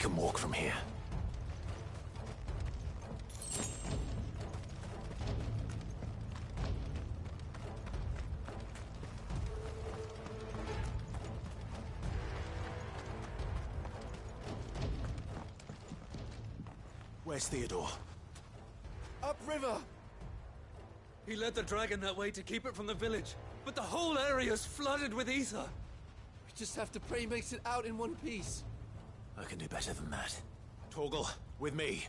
can walk from here. Where's Theodore? Upriver! He led the dragon that way to keep it from the village, but the whole area's flooded with ether. We just have to pray he makes it out in one piece. I can do better than that. Torgal, with me.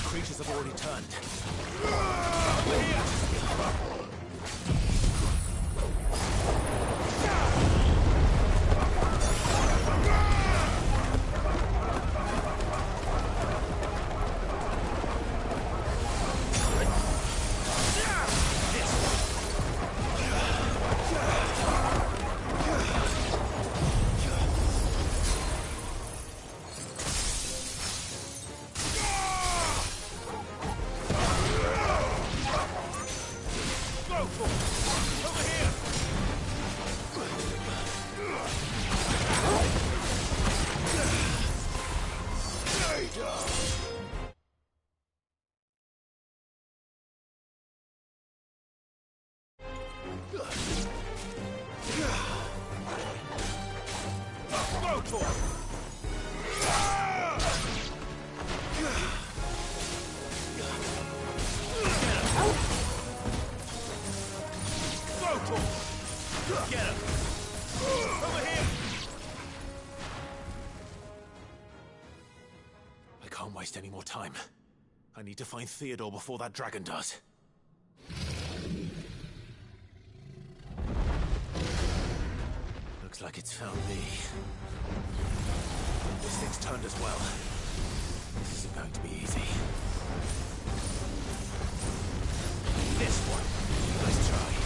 Creatures have already turned. Any more time. I need to find Theodore before that dragon does. Looks like it's found me. This thing's turned as well. This isn't going to be easy. This one. Nice try.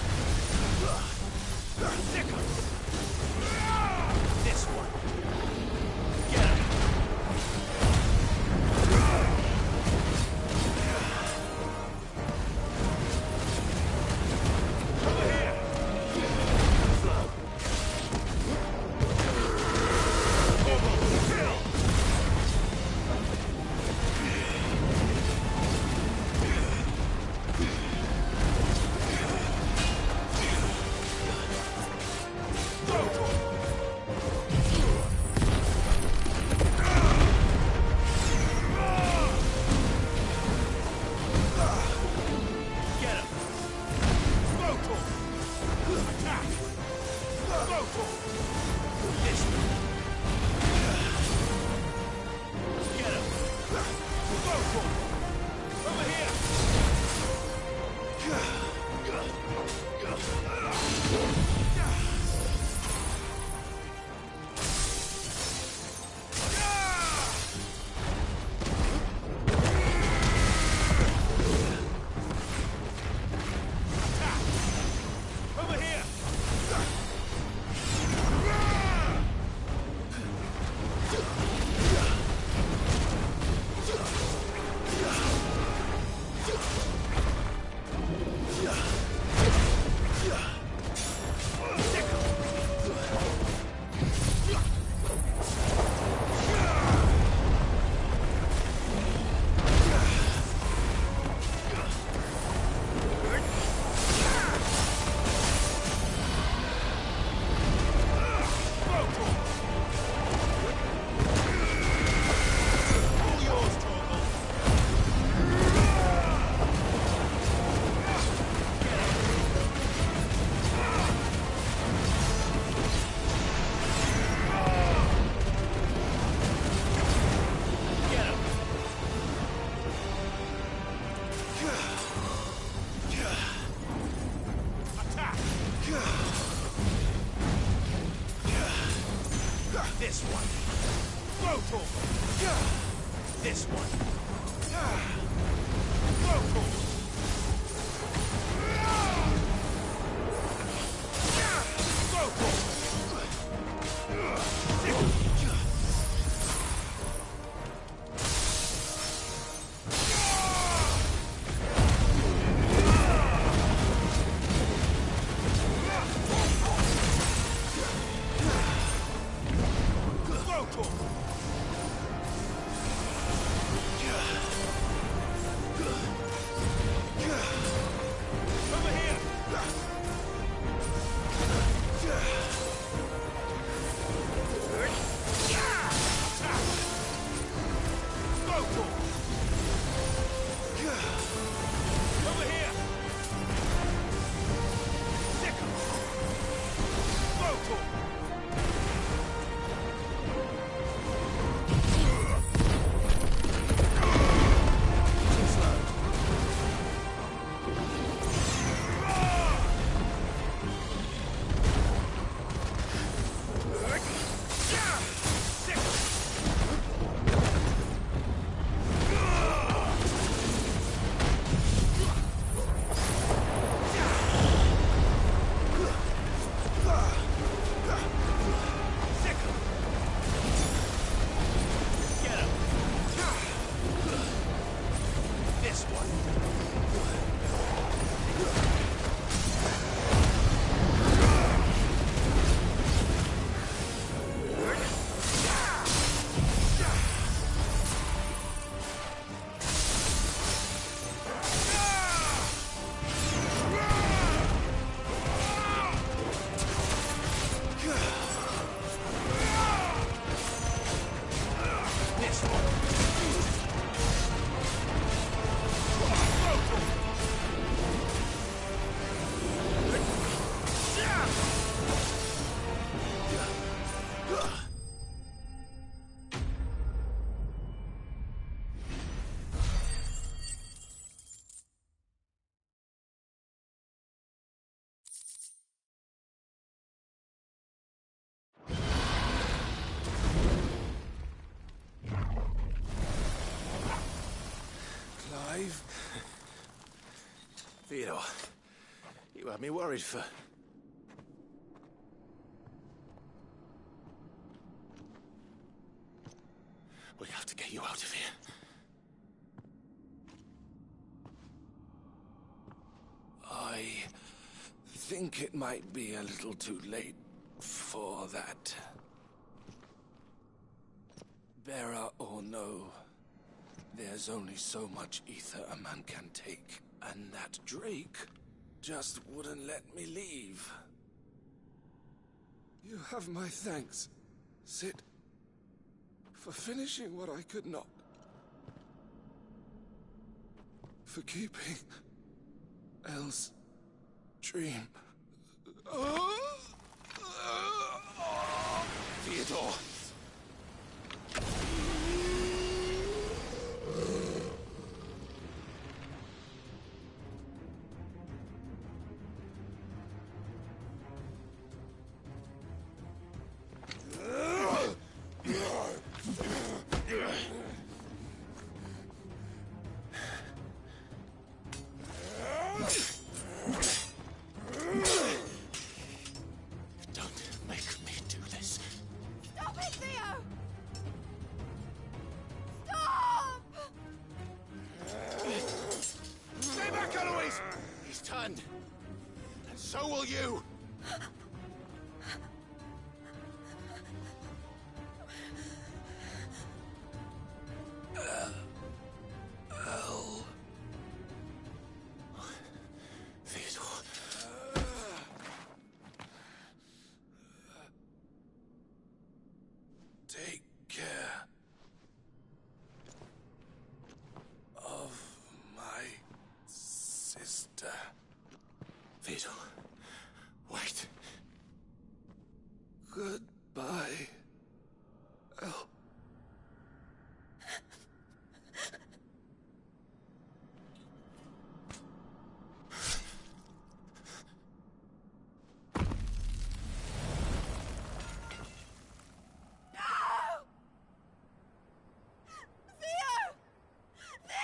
Over here! Over here! This one. Rotor. This one. Rotor. Theodore, you had me worried for... We have to get you out of here. I think it might be a little too late for that. Bearer or no, there's only so much ether a man can take. And that Drake just wouldn't let me leave. You have my thanks, Cid, for finishing what I could not. For keeping Elle's dream. Theodore! Don't make me do this. Stop it, Theo! Stop! Stay back, Eloise! He's turned. And so will you! Theodore. Take care of my sister. Theodore. Wait. Goodbye, El. Theo! Theo!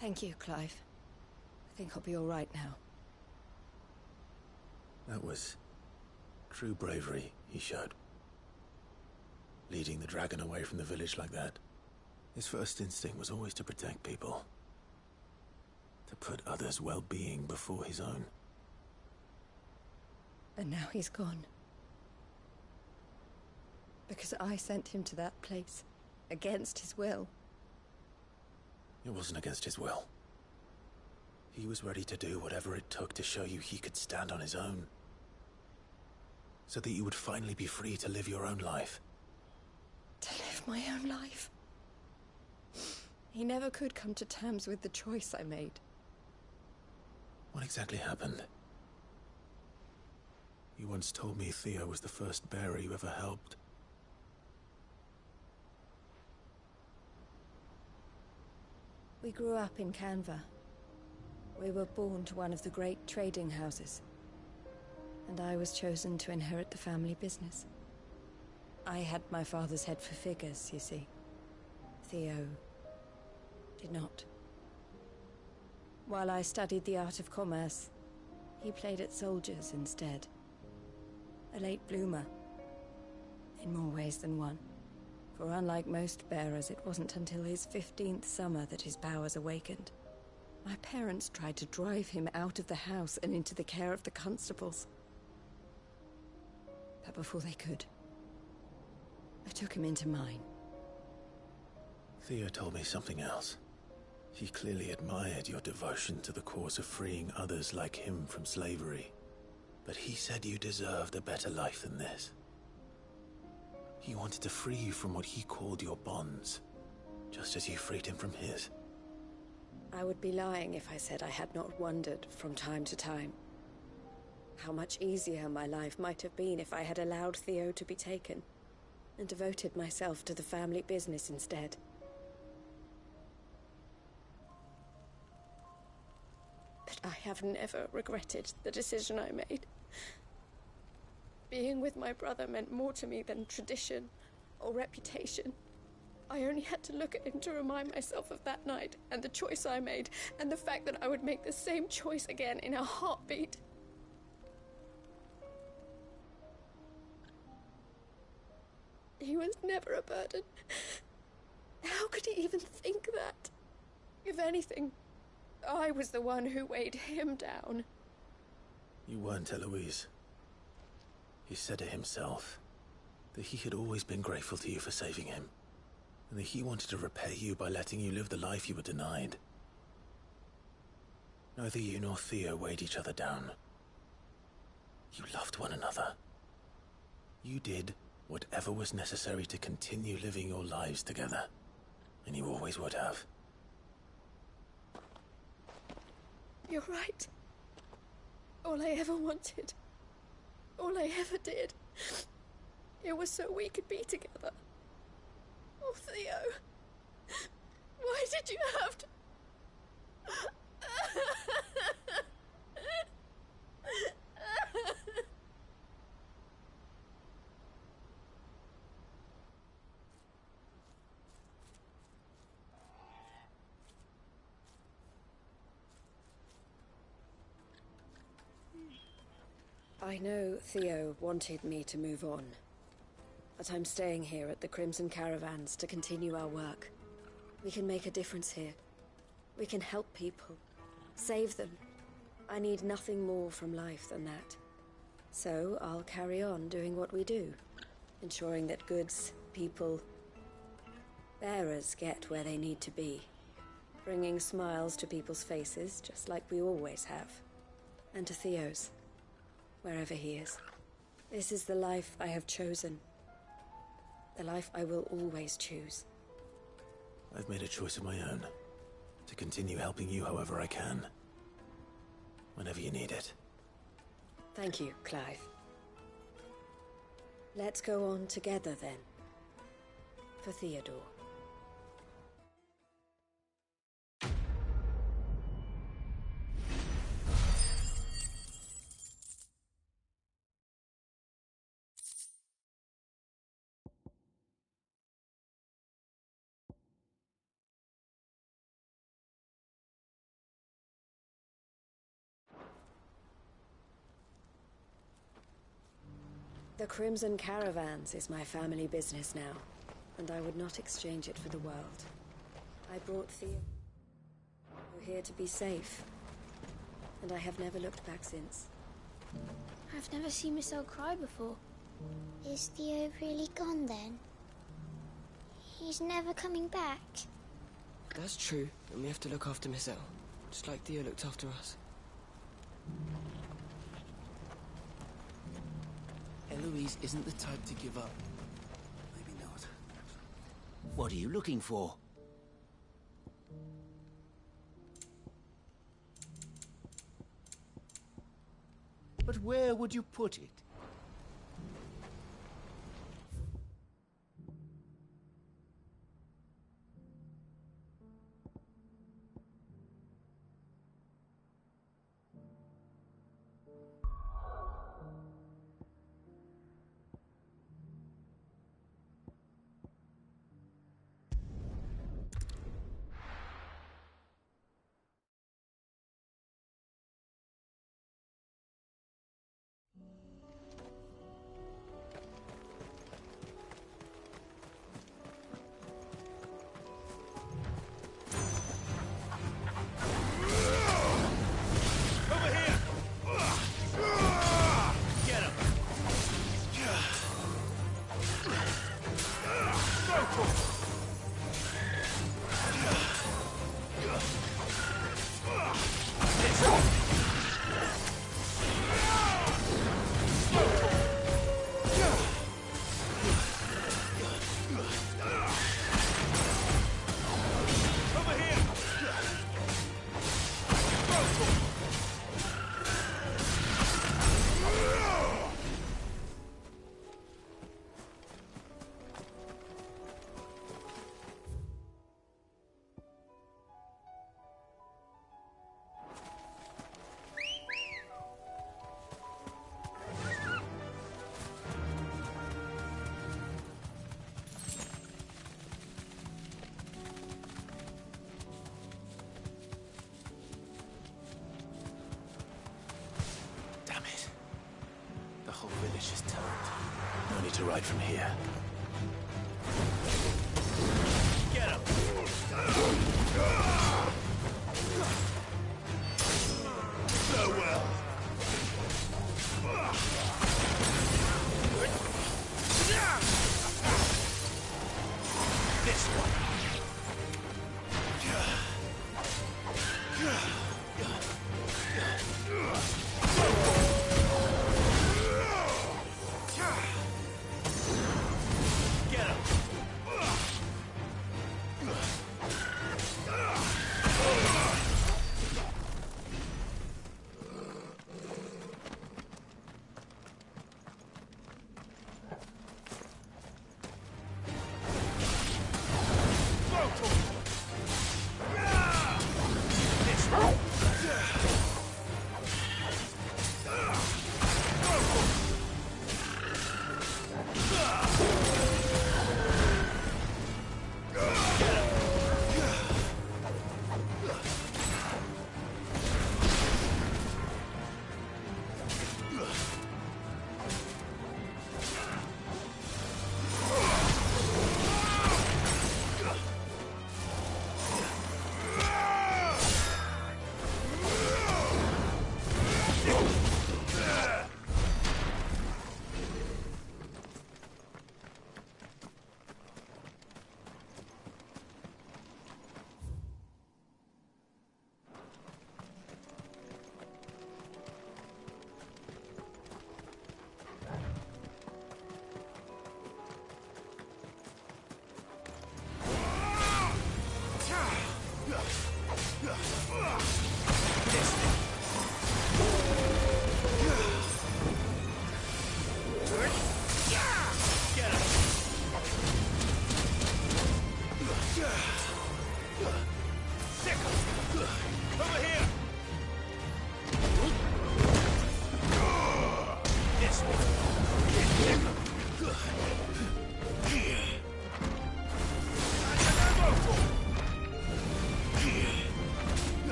Thank you, Clive. I think I'll be all right now. That was true bravery he showed. Leading the dragon away from the village like that. His first instinct was always to protect people. To put others' well-being before his own. And now he's gone. Because I sent him to that place, against his will. It wasn't against his will. He was ready to do whatever it took to show you he could stand on his own. So that you would finally be free to live your own life. To live my own life. He never could come to terms with the choice I made. What exactly happened? You once told me Theo was the first bearer you ever helped. We grew up in Canva. We were born to one of the great trading houses. And I was chosen to inherit the family business. I had my father's head for figures, you see. Theo did not. While I studied the art of commerce, he played at soldiers instead. A late bloomer, in more ways than one. For unlike most bearers, it wasn't until his 15th summer that his powers awakened. My parents tried to drive him out of the house and into the care of the constables. But before they could, I took him into mine. Theo told me something else. He clearly admired your devotion to the cause of freeing others like him from slavery. But he said you deserved a better life than this. He wanted to free you from what he called your bonds, just as you freed him from his. I would be lying if I said I had not wondered from time to time how much easier my life might have been if I had allowed Theo to be taken and devoted myself to the family business instead. But I have never regretted the decision I made. Being with my brother meant more to me than tradition or reputation. I only had to look at him to remind myself of that night and the choice I made and the fact that I would make the same choice again in a heartbeat. He was never a burden. How could he even think that? If anything, I was the one who weighed him down. You weren't, Eloise. He said it himself, that he had always been grateful to you for saving him, and that he wanted to repay you by letting you live the life you were denied. Neither you nor Theo weighed each other down. You loved one another. You did whatever was necessary to continue living your lives together. And you always would have. You're right. All I ever wanted, all I ever did, it was so we could be together. Oh, Theo. Why did you have to... I know Theo wanted me to move on, but I'm staying here at the Crimson Caravans to continue our work. We can make a difference here. We can help people, save them. I need nothing more from life than that. So I'll carry on doing what we do, ensuring that goods, people, bearers get where they need to be, bringing smiles to people's faces just like we always have, and to Theo's. Wherever he is. This is the life I have chosen. The life I will always choose. I've made a choice of my own. To continue helping you however I can. Whenever you need it. Thank you, Clive. Let's go on together then. For Theodore. The Crimson Caravans is my family business now, and I would not exchange it for the world. I brought Theo here to be safe, and I have never looked back since. I've never seen Michelle cry before. Is Theo really gone then? He's never coming back? That's true, and we have to look after Michelle, just like Theo looked after us. Eloise isn't the type to give up. Maybe not. What are you looking for? But where would you put it? Just turned. No need to ride from here. Get him! Farewell. This one!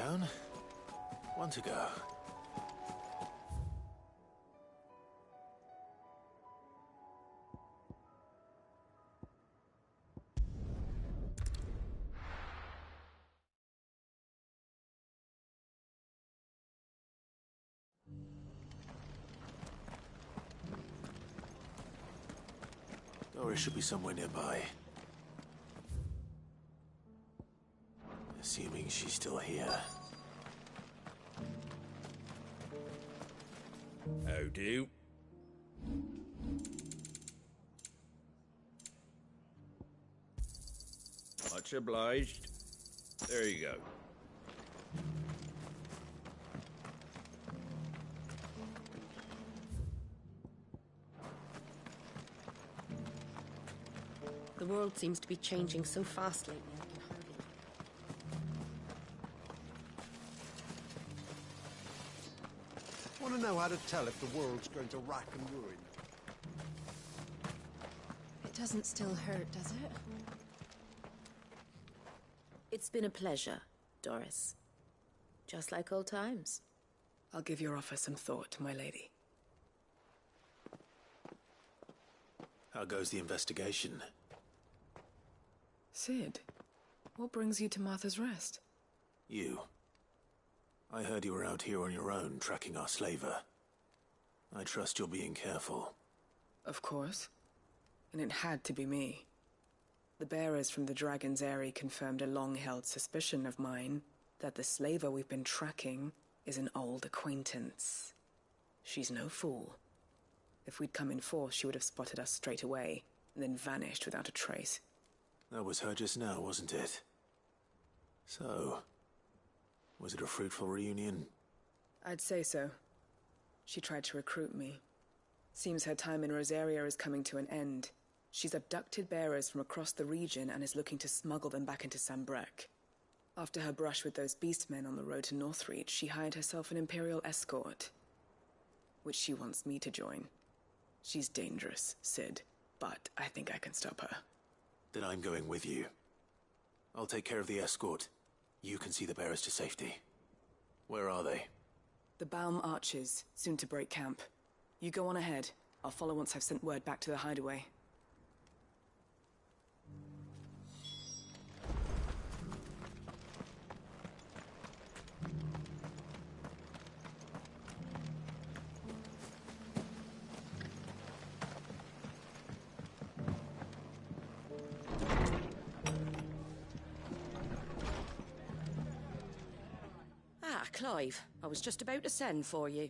down. One to go. Doris should be somewhere nearby. Assuming she's still here. How do? Much obliged. There you go. The world seems to be changing so fast lately, I can hardly... Want to know how to tell if the world's going to rack and ruin? It doesn't still hurt, does it? It's been a pleasure, Doris. Just like old times. I'll give your offer some thought, my lady. How goes the investigation? Cid, what brings you to Martha's Rest? You. I heard you were out here on your own, tracking our slaver. I trust you're being careful. Of course. And it had to be me. The bearers from the Dragon's Eyrie confirmed a long-held suspicion of mine that the slaver we've been tracking is an old acquaintance. She's no fool. If we'd come in force, she would have spotted us straight away, and then vanished without a trace. That was her just now, wasn't it? So, was it a fruitful reunion? I'd say so. She tried to recruit me. Seems her time in Rosaria is coming to an end. She's abducted bearers from across the region and is looking to smuggle them back into Sanbreque. After her brush with those beastmen on the road to Northreach, she hired herself an Imperial escort, which she wants me to join. She's dangerous, Cid, but I think I can stop her. Then I'm going with you. I'll take care of the escort. You can see the bearers to safety. Where are they? The Baum Archers, soon to break camp. You go on ahead. I'll follow once I've sent word back to the hideaway. Clive, I was just about to send for you.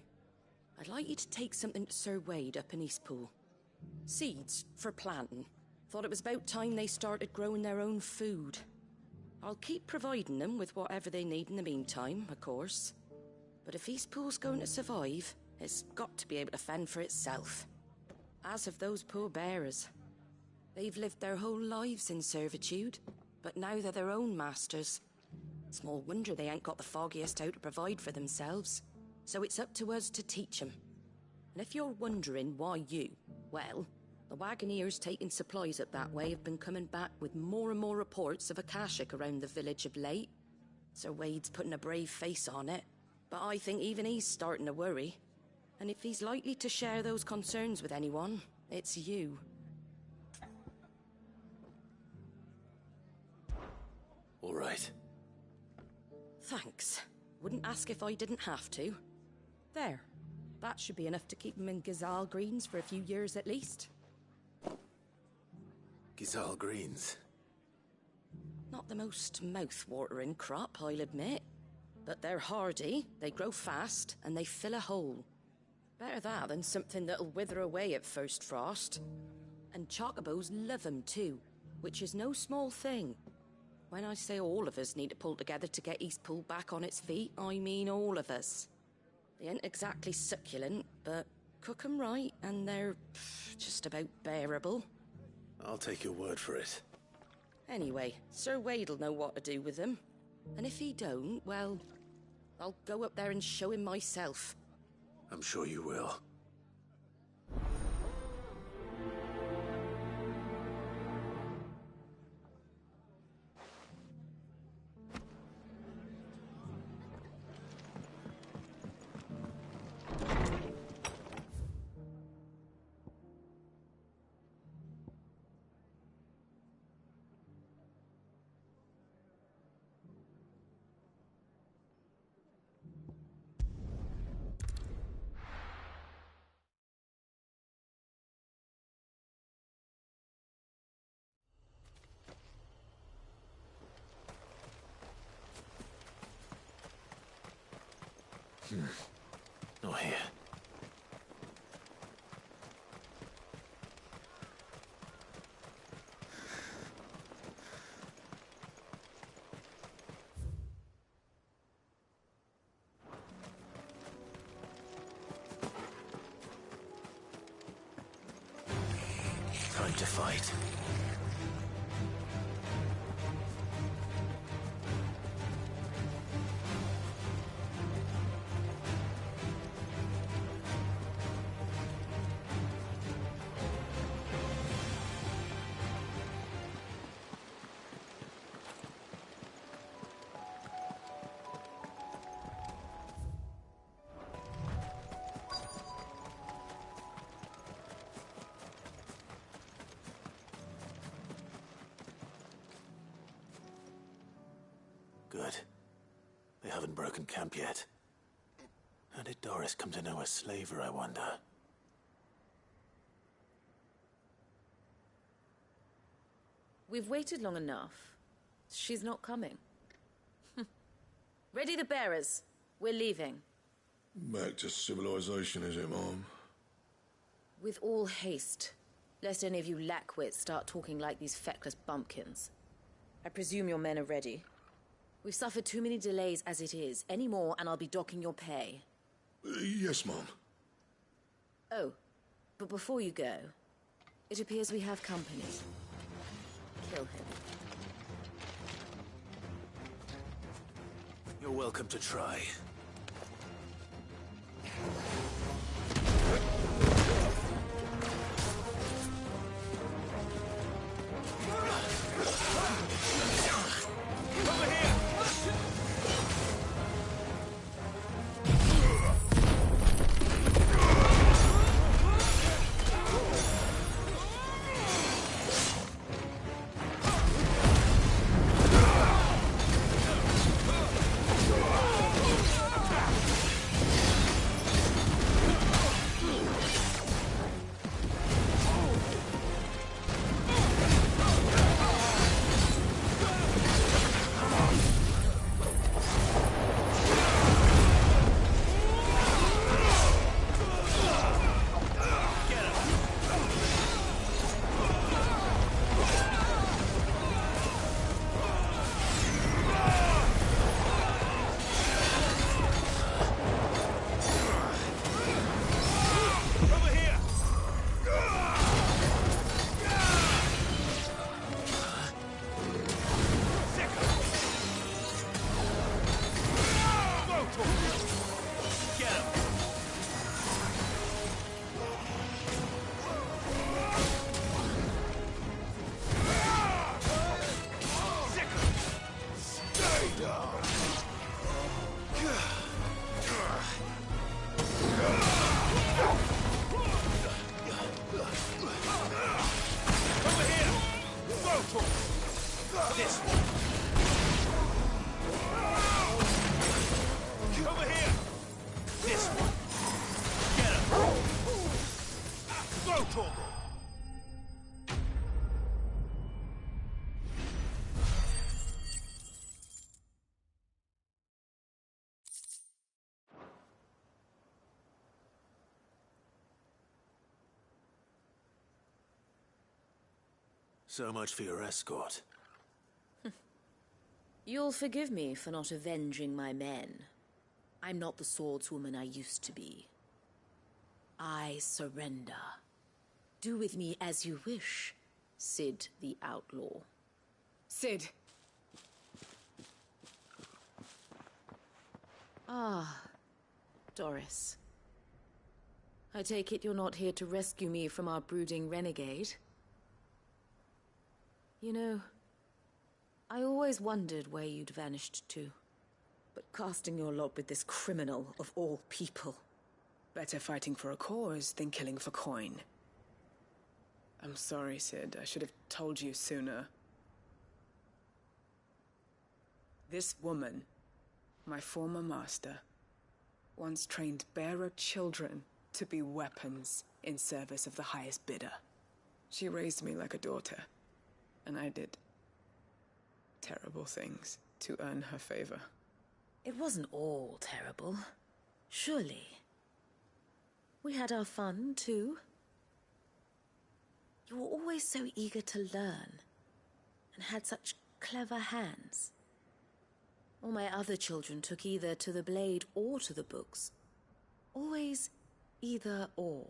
I'd like you to take something to Sir Wade up in Eastpool. Seeds for planting. Thought it was about time they started growing their own food. I'll keep providing them with whatever they need in the meantime, of course. But if Eastpool's going to survive, it's got to be able to fend for itself. As of those poor bearers. They've lived their whole lives in servitude, but now they're their own masters. Small wonder they ain't got the foggiest how to provide for themselves. So it's up to us to teach them. And if you're wondering why you, well, the Wagoneers taking supplies up that way have been coming back with more and more reports of Akashic around the village of late. Sir Wade's putting a brave face on it, but I think even he's starting to worry. And if he's likely to share those concerns with anyone, it's you. All right. Thanks. Wouldn't ask if I didn't have to. There. That should be enough to keep him in Gazal Greens for a few years at least. Gazal Greens? Not the most mouth-watering crop, I'll admit. But they're hardy, they grow fast, and they fill a hole. Better that than something that'll wither away at first frost. And chocobos love 'em too, which is no small thing. When I say all of us need to pull together to get Eastpool back on its feet, I mean all of us. They ain't exactly succulent, but cook 'em right and they're just about bearable. I'll take your word for it. Anyway, Sir Wade'll know what to do with them. And if he don't, well, I'll go up there and show him myself. I'm sure you will. Not here. Time to fight. Good. They haven't broken camp yet. How did Doris come to know a slaver, I wonder? We've waited long enough. She's not coming. Ready the bearers. We're leaving. Back to civilization, is it, Mom? With all haste, lest any of you lackwits start talking like these feckless bumpkins. I presume your men are ready. We've suffered too many delays as it is. Any more, and I'll be docking your pay. Yes, Mom. Oh, but before you go, it appears we have company. Kill him. You're welcome to try. So much for your escort. You'll forgive me for not avenging my men. I'm not the swordswoman I used to be. I surrender. Do with me as you wish, Cid the Outlaw. Cid! Ah, Doris. I take it you're not here to rescue me from our brooding renegade? You know, I always wondered where you'd vanished to. But casting your lot with this criminal of all people. Better fighting for a cause than killing for coin. I'm sorry, Cid. I should have told you sooner. This woman, my former master, once trained bearer children to be weapons in service of the highest bidder. She raised me like a daughter, and I did terrible things to earn her favor. It wasn't all terrible. Surely. We had our fun, too. You were always so eager to learn, and had such clever hands. All my other children took either to the blade or to the books. Always either or.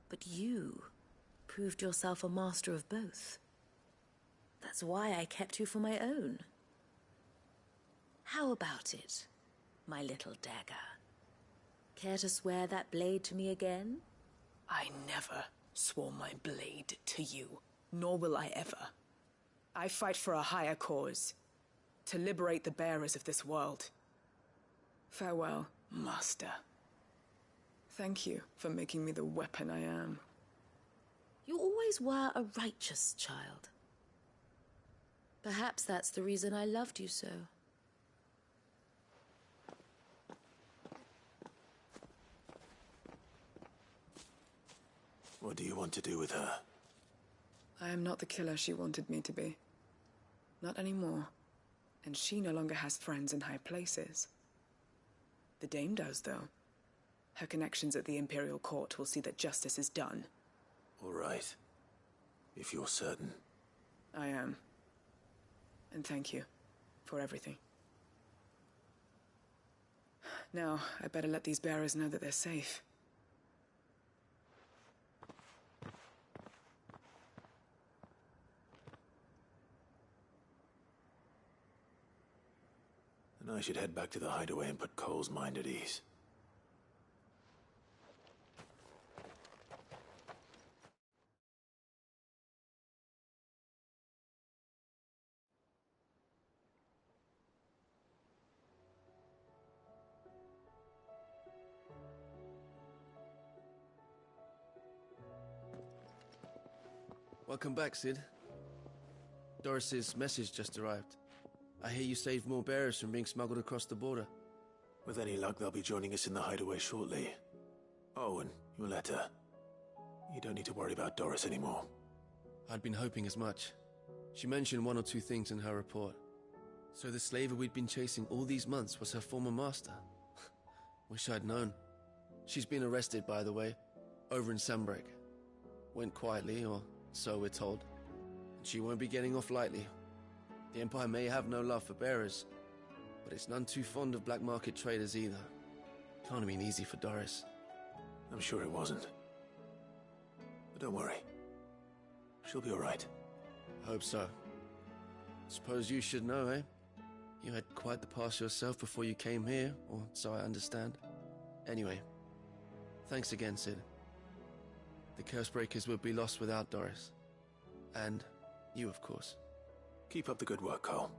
But you proved yourself a master of both. That's why I kept you for my own. How about it, my little dagger? Care to swear that blade to me again? I never swore my blade to you, nor will I ever. I fight for a higher cause, to liberate the bearers of this world. Farewell, Master. Thank you for making me the weapon I am. You always were a righteous child. Perhaps that's the reason I loved you so. What do you want to do with her? I am not the killer she wanted me to be. Not anymore. And she no longer has friends in high places. The Dame does, though. Her connections at the Imperial Court will see that justice is done. All right. If you're certain. I am. And thank you for everything. Now, I better let these bearers know that they're safe. And I should head back to the hideaway and put Cole's mind at ease. Welcome back, Cid. Doris's message just arrived. I hear you saved more bearers from being smuggled across the border. With any luck, they'll be joining us in the hideaway shortly. Oh, and your letter. You don't need to worry about Doris anymore. I'd been hoping as much. She mentioned one or two things in her report. So the slaver we'd been chasing all these months was her former master. Wish I'd known. She's been arrested, by the way, over in Sanbreque. Went quietly, or so we're told. And she won't be getting off lightly. The Empire may have no love for bearers, but it's none too fond of black market traders either. Can't have been easy for Doris. I'm sure it wasn't. But don't worry. She'll be all right. Hope so. Suppose you should know, eh? You had quite the past yourself before you came here, or so I understand. Anyway, thanks again, Cid. The Cursebreakers would be lost without Doris. And you, of course. Keep up the good work, Cole.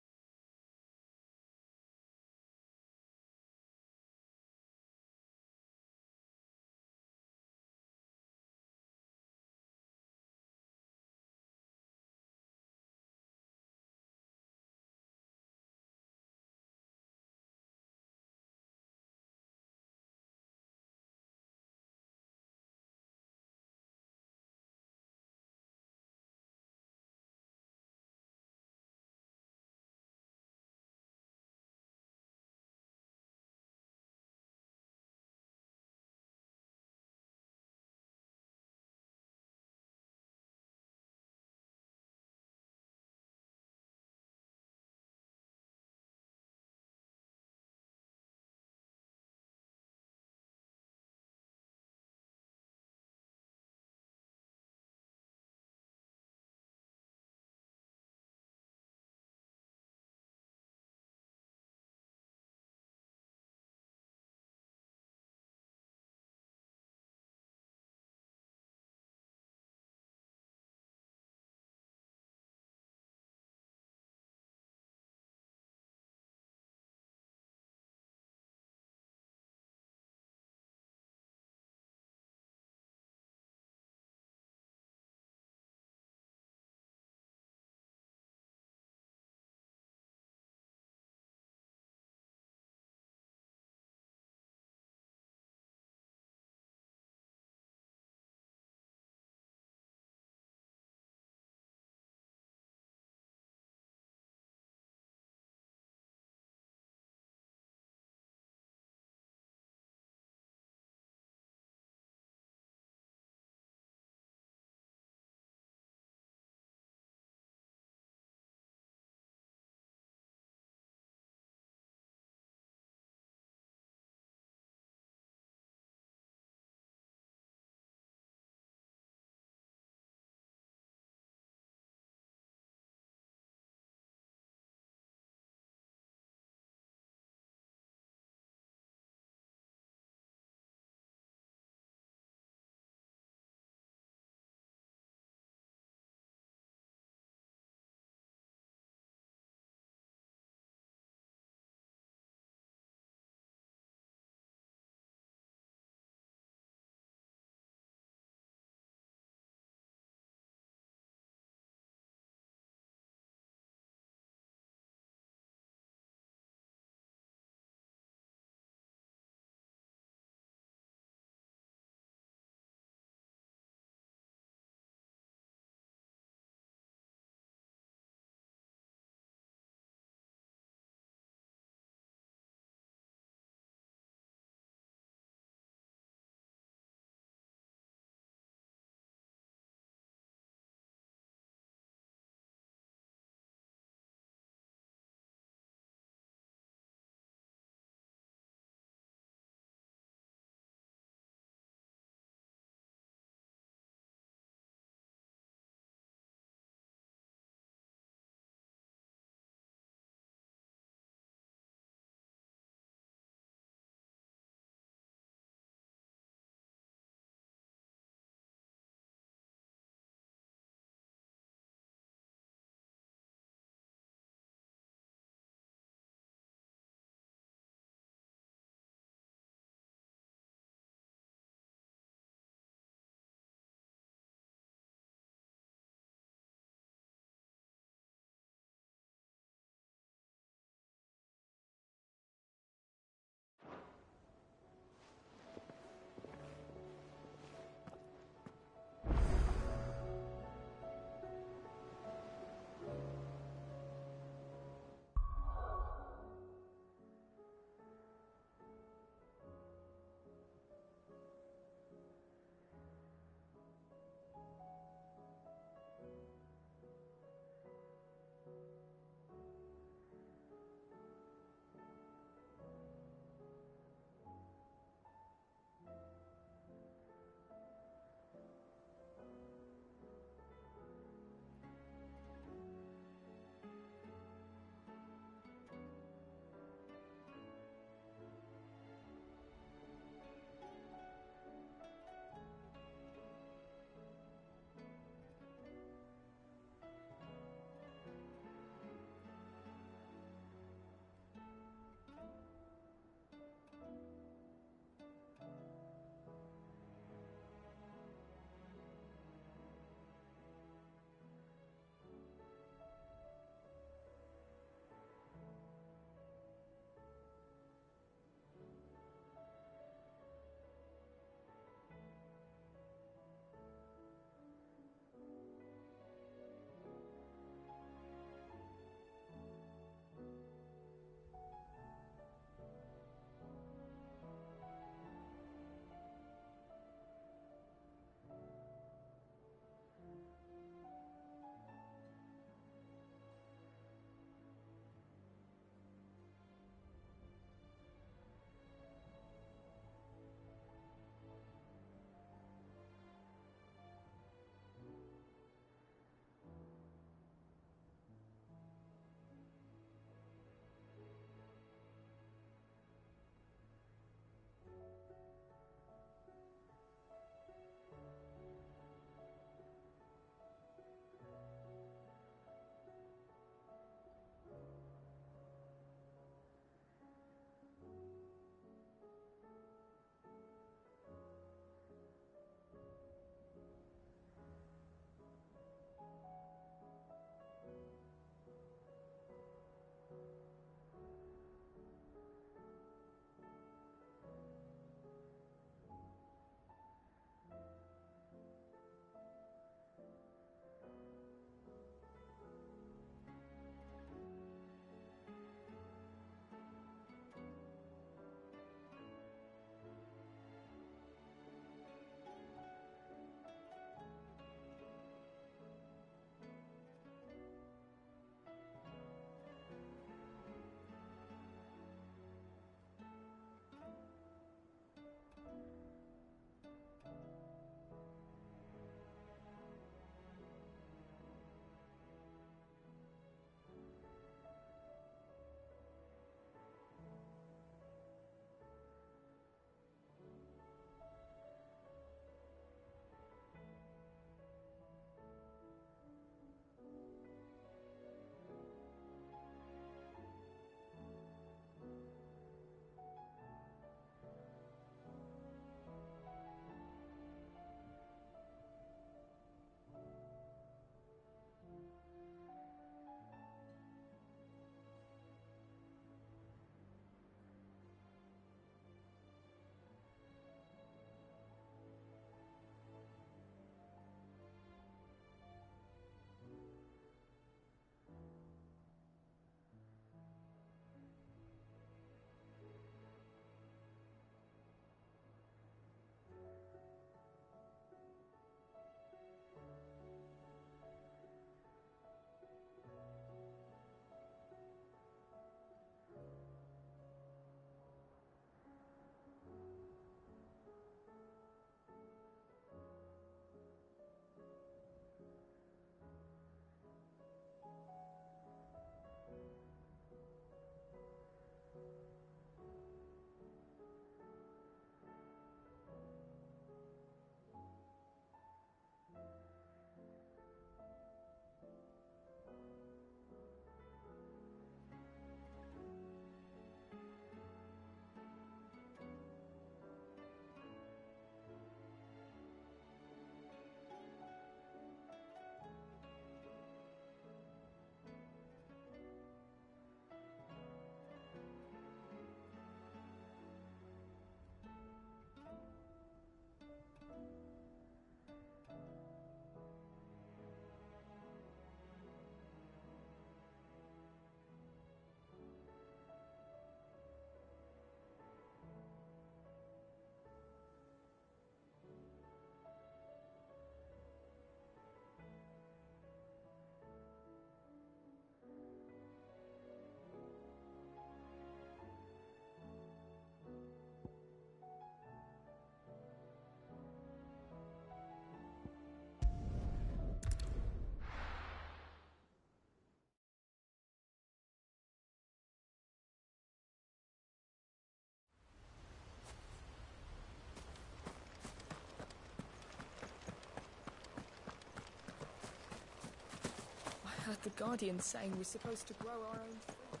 The Guardian's saying we're supposed to grow our own food.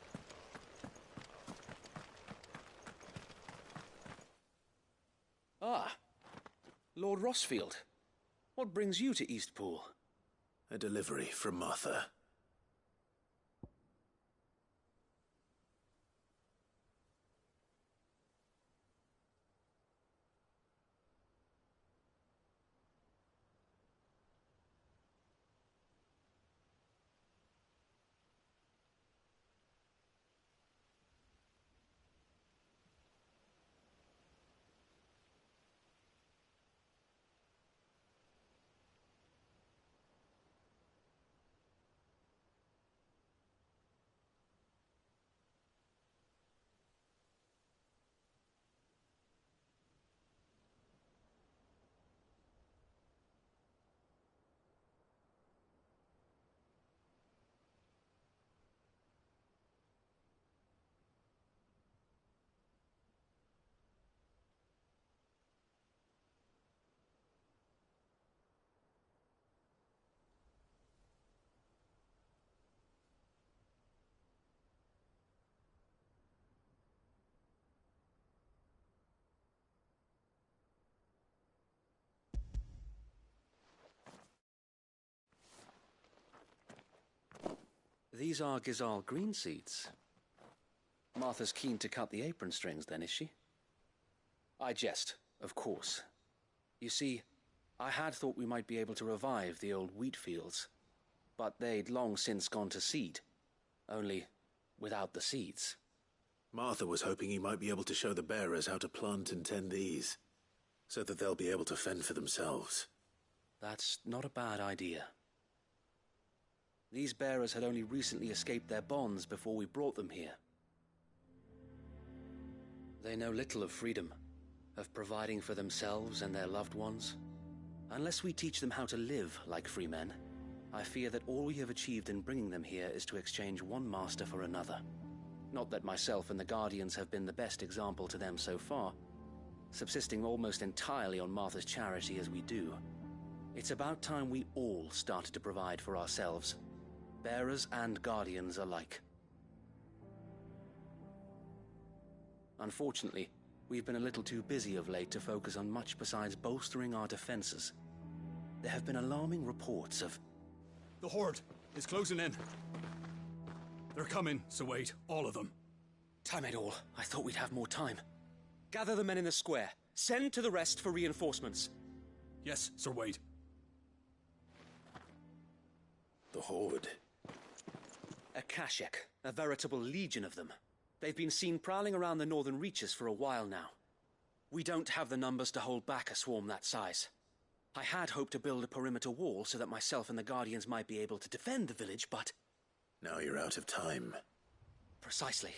Ah, Lord Rossfield. What brings you to Eastpool? A delivery from Martha. These are Gizal green seeds. Martha's keen to cut the apron strings, then, is she? I jest, of course. You see, I had thought we might be able to revive the old wheat fields, but they'd long since gone to seed, only without the seeds. Martha was hoping he might be able to show the bearers how to plant and tend these, so that they'll be able to fend for themselves. That's not a bad idea. These bearers had only recently escaped their bonds before we brought them here. They know little of freedom, of providing for themselves and their loved ones. Unless we teach them how to live like free men, I fear that all we have achieved in bringing them here is to exchange one master for another. Not that myself and the Guardians have been the best example to them so far, subsisting almost entirely on Martha's charity as we do. It's about time we all started to provide for ourselves, bearers and Guardians alike. Unfortunately, we've been a little too busy of late to focus on much besides bolstering our defenses. There have been alarming reports of... The Horde is closing in. They're coming, so wait, all of them. Damn it all, I thought we'd have more time. Gather the men in the square. Send to the rest for reinforcements. Yes, Sir Wade. The Horde. A Kashek, a veritable legion of them. They've been seen prowling around the northern reaches for a while now. We don't have the numbers to hold back a swarm that size. I had hoped to build a perimeter wall so that myself and the Guardians might be able to defend the village, but... Now you're out of time. Precisely.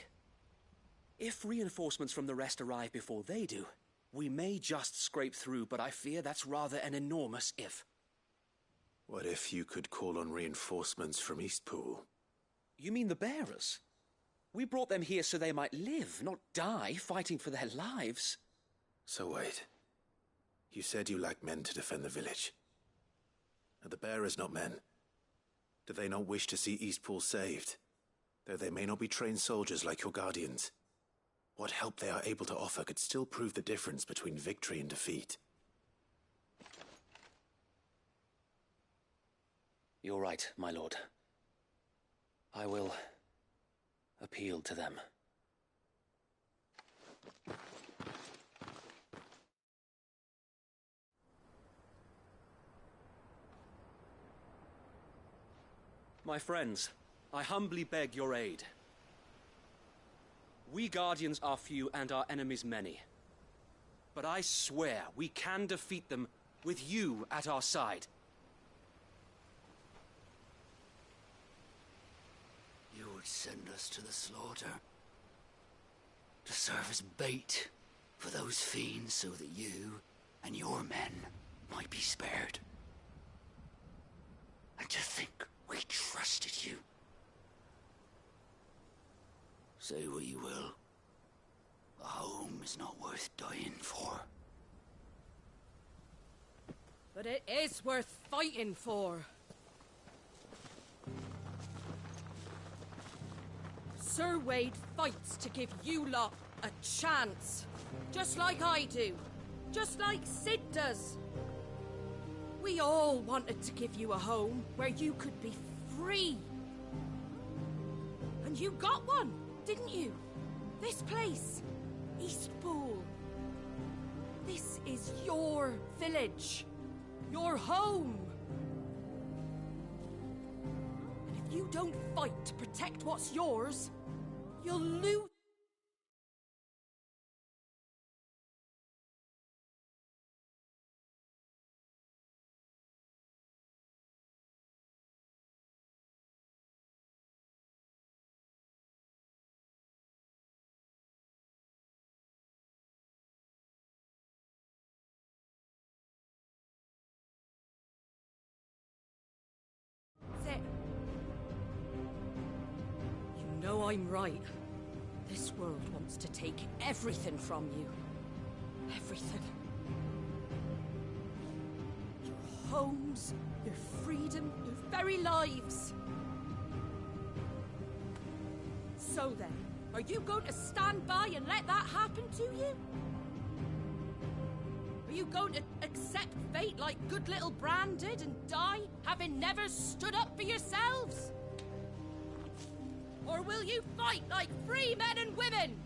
If reinforcements from the rest arrive before they do, we may just scrape through, but I fear that's rather an enormous if. What if you could call on reinforcements from Eastpool? You mean the bearers? We brought them here so they might live, not die fighting for their lives. So wait. You said you lack men to defend the village. Are the bearers not men? Do they not wish to see Eastpool saved? Though they may not be trained soldiers like your Guardians. What help they are able to offer could still prove the difference between victory and defeat. You're right, my lord. I will appeal to them. My friends, I humbly beg your aid. We Guardians are few and our enemies many. But I swear we can defeat them with you at our side. You would send us to the slaughter, to serve as bait for those fiends so that you and your men might be spared. And to think we trusted you. Say what you will, a home is not worth dying for. But it is worth fighting for. Sir Wade fights to give you lot a chance. Just like I do. Just like Sid does. We all wanted to give you a home where you could be free. And you got one, didn't you? This place, Eastpool. This is your village. Your home. And if you don't fight to protect what's yours, you'll lose. That's it. You know I'm right. This world wants to take everything from you. Everything. Your homes, your freedom, your very lives. So then, are you going to stand by and let that happen to you? Are you going to accept fate like good little Bran did and die, having never stood up for yourselves? Or will you fight like free men and women?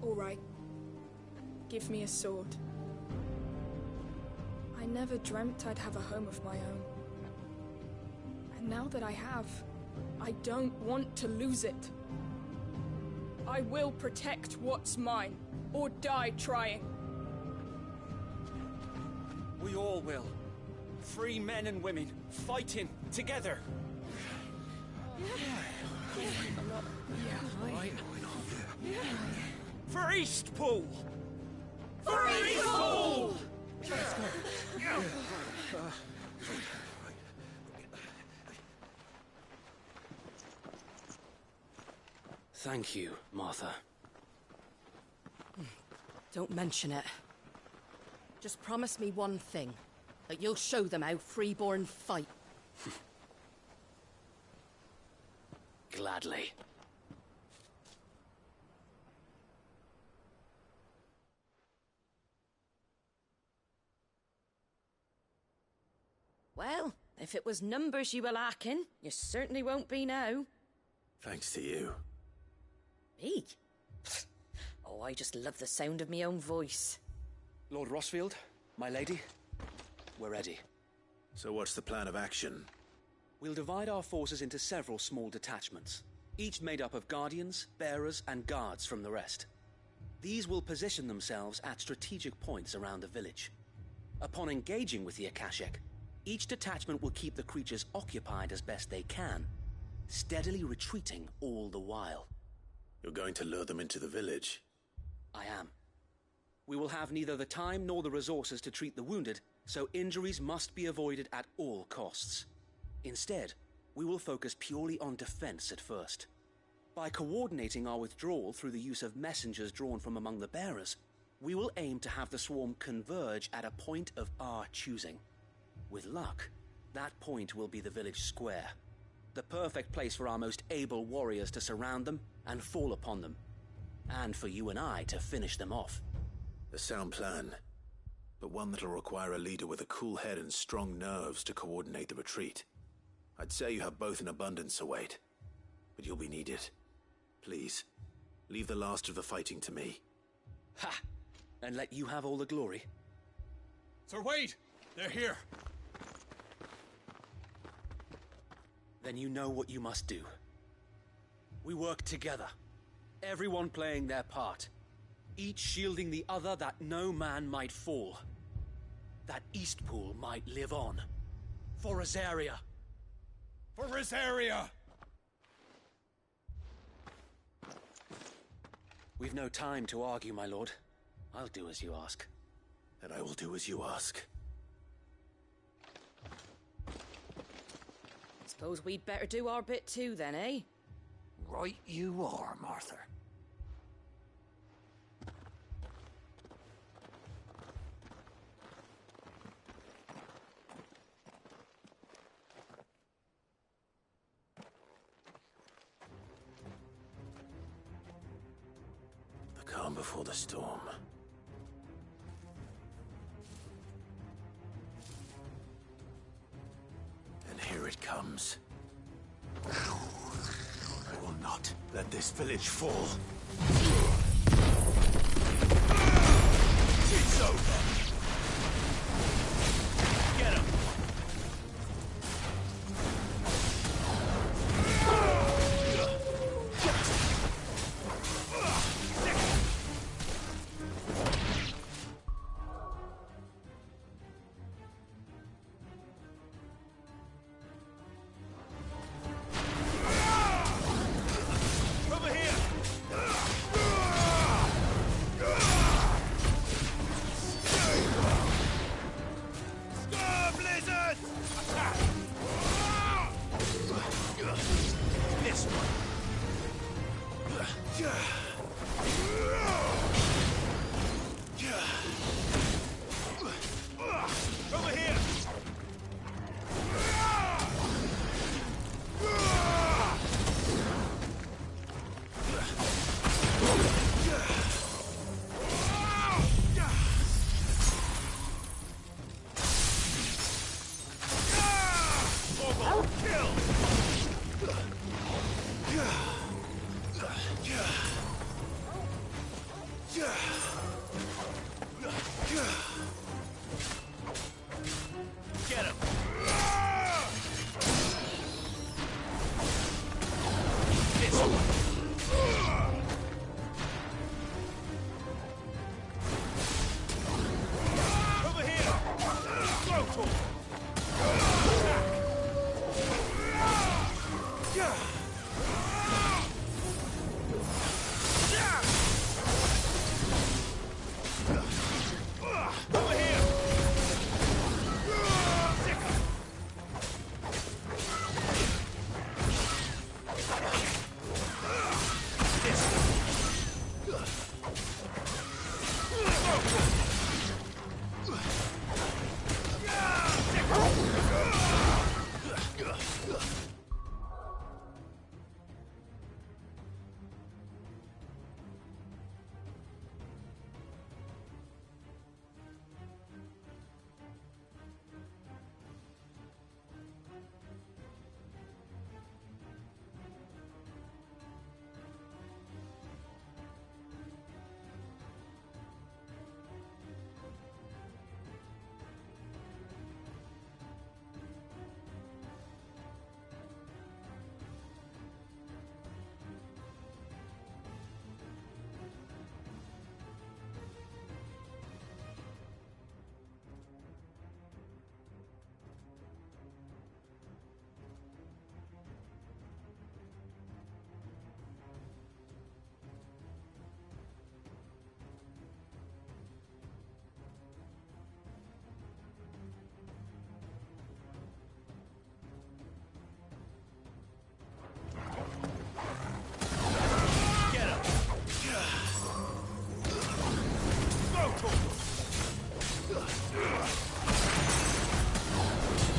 All right. Give me a sword. I never dreamt I'd have a home of my own. And now that I have, I don't want to lose it. I will protect what's mine, or die trying. We all will. Free men and women, fighting together. For Eastpool! For Eastpool! Let's go. Thank you, Martha. Don't mention it. Just promise me one thing. That you'll show them how freeborn fight. Gladly. Well, if it was numbers you were lacking, you certainly won't be now. Thanks to you. Me? Oh, I just love the sound of my own voice. Lord Rosfield, my lady, we're ready. So what's the plan of action? We'll divide our forces into several small detachments, each made up of guardians, bearers, and guards from the rest. These will position themselves at strategic points around the village. Upon engaging with the Akashic, each detachment will keep the creatures occupied as best they can, steadily retreating all the while. You're going to lure them into the village? I am. We will have neither the time nor the resources to treat the wounded, so injuries must be avoided at all costs. Instead, we will focus purely on defense at first. By coordinating our withdrawal through the use of messengers drawn from among the bearers, we will aim to have the swarm converge at a point of our choosing. With luck, That point will be the village square. The perfect place for our most able warriors to surround them and fall upon them. And for you and I to finish them off. A sound plan, but one that'll require a leader with a cool head and strong nerves to coordinate the retreat. I'd say you have both in abundance, Sir Wade, but you'll be needed. Please, leave the last of the fighting to me. Ha! And let you have all the glory. Sir Wade! They're here! Then you know what you must do. We work together, everyone playing their part, each shielding the other that no man might fall, that Eastpool might live on. For Rosaria! For Rosaria! We've no time to argue, my lord. I'll do as you ask. And I will do as you ask. Suppose we'd better do our bit too then, eh? Right you are, Martha. The calm before the storm. And here it comes. I will not let this village fall. It's over. Get him.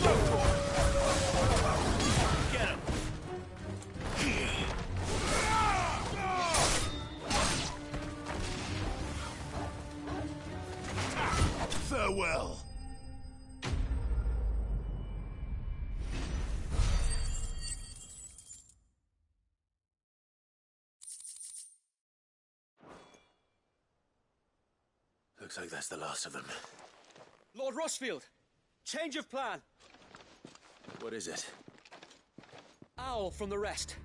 Go! well. Looks like that's the last of them. Lord Rosfield! Change of plan! What is it? Owl from the rest.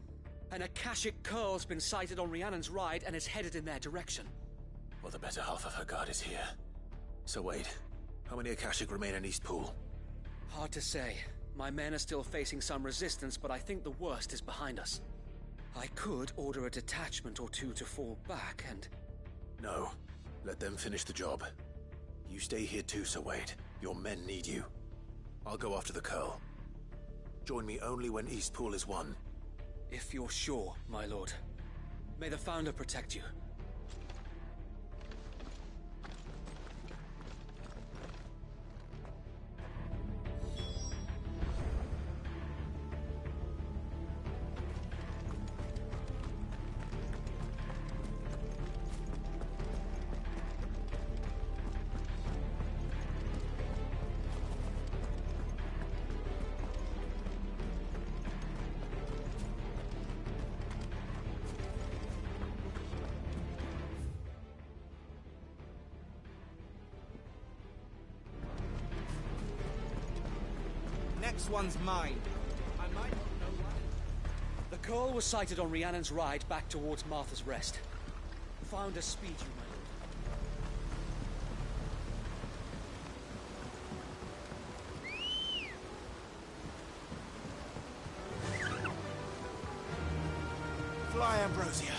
An Akashic Curl's been sighted on Rhiannon's Ride and is headed in their direction. Well, the better half of her guard is here. So wait, how many Akashic remain in Eastpool? Hard to say. My men are still facing some resistance, but I think the worst is behind us. I could order a detachment or two to fall back and... No. Let them finish the job. You stay here too, Sir Wade. Your men need you. I'll go after the Curl. Join me only when Eastpool is won. If you're sure, my lord. May the Founder protect you. Next one's mine. I might not know why. The Curl was sighted on Rhiannon's Ride back towards Martha's Rest. Founder speed you, my lord. Fly, Ambrosia.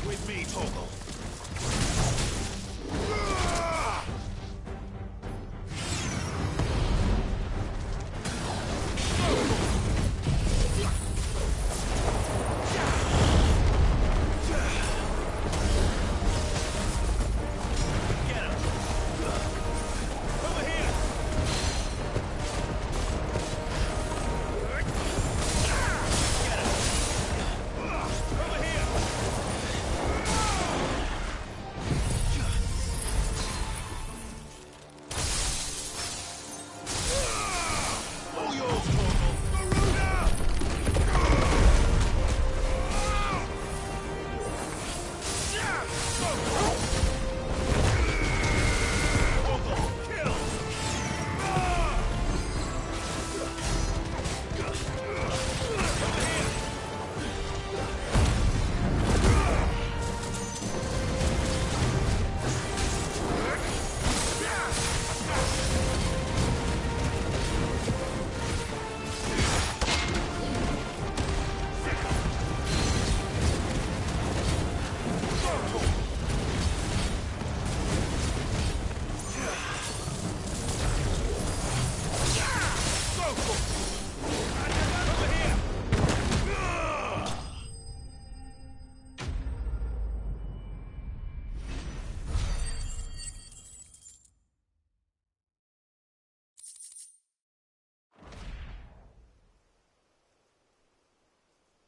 With me, Torgal.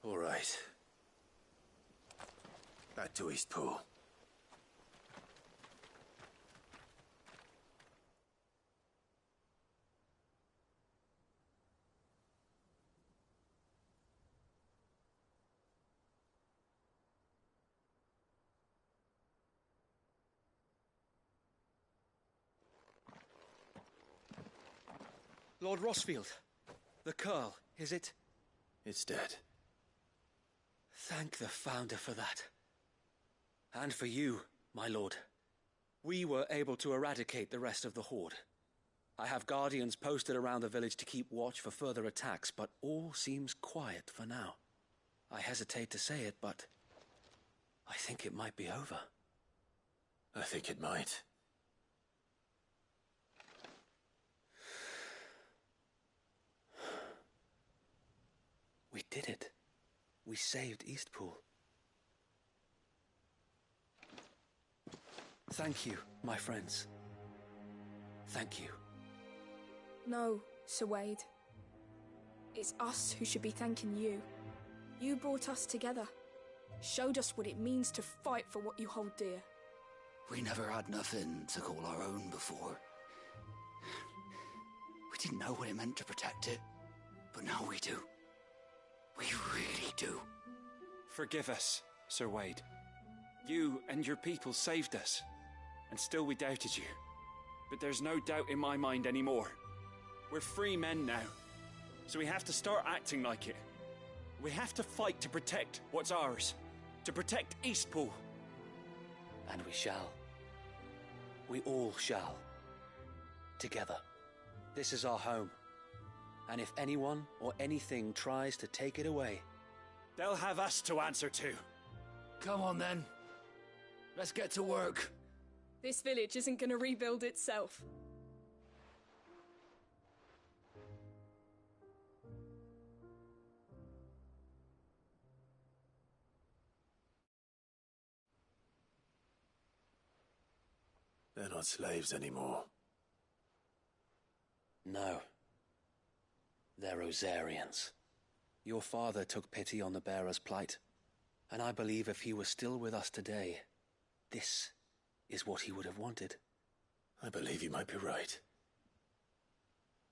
All right. Back to Eastpool. Lord Rosfield, the Curl, is it? It's dead. Thank the Founder for that. And for you, my lord. We were able to eradicate the rest of the Horde. I have guardians posted around the village to keep watch for further attacks, but all seems quiet for now. I hesitate to say it, but I think it might be over. I think it might. We did it. We saved Eastpool. Thank you, my friends. Thank you. No, Sir Wade. It's us who should be thanking you. You brought us together. Showed us what it means to fight for what you hold dear. We never had nothing to call our own before. We didn't know what it meant to protect it, but now we do. We really do. Forgive us, Sir Wade. You and your people saved us, and still we doubted you. But there's no doubt in my mind anymore. We're free men now, so we have to start acting like it. We have to fight to protect what's ours, to protect Eastpool. And we shall. We all shall. Together. This is our home. And if anyone or anything tries to take it away, they'll have us to answer to. Come on then. Let's get to work. This village isn't gonna rebuild itself. They're not slaves anymore. No. They're Rosarians. Your father took pity on the bearer's plight, and I believe if he were still with us today, this is what he would have wanted. I believe you might be right.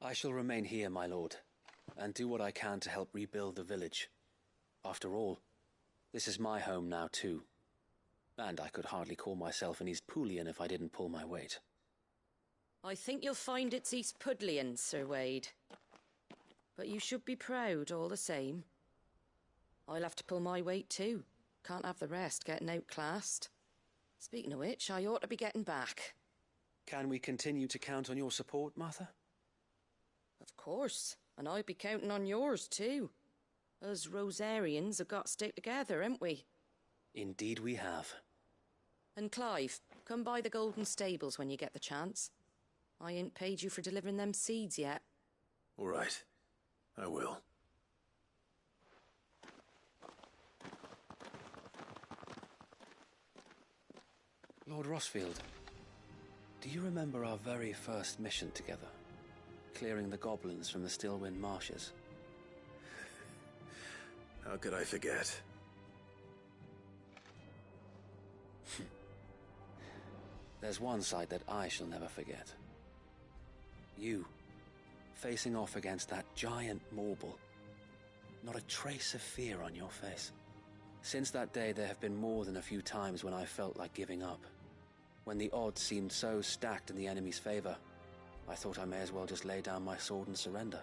I shall remain here, my lord, and do what I can to help rebuild the village. After all, this is my home now too, and I could hardly call myself an Eastpoolian if I didn't pull my weight. I think you'll find it's Eastpudlian, Sir Wade. But you should be proud all the same. I'll have to pull my weight too. Can't have the rest getting outclassed. Speaking of which, I ought to be getting back. Can we continue to count on your support, Martha? Of course, and I'll be counting on yours too. Us Rosarians have got to stick together, haven't we? Indeed we have. And Clive, come by the Golden Stables when you get the chance. I ain't paid you for delivering them seeds yet. All right. I will. Lord Rosfield, do you remember our very first mission together? Clearing the goblins from the Stillwind marshes? How could I forget? There's one sight that I shall never forget. You, facing off against that giant Morble. Not a trace of fear on your face. Since that day, there have been more than a few times when I felt like giving up. When the odds seemed so stacked in the enemy's favor, I thought I may as well just lay down my sword and surrender.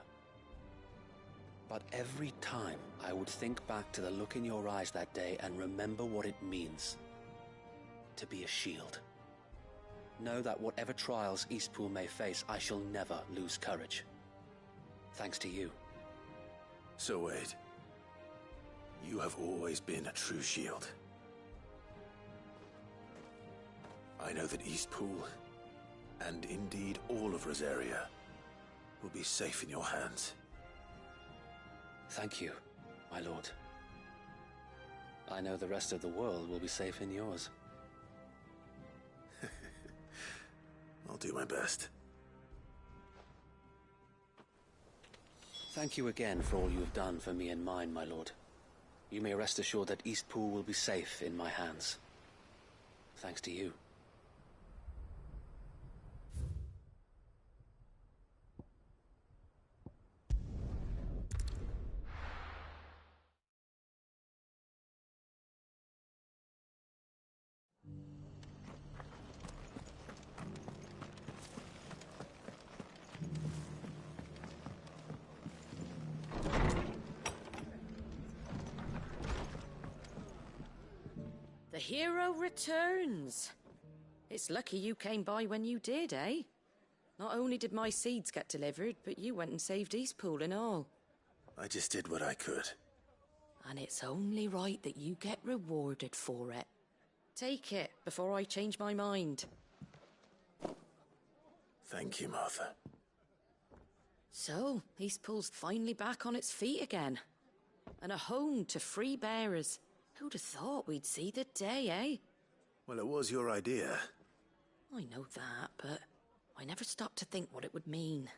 But every time, I would think back to the look in your eyes that day and remember what it means to be a shield. Know that whatever trials Eastpool may face, I shall never lose courage. Thanks to you. Sir Wade, you have always been a true shield. I know that Eastpool, and indeed all of Rosaria, will be safe in your hands. Thank you, my lord. I know the rest of the world will be safe in yours. I'll do my best. Thank you again for all you have done for me and mine, my lord. You may rest assured that Eastpool will be safe in my hands. Thanks to you. The hero returns. It's lucky you came by when you did, eh? Not only did my seeds get delivered, but you went and saved Eastpool and all. I just did what I could. And it's only right that you get rewarded for it. Take it before I change my mind. Thank you, Martha. So, Eastpool's finally back on its feet again. And a home to free bearers. Who'd have thought we'd see the day, eh? Well, it was your idea. I know that, but I never stopped to think what it would mean.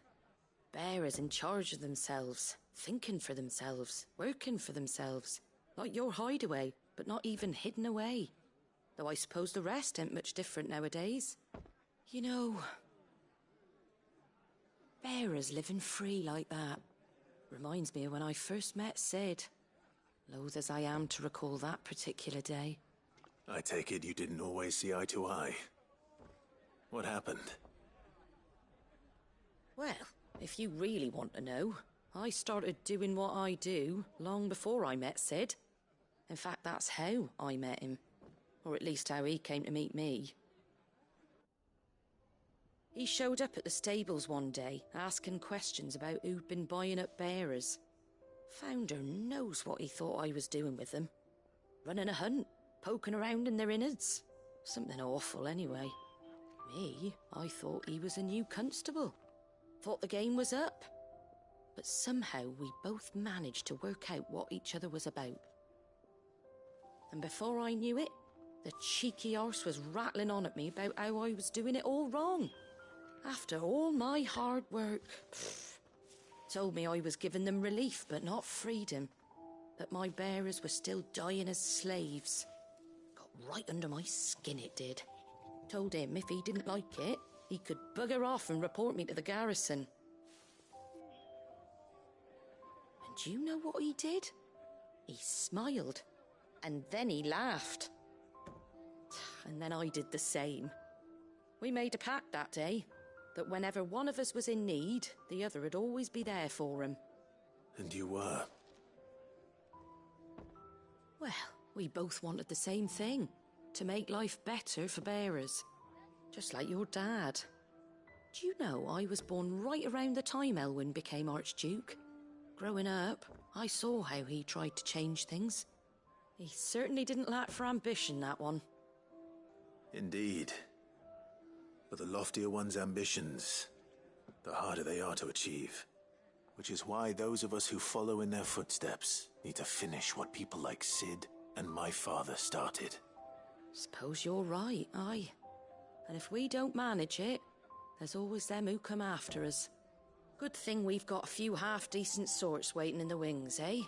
Bearers in charge of themselves, thinking for themselves, working for themselves. Like your hideaway, but not even hidden away. Though I suppose the rest ain't much different nowadays. You know, bearers living free like that reminds me of when I first met Sid. Loath as I am to recall that particular day. I take it you didn't always see eye to eye. What happened? Well, if you really want to know, I started doing what I do long before I met Sid. In fact, that's how I met him. Or at least how he came to meet me. He showed up at the stables one day, asking questions about who'd been buying up bearers. Founder knows what he thought I was doing with them. Running a hunt, poking around in their innards. Something awful anyway. Me, I thought he was a new constable. Thought the game was up. But somehow we both managed to work out what each other was about. And before I knew it, the cheeky arse was rattling on at me about how I was doing it all wrong. After all my hard work. Told me I was giving them relief, but not freedom. That my bearers were still dying as slaves. Got right under my skin, it did. Told him if he didn't like it, he could bugger off and report me to the garrison. And do you know what he did? He smiled. And then he laughed. And then I did the same. We made a pact that day, that whenever one of us was in need, the other would always be there for him. And you were? Well, we both wanted the same thing. To make life better for bearers. Just like your dad. Do you know I was born right around the time Elwyn became Archduke? Growing up, I saw how he tried to change things. He certainly didn't lack for ambition, that one. Indeed. But the loftier one's ambitions, the harder they are to achieve. Which is why those of us who follow in their footsteps need to finish what people like Sid and my father started. Suppose you're right, aye. And if we don't manage it, there's always them who come after us. Good thing we've got a few half-decent sorts waiting in the wings, eh?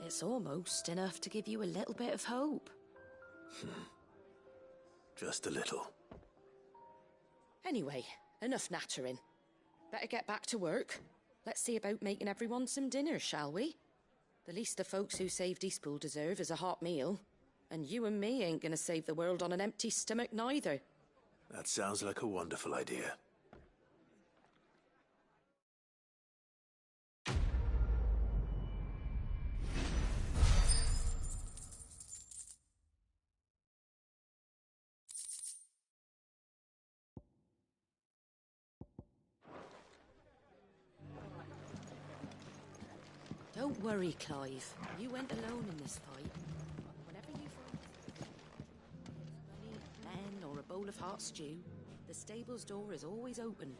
It's almost enough to give you a little bit of hope. Just a little. Anyway, enough nattering. Better get back to work. Let's see about making everyone some dinner, shall we? The least the folks who saved Eastpool deserve is a hot meal. And you and me ain't gonna save the world on an empty stomach neither. That sounds like a wonderful idea. Don't worry, Clive. You went alone in this fight. Whenever you find money, men, or a bowl of hot stew, the stable's door is always open.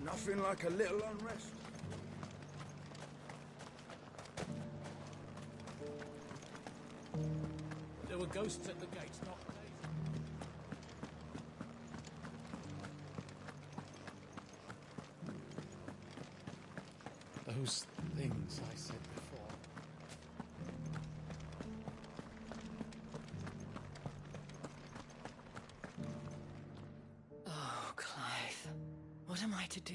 Nothing like a little unrest. There were ghosts at the gates, not Those things I said before. Oh, Clive. What am I to do?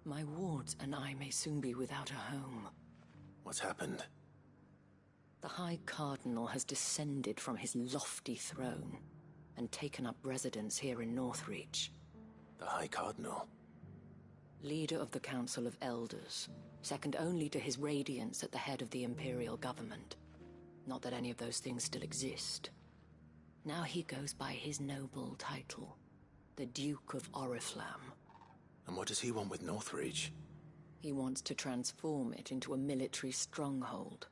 My wards and I may soon be without a home. What's happened? The High Cardinal has descended from his lofty throne and taken up residence here in Northreach. The High Cardinal? Leader of the Council of Elders, second only to his Radiance at the head of the Imperial government. Not that any of those things still exist. Now he goes by his noble title, the Duke of Oriflamme. And what does he want with Northreach? He wants to transform it into a military stronghold,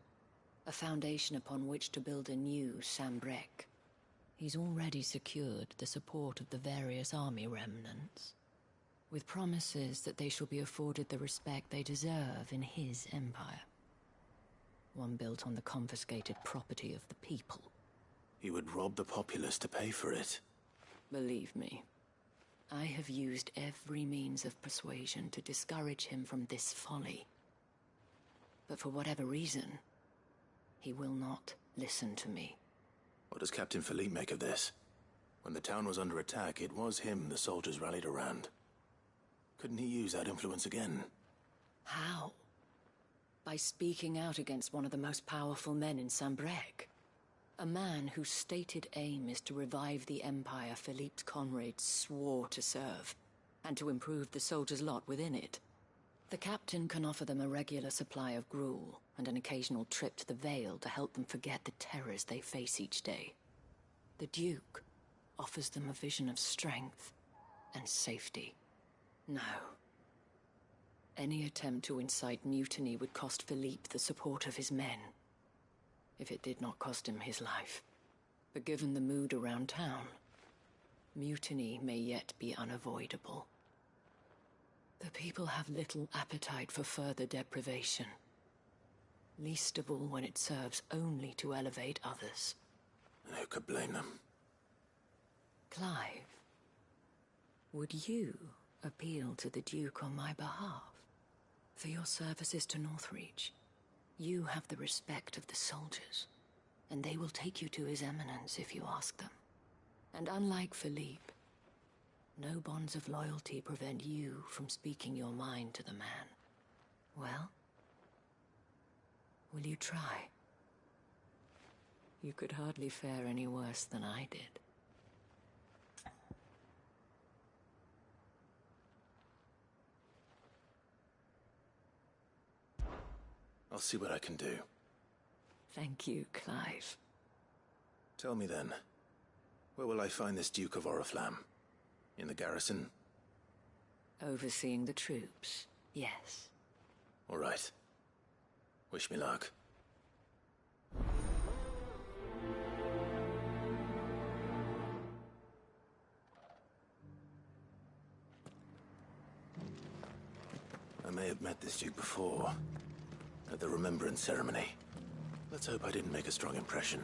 a foundation upon which to build a new Sambrec. He's already secured the support of the various army remnants, with promises that they shall be afforded the respect they deserve in his empire. One built on the confiscated property of the people. He would rob the populace to pay for it. Believe me, I have used every means of persuasion to discourage him from this folly. But for whatever reason, he will not listen to me. What does Captain Philippe make of this? When the town was under attack, it was him the soldiers rallied around. Couldn't he use that influence again? How? By speaking out against one of the most powerful men in Sambrec. A man whose stated aim is to revive the empire Philippe's comrades swore to serve, and to improve the soldiers' lot within it. The captain can offer them a regular supply of gruel, and an occasional trip to the Vale to help them forget the terrors they face each day. The Duke offers them a vision of strength and safety. No. Any attempt to incite mutiny would cost Philippe the support of his men, if it did not cost him his life. But given the mood around town, mutiny may yet be unavoidable. The people have little appetite for further deprivation, least of all when it serves only to elevate others. And who could blame them? Clive, would you appeal to the Duke on my behalf? For your services to Northreach, you have the respect of the soldiers, and they will take you to His Eminence if you ask them. And unlike Philippe, no bonds of loyalty prevent you from speaking your mind to the man. Well, will you try? You could hardly fare any worse than I did. I'll see what I can do. Thank you, Clive. Tell me then, where will I find this Duke of Oriflamme? In the garrison? Overseeing the troops, yes. All right. Wish me luck. I may have met this Duke before, at the Remembrance Ceremony. Let's hope I didn't make a strong impression.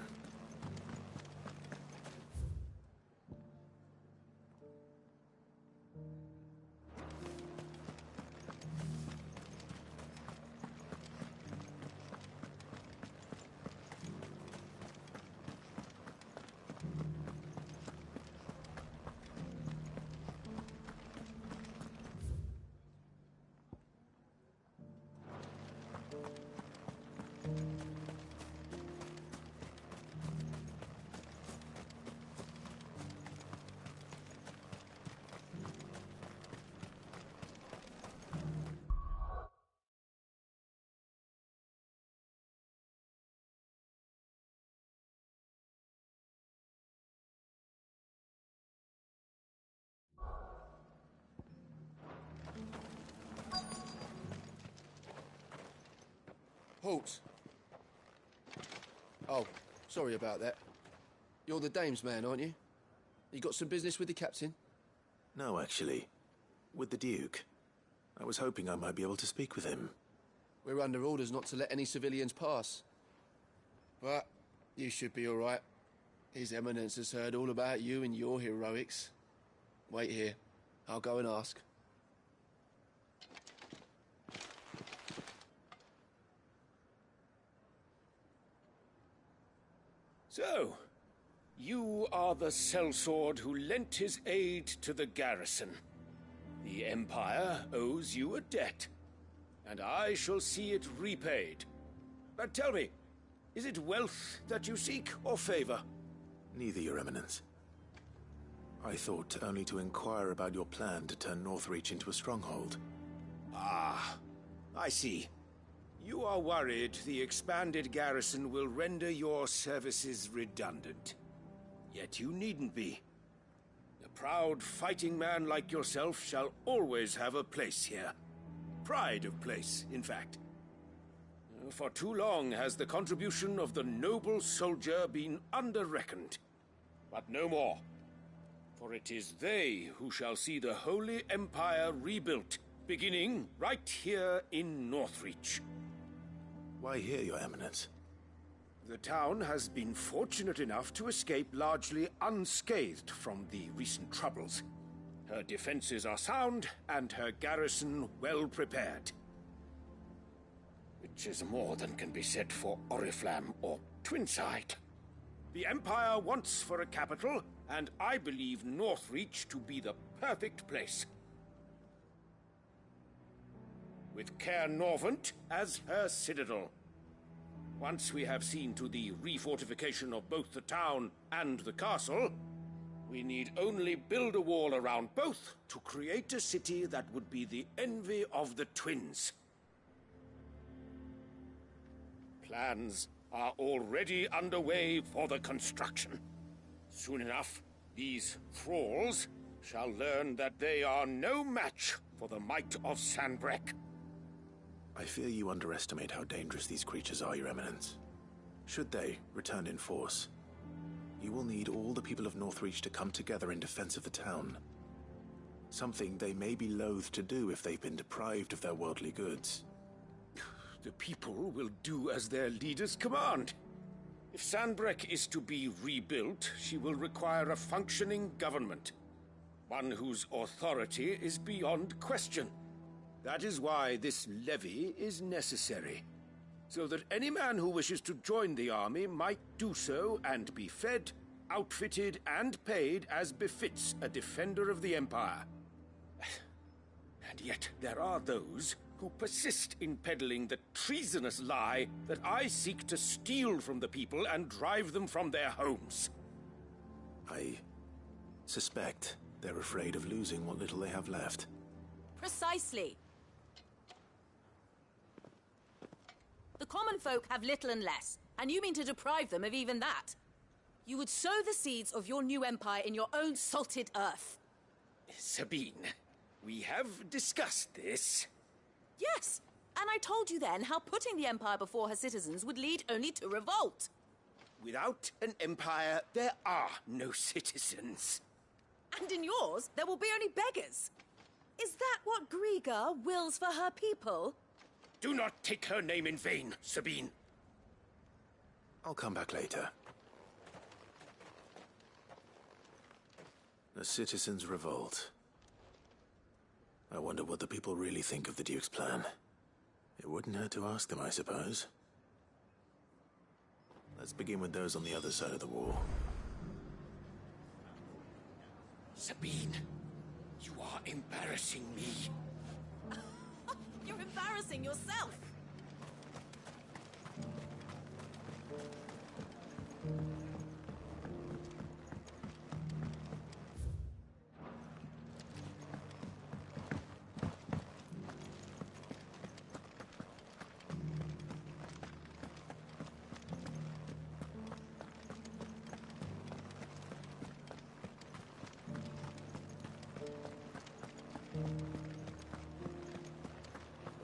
Halt! Oh, sorry about that. You're the dame's man, aren't you? You got some business with the captain? No, actually. With the Duke. I was hoping I might be able to speak with him. We're under orders not to let any civilians pass. But you should be all right. His Eminence has heard all about you and your heroics. Wait here. I'll go and ask. So, you are the sellsword who lent his aid to the garrison. The Empire owes you a debt, and I shall see it repaid. But tell me, is it wealth that you seek, or favor? Neither, Your Eminence. I thought only to inquire about your plan to turn Northreach into a stronghold. Ah, I see. You are worried the expanded garrison will render your services redundant. Yet you needn't be. A proud fighting man like yourself shall always have a place here. Pride of place, in fact. For too long has the contribution of the noble soldier been under-reckoned. But no more. For it is they who shall see the Holy Empire rebuilt, beginning right here in Northreach. Why here, Your Eminence? The town has been fortunate enough to escape largely unscathed from the recent troubles. Her defenses are sound, and her garrison well prepared. Which is more than can be said for Oriflamme or Twinside. The Empire wants for a capital, and I believe Northreach to be the perfect place. With Caer Norvent as her citadel. Once we have seen to the refortification of both the town and the castle, we need only build a wall around both to create a city that would be the envy of the twins. Plans are already underway for the construction. Soon enough, these thralls shall learn that they are no match for the might of Sanbreque. I fear you underestimate how dangerous these creatures are, Your Eminence. Should they return in force, you will need all the people of Northreach to come together in defense of the town. Something they may be loath to do if they've been deprived of their worldly goods. The people will do as their leaders command. If Sanbreque is to be rebuilt, she will require a functioning government. One whose authority is beyond question. That is why this levy is necessary. So that any man who wishes to join the army might do so and be fed, outfitted, and paid as befits a defender of the Empire. And yet there are those who persist in peddling the treasonous lie that I seek to steal from the people and drive them from their homes. I suspect they're afraid of losing what little they have left. Precisely. The common folk have little and less, and you mean to deprive them of even that. You would sow the seeds of your new empire in your own salted earth. Sabine, we have discussed this. Yes, and I told you then how putting the empire before her citizens would lead only to revolt. Without an empire, there are no citizens. And in yours, there will be only beggars. Is that what Griga wills for her people? Do not take her name in vain, Sabine. I'll come back later. The citizens revolt. I wonder what the people really think of the Duke's plan. It wouldn't hurt to ask them, I suppose. Let's begin with those on the other side of the wall. Sabine, you are embarrassing me. You're embarrassing yourself.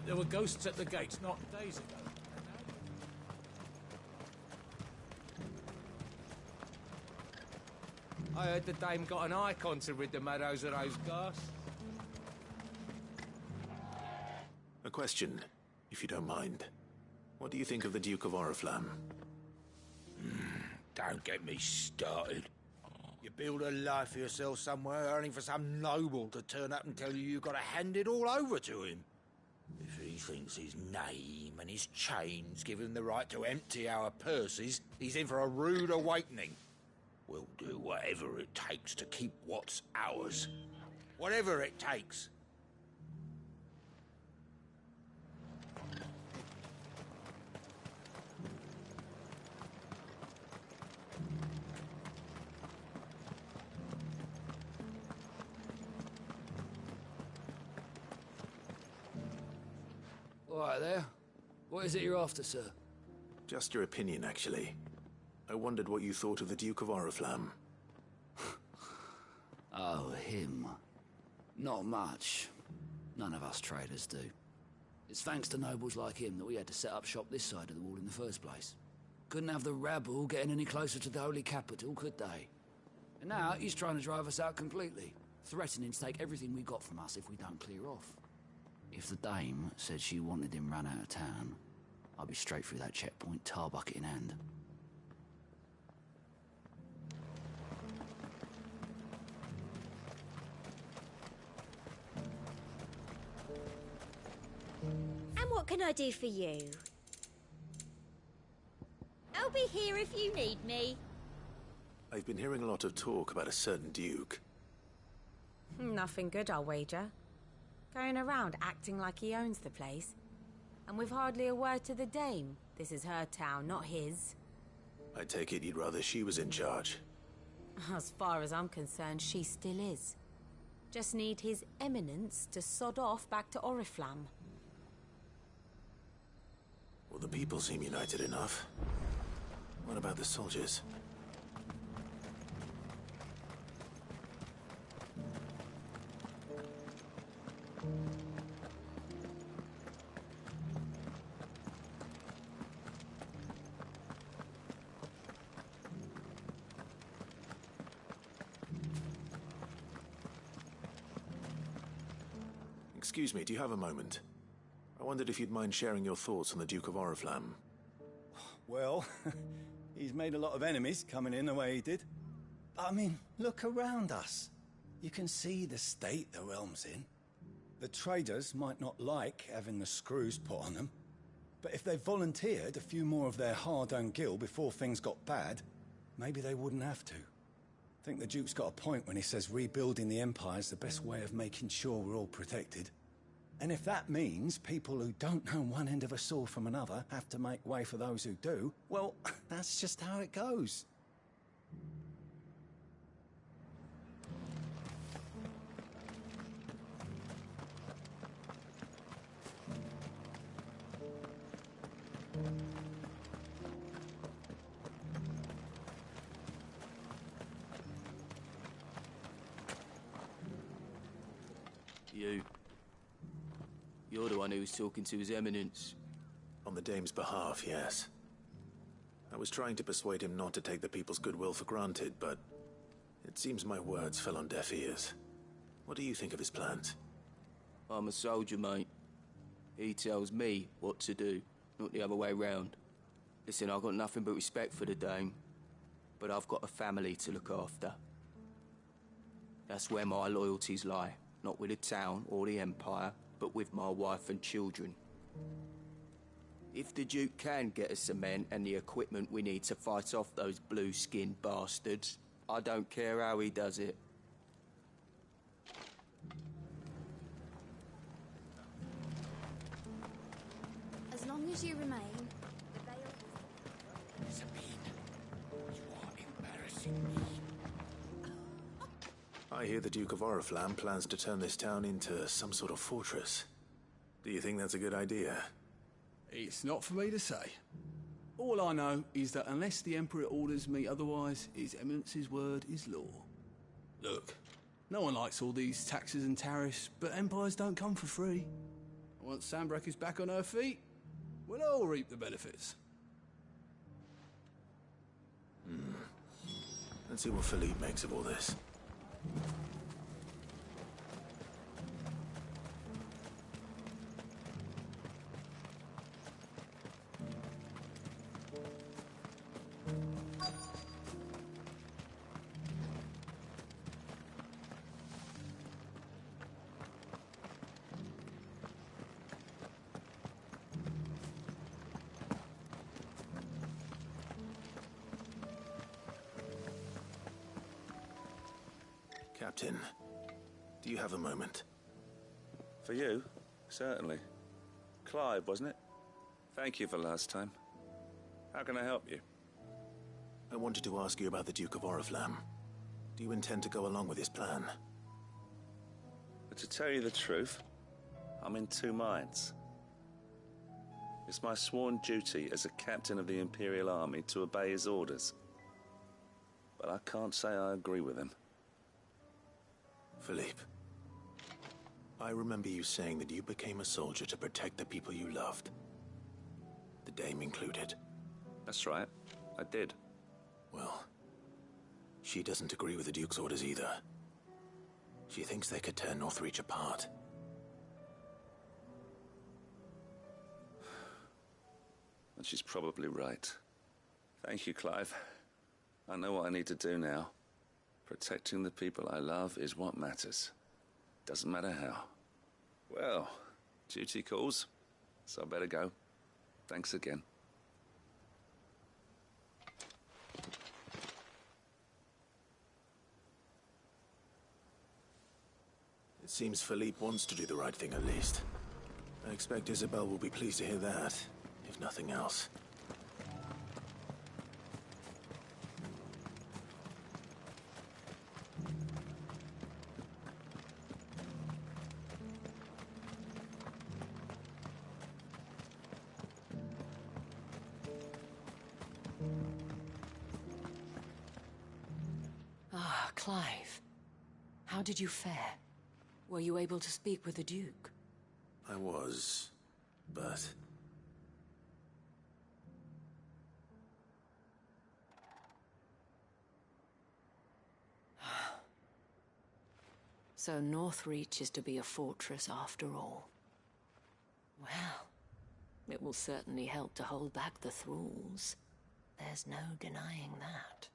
There were ghosts at the gates not days ago. I heard the dame got an icon to rid the meadows of those ghasts. A question, if you don't mind. What do you think of the Duke of Oriflamme? Don't get me started. You build a life for yourself somewhere, earning for some noble to turn up and tell you you've got to hand it all over to him. If he thinks his name and his chains give him the right to empty our purses, he's in for a rude awakening. We'll do whatever it takes to keep what's ours. Whatever it takes. All right there. What is it you're after, sir? Just your opinion, actually. I wondered what you thought of the Duke of Oriflamme. Oh, him. Not much. None of us traders do. It's thanks to nobles like him that we had to set up shop this side of the wall in the first place. Couldn't have the rabble getting any closer to the holy capital, could they? And now he's trying to drive us out completely, threatening to take everything we got from us if we don't clear off. If the dame said she wanted him run out of town, I'd be straight through that checkpoint, tar bucket in hand. And what can I do for you? I'll be here if you need me. I've been hearing a lot of talk about a certain duke. Nothing good, I'll wager. Going around acting like he owns the place. And with hardly a word to the dame. This is her town, not his. I take it you'd rather she was in charge. As far as I'm concerned, she still is. Just need his eminence to sod off back to Oriflamme. Well, the people seem united enough. What about the soldiers? Excuse me, do you have a moment? I wondered if you'd mind sharing your thoughts on the Duke of Oriflamme. Well, he's made a lot of enemies coming in the way he did. But, I mean, look around us. You can see the state the realm's in. The traders might not like having the screws put on them, but if they volunteered a few more of their hard-earned gil before things got bad, maybe they wouldn't have to. I think the Duke's got a point when he says rebuilding the Empire's the best way of making sure we're all protected. And if that means people who don't know one end of a sword from another have to make way for those who do, well, that's just how it goes. You're the one who was talking to His Eminence. On the dame's behalf, yes. I was trying to persuade him not to take the people's goodwill for granted, but it seems my words fell on deaf ears. What do you think of his plans? I'm a soldier, mate. He tells me what to do, not the other way round. Listen, I've got nothing but respect for the dame, but I've got a family to look after. That's where my loyalties lie, not with the town or the Empire, but with my wife and children. If the Duke can get us the men and the equipment we need to fight off those blue-skinned bastards, I don't care how he does it. As long as you remain, Sabine, you are embarrassing me. I hear the Duke of Oriflamme plans to turn this town into some sort of fortress. Do you think that's a good idea? It's not for me to say. All I know is that unless the Emperor orders me otherwise, His Eminence's word is law. Look, no one likes all these taxes and tariffs, but empires don't come for free. Once Sanbreque is back on her feet, we'll all reap the benefits. Let's see what Philippe makes of all this. Captain, do you have a moment? For you? Certainly. Clive, wasn't it? Thank you for last time. How can I help you? I wanted to ask you about the Duke of Oriflamme. Do you intend to go along with his plan? But to tell you the truth, I'm in two minds. It's my sworn duty as a captain of the Imperial Army to obey his orders. But I can't say I agree with him. Philippe, I remember you saying that you became a soldier to protect the people you loved. The Dame included. That's right, I did. Well, she doesn't agree with the Duke's orders either. She thinks they could tear Northreach apart. And she's probably right. Thank you, Clive. I know what I need to do now. Protecting the people I love is what matters. Doesn't matter how. Well, duty calls, so I better go. Thanks again. It seems Philippe wants to do the right thing at least. I expect Isabel will be pleased to hear that, if nothing else. Ah, Clive. How did you fare? Were you able to speak with the Duke? I was, but... So Northreach is to be a fortress after all. Well, it will certainly help to hold back the thralls. There's no denying that.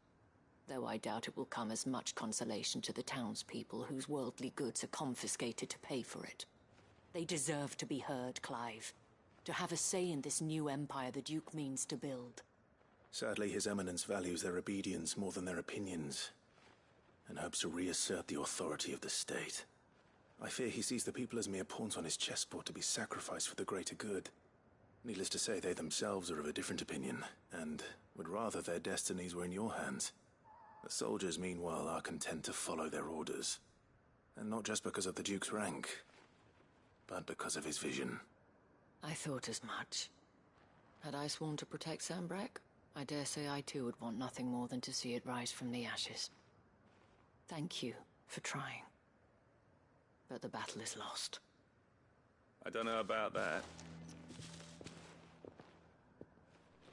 Though I doubt it will come as much consolation to the townspeople whose worldly goods are confiscated to pay for it. They deserve to be heard, Clive. To have a say in this new empire the Duke means to build. Sadly, His Eminence values their obedience more than their opinions, and hopes to reassert the authority of the state. I fear he sees the people as mere pawns on his chessboard to be sacrificed for the greater good. Needless to say, they themselves are of a different opinion, and would rather their destinies were in your hands. The soldiers, meanwhile, are content to follow their orders. And not just because of the Duke's rank, but because of his vision. I thought as much. Had I sworn to protect Sanbreque, I dare say I too would want nothing more than to see it rise from the ashes. Thank you for trying. But the battle is lost. I don't know about that.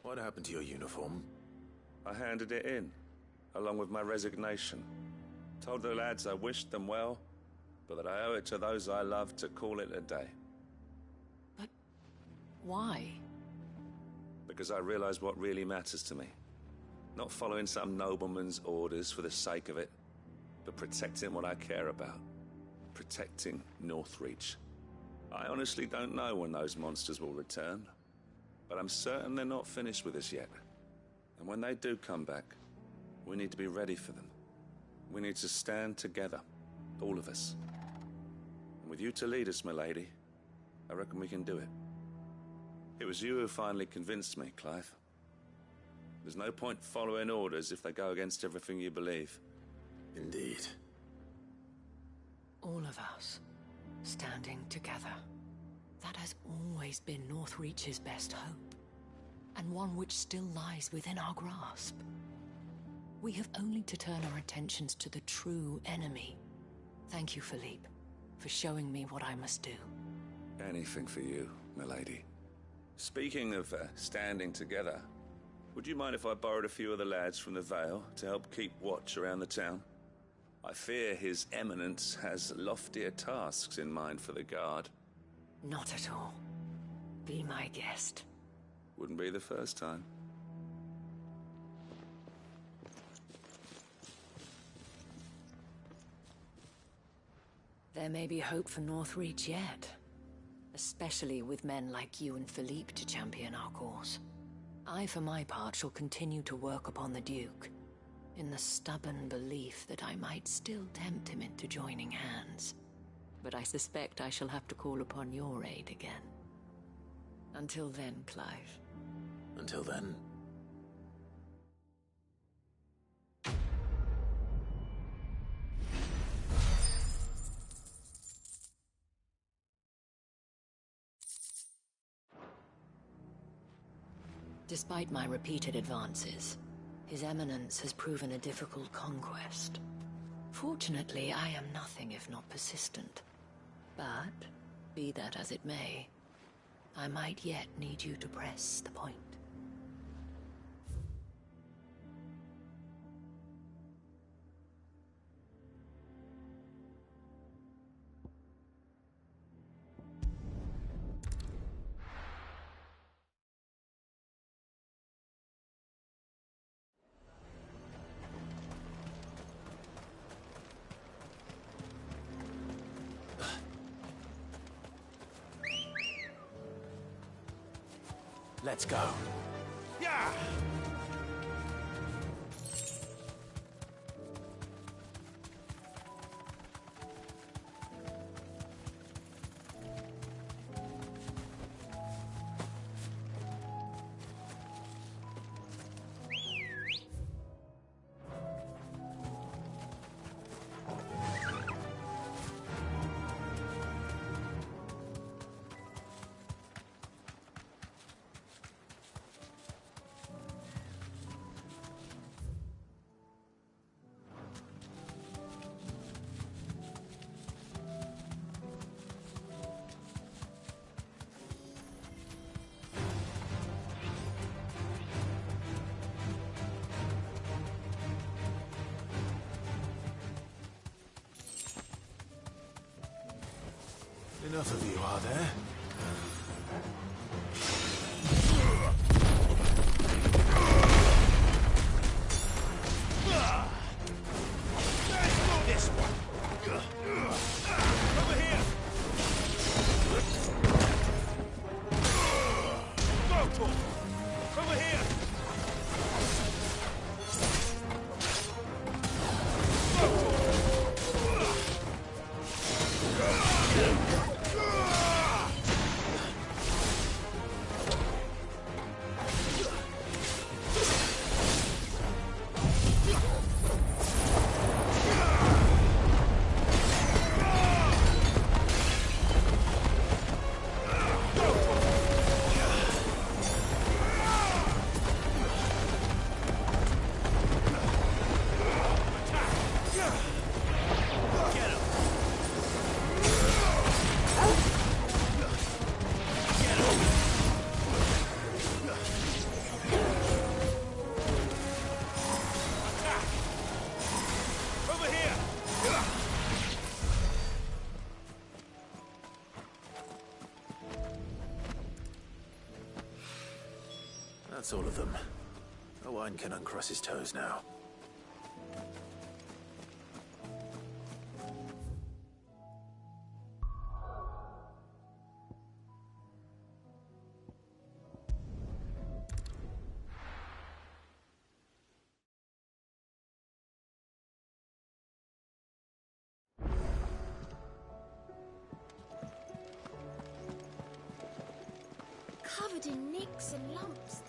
What happened to your uniform? I handed it in, along with my resignation. Told the lads I wished them well, but that I owe it to those I love to call it a day. But why? Because I realize what really matters to me. Not following some nobleman's orders for the sake of it, but protecting what I care about. Protecting Northreach. I honestly don't know when those monsters will return, but I'm certain they're not finished with us yet. And when they do come back, we need to be ready for them. We need to stand together, all of us. And with you to lead us, milady, I reckon we can do it. It was you who finally convinced me, Clive. There's no point following orders if they go against everything you believe. Indeed. All of us, standing together. That has always been Northreach's best hope, and one which still lies within our grasp. We have only to turn our attentions to the true enemy. Thank you, Philippe, for showing me what I must do. Anything for you, milady. Speaking of standing together, would you mind if I borrowed a few of the lads from the Vale to help keep watch around the town? I fear His Eminence has loftier tasks in mind for the guard. Not at all. Be my guest. Wouldn't be the first time. There may be hope for Northreach yet. Especially with men like you and Philippe to champion our cause. I, for my part, shall continue to work upon the Duke. in the stubborn belief that I might still tempt him into joining hands. But I suspect I shall have to call upon your aid again. Until then, Clive. Until then. Despite my repeated advances, His Eminence has proven a difficult conquest. Fortunately, I am nothing if not persistent. But, be that as it may, I might yet need you to press the point. Let's go. Yeah! Enough of you, are there? This one! Over here! Go, over here! That's all of them. Owain can uncross his toes now. Covered in nicks and lumps.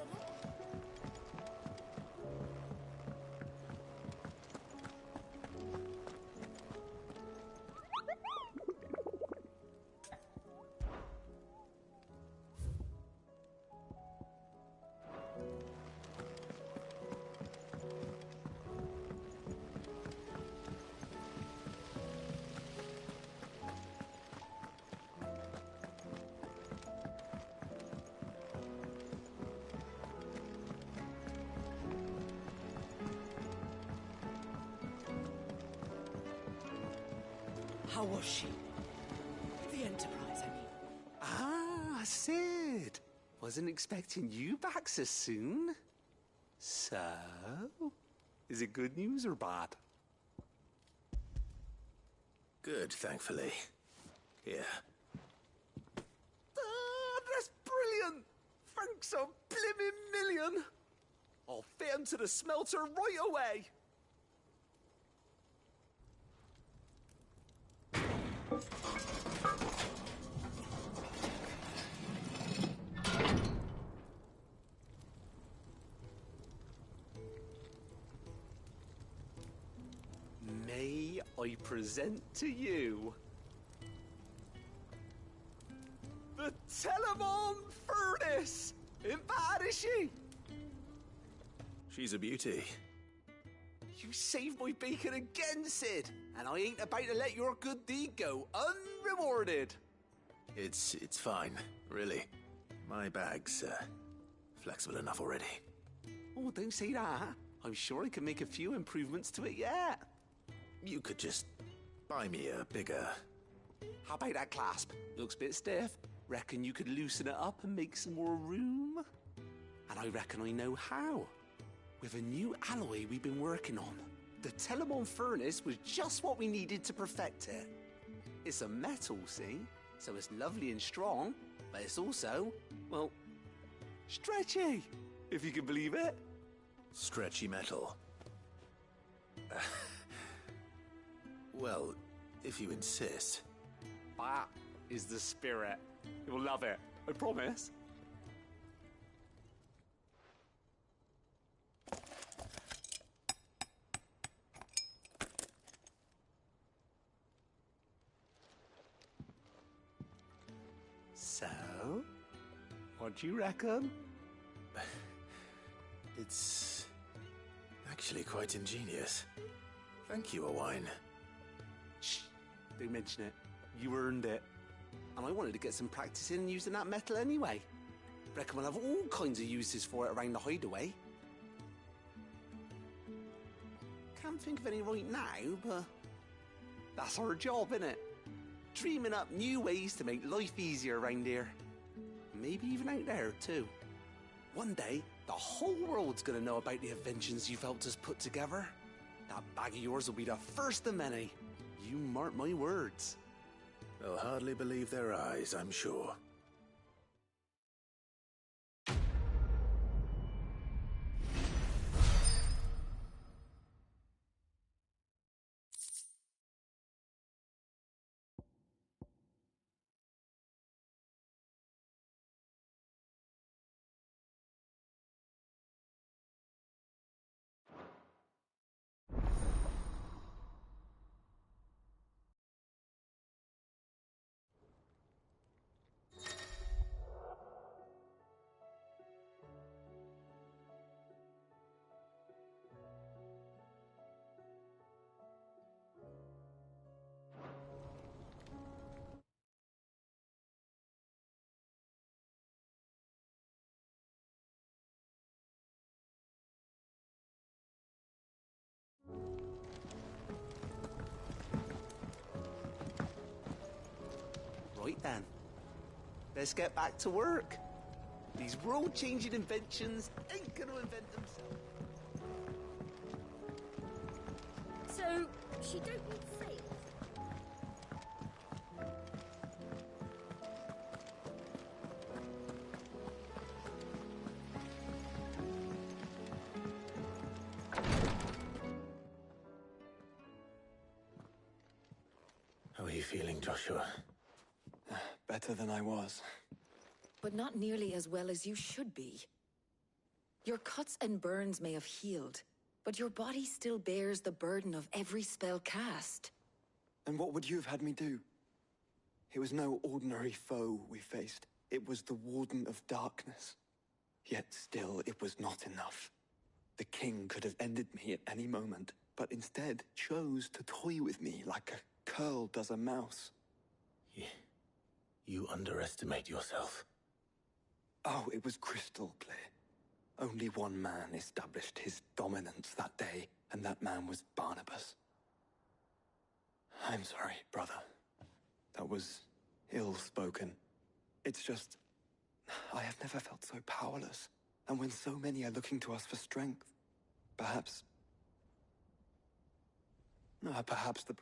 How was she? The Enterprise, I mean. Ah, Sid. Wasn't expecting you back so soon. So, is it good news or bad? Good, thankfully. Here. Ah, that's brilliant! Thanks a blimmin' million! I'll fit 'em to the smelter right away. I present to you the Telemon Furnace! Ain't bad, is she? She's a beauty. You saved my bacon again, Sid, and I ain't about to let your good deed go unrewarded. It's fine, really. My bag's flexible enough already. Oh, don't say that. I'm sure I can make a few improvements to it yet. You could just buy me a bigger... How about that clasp? Looks a bit stiff. Reckon you could loosen it up and make some more room? And I reckon I know how. With a new alloy we've been working on. The Telemon Furnace was just what we needed to perfect it. It's a metal, see? So it's lovely and strong, but it's also, well, stretchy, if you can believe it. Stretchy metal. Well, if you insist. That is the spirit. You'll love it, I promise. So, what do you reckon? It's actually quite ingenious. Thank you, Owain. Shh, don't mention it. You earned it. And I wanted to get some practice in using that metal anyway. Reckon we'll have all kinds of uses for it around the hideaway. Can't think of any right now, but that's our job, innit? Dreaming up new ways to make life easier around here. Maybe even out there, too. One day, the whole world's gonna know about the inventions you've helped us put together. That bag of yours will be the first of many. You mark my words. They'll hardly believe their eyes, I'm sure. Right then, let's get back to work. These world-changing inventions ain't gonna invent themselves. So, she don't need sails? How are you feeling, Joshua? Better than I was. But not nearly as well as you should be. Your cuts and burns may have healed, but your body still bears the burden of every spell cast. And what would you have had me do? It was no ordinary foe we faced. It was the Warden of Darkness. Yet still, it was not enough. The king could have ended me at any moment, but instead chose to toy with me like a curl does a mouse. You underestimate yourself. Oh, it was crystal clear. Only one man established his dominance that day, and that man was Barnabas. I'm sorry, brother. That was ill-spoken. It's just, I have never felt so powerless. And when so many are looking to us for strength, perhaps the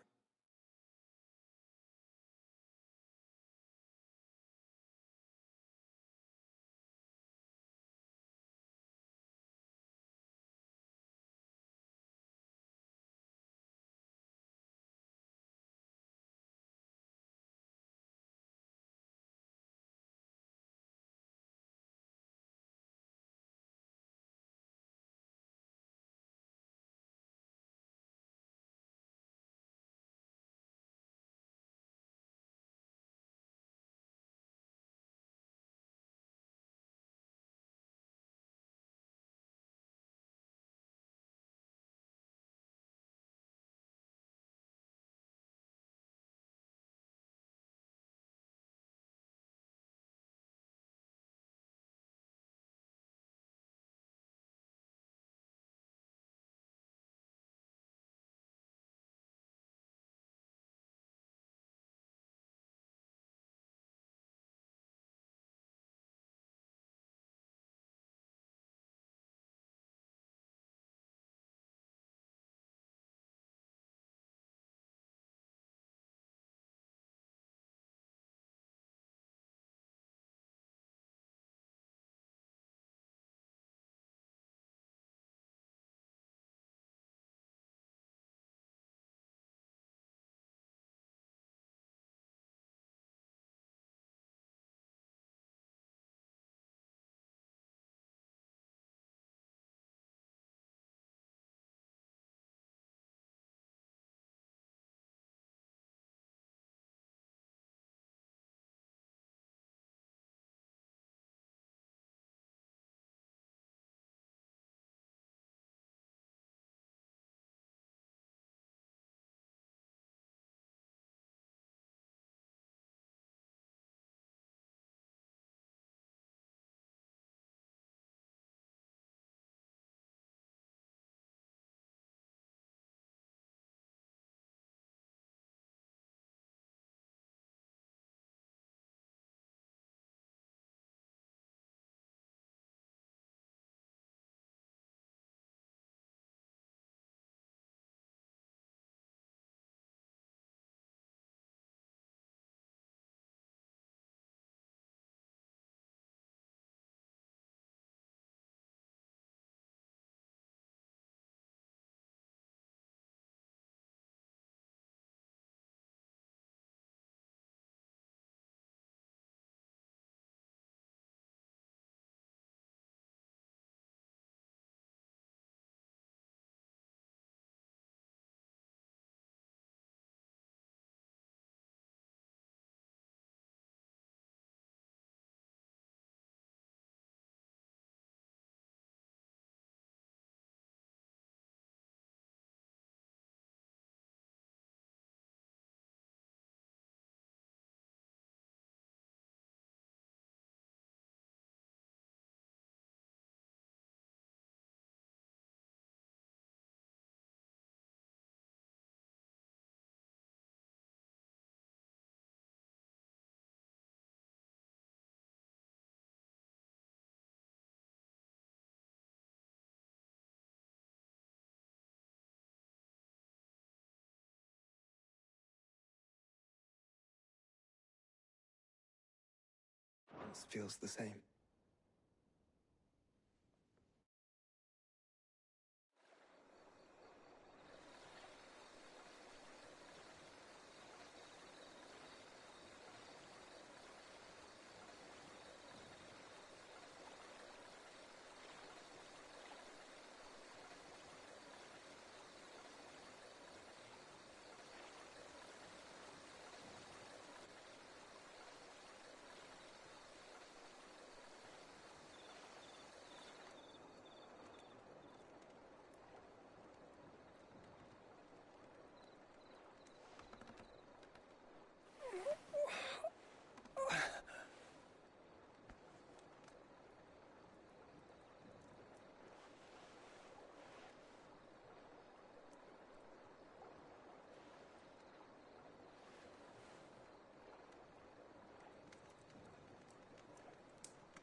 else feels the same.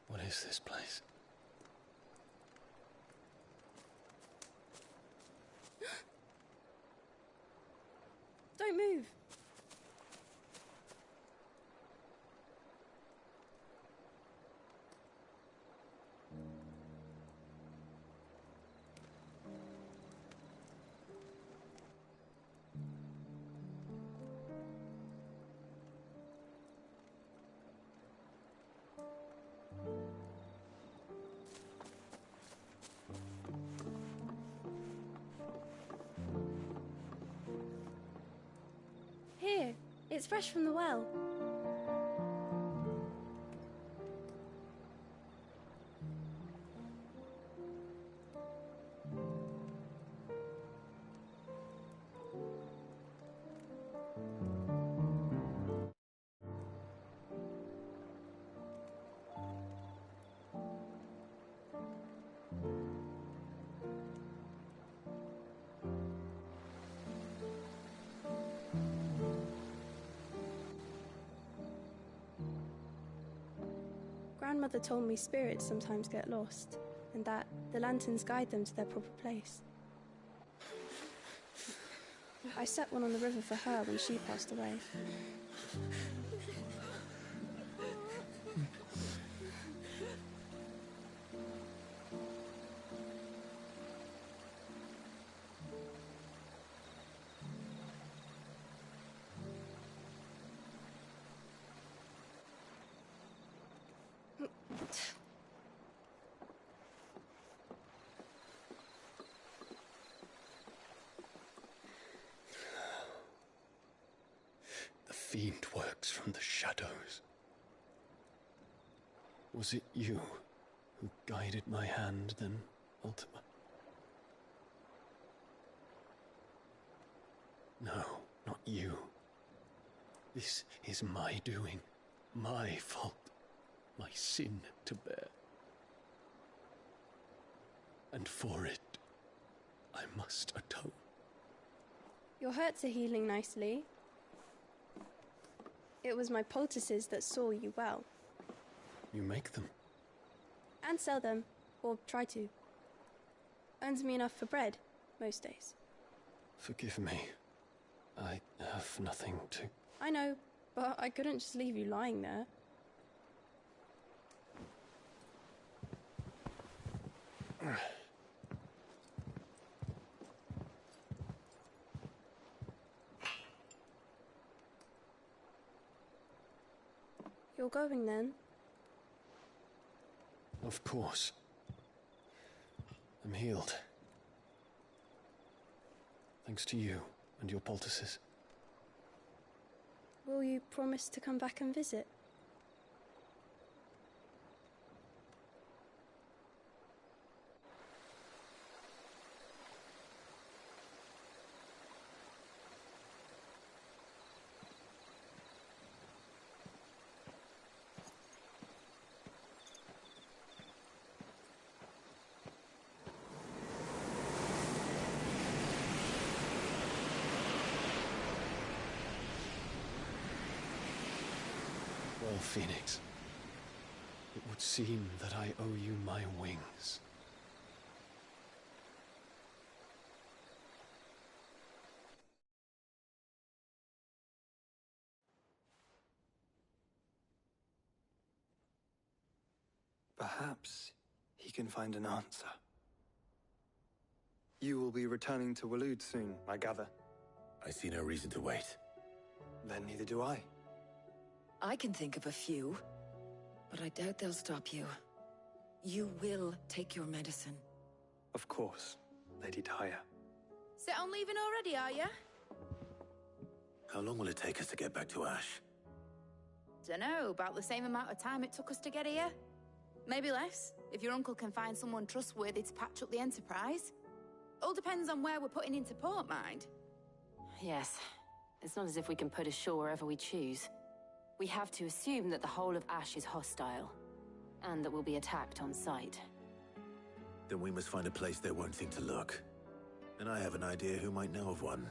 What is this place? Don't move. Here, it's fresh from the well. Grandmother told me spirits sometimes get lost, and that the lanterns guide them to their proper place. I set one on the river for her when she passed away. The fiend works from the shadows. Was it you who guided my hand then, Ultima? No, not you. This is my doing, my fault, my sin to bear. And for it, I must atone. Your hurts are healing nicely. It was my poultices that saw you well. You make them? And sell them, or try to. Earns me enough for bread, most days. Forgive me. I have nothing to... I know, but I couldn't just leave you lying there. You're going then? Of course. I'm healed. Thanks to you and your poultices. Will you promise to come back and visit? Well, Phoenix, it would seem that I owe you my wings. Perhaps he can find an answer. You will be returning to Waloed soon, I gather. I see no reason to wait. Then neither do I. I can think of a few, but I doubt they'll stop you. You will take your medicine. Of course, Lady Daya. Set on leaving already, are you? How long will it take us to get back to Ash? Dunno, about the same amount of time it took us to get here. Maybe less, if your uncle can find someone trustworthy to patch up the Enterprise. All depends on where we're putting into port, mind. Yes. It's not as if we can put ashore wherever we choose. We have to assume that the whole of Ash is hostile, and that we'll be attacked on sight. Then we must find a place they won't think to look. And I have an idea who might know of one.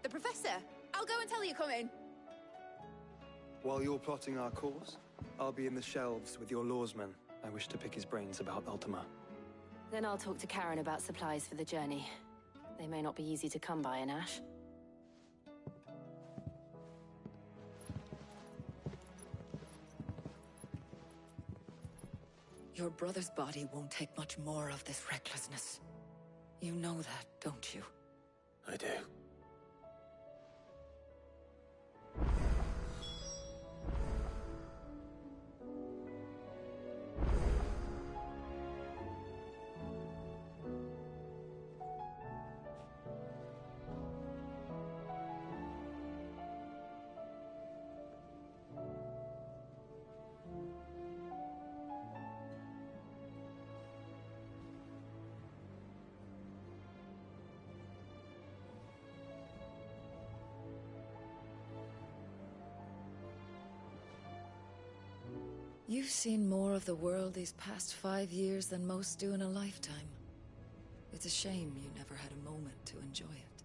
The Professor! I'll go and tell you coming! While you're plotting our course, I'll be in the shelves with your lawsman. I wish to pick his brains about Ultima. Then I'll talk to Karen about supplies for the journey. They may not be easy to come by in Ash. Your brother's body won't take much more of this recklessness. You know that, don't you? I do. You've seen more of the world these past 5 years than most do in a lifetime. It's a shame you never had a moment to enjoy it.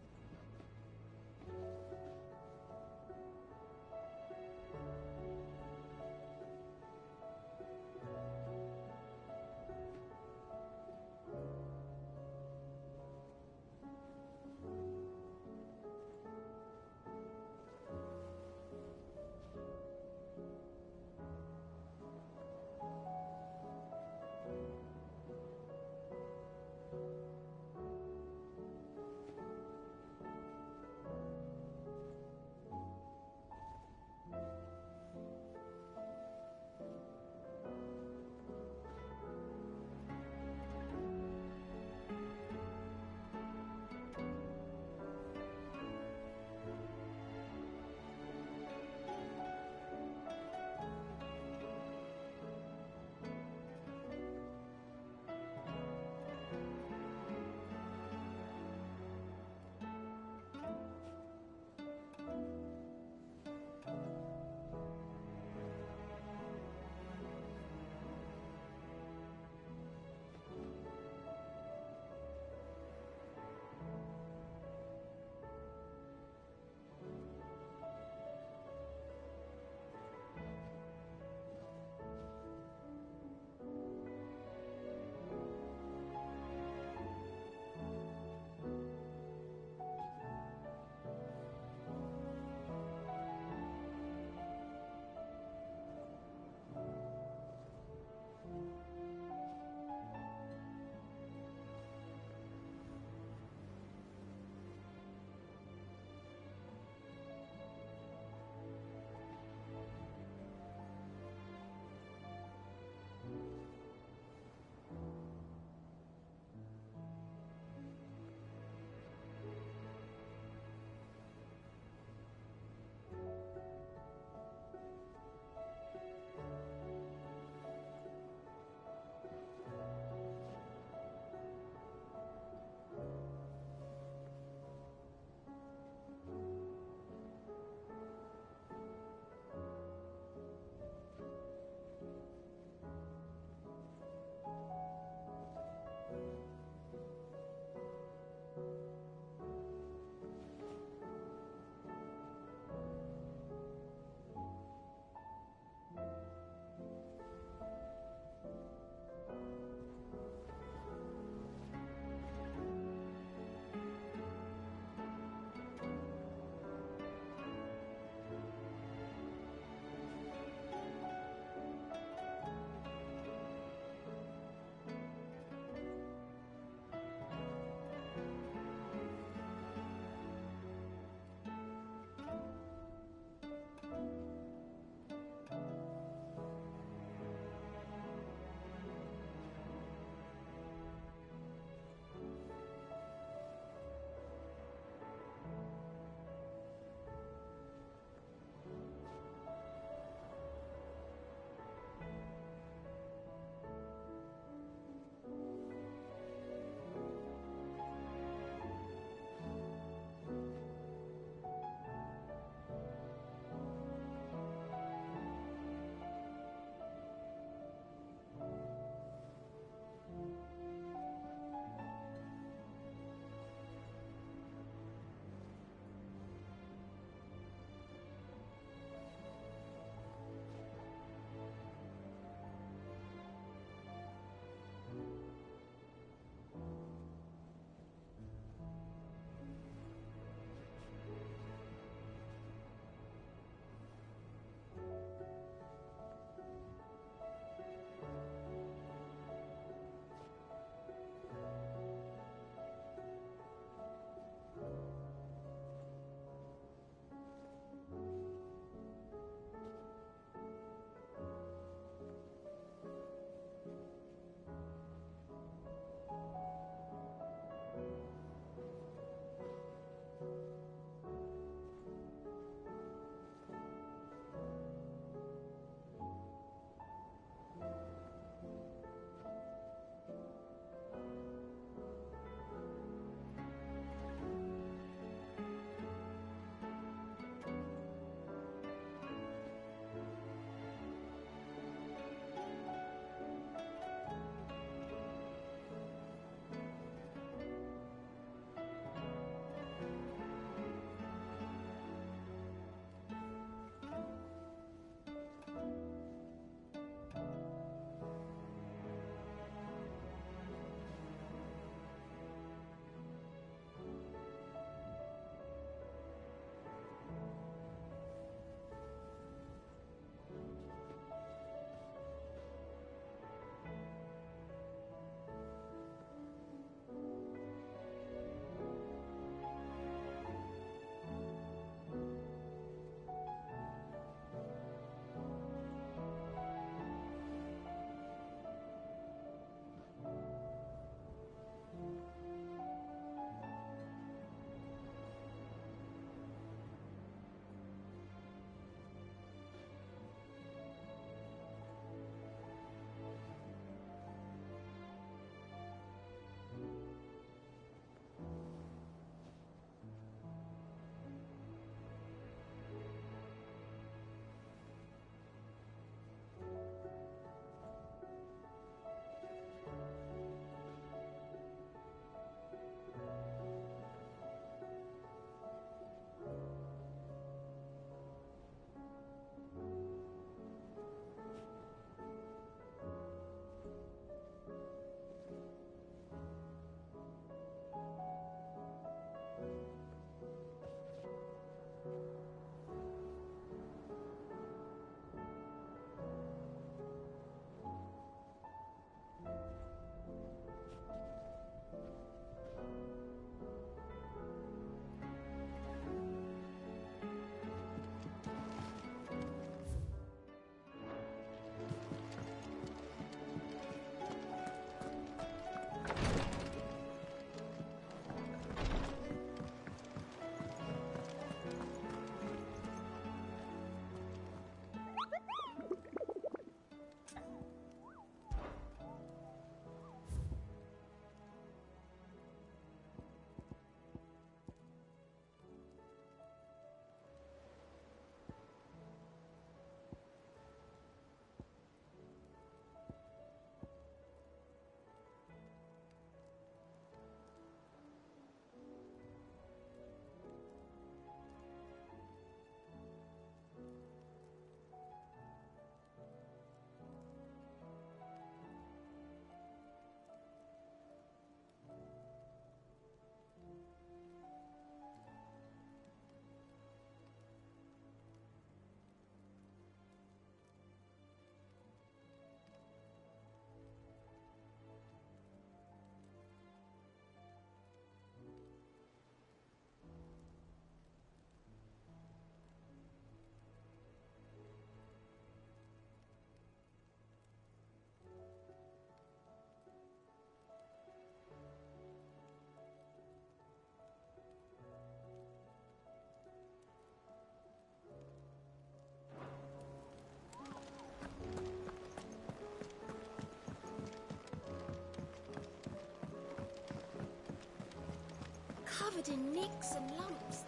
covered in nicks and lumps.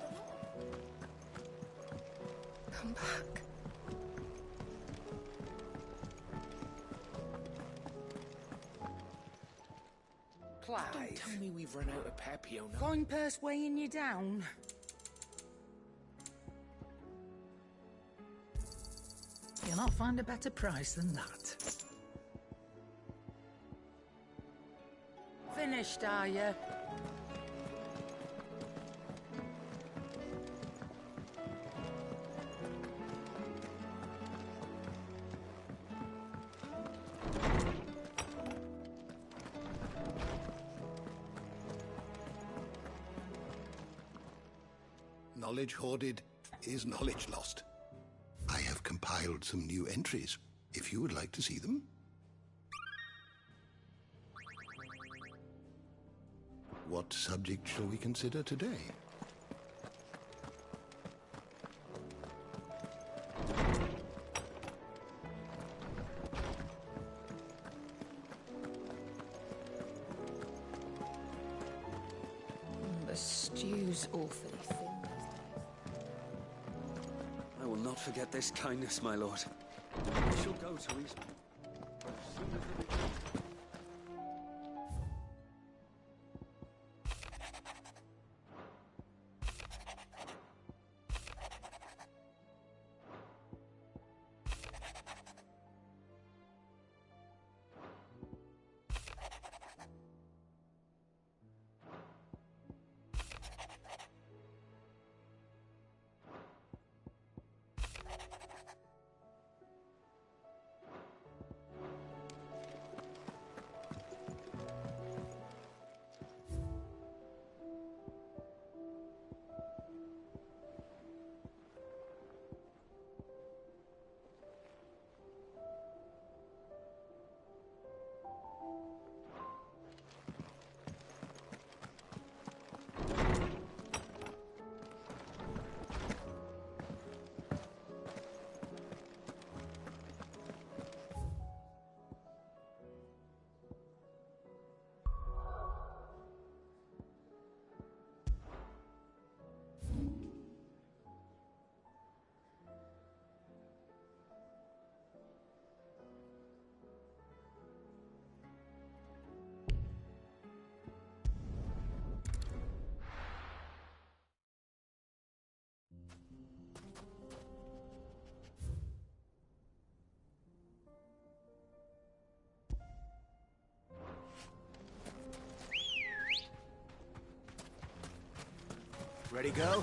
Come back. Clive. Don't tell me we've run out of Papillon. Fine purse weighing you down. You'll not find a better price than that. Finished, are you? Knowledge hoarded is knowledge lost. I have compiled some new entries, if you would like to see them. What subject shall we consider today? The stew's awfully thin. I will not forget this kindness, my lord. I shall go, Therese. Ready, go?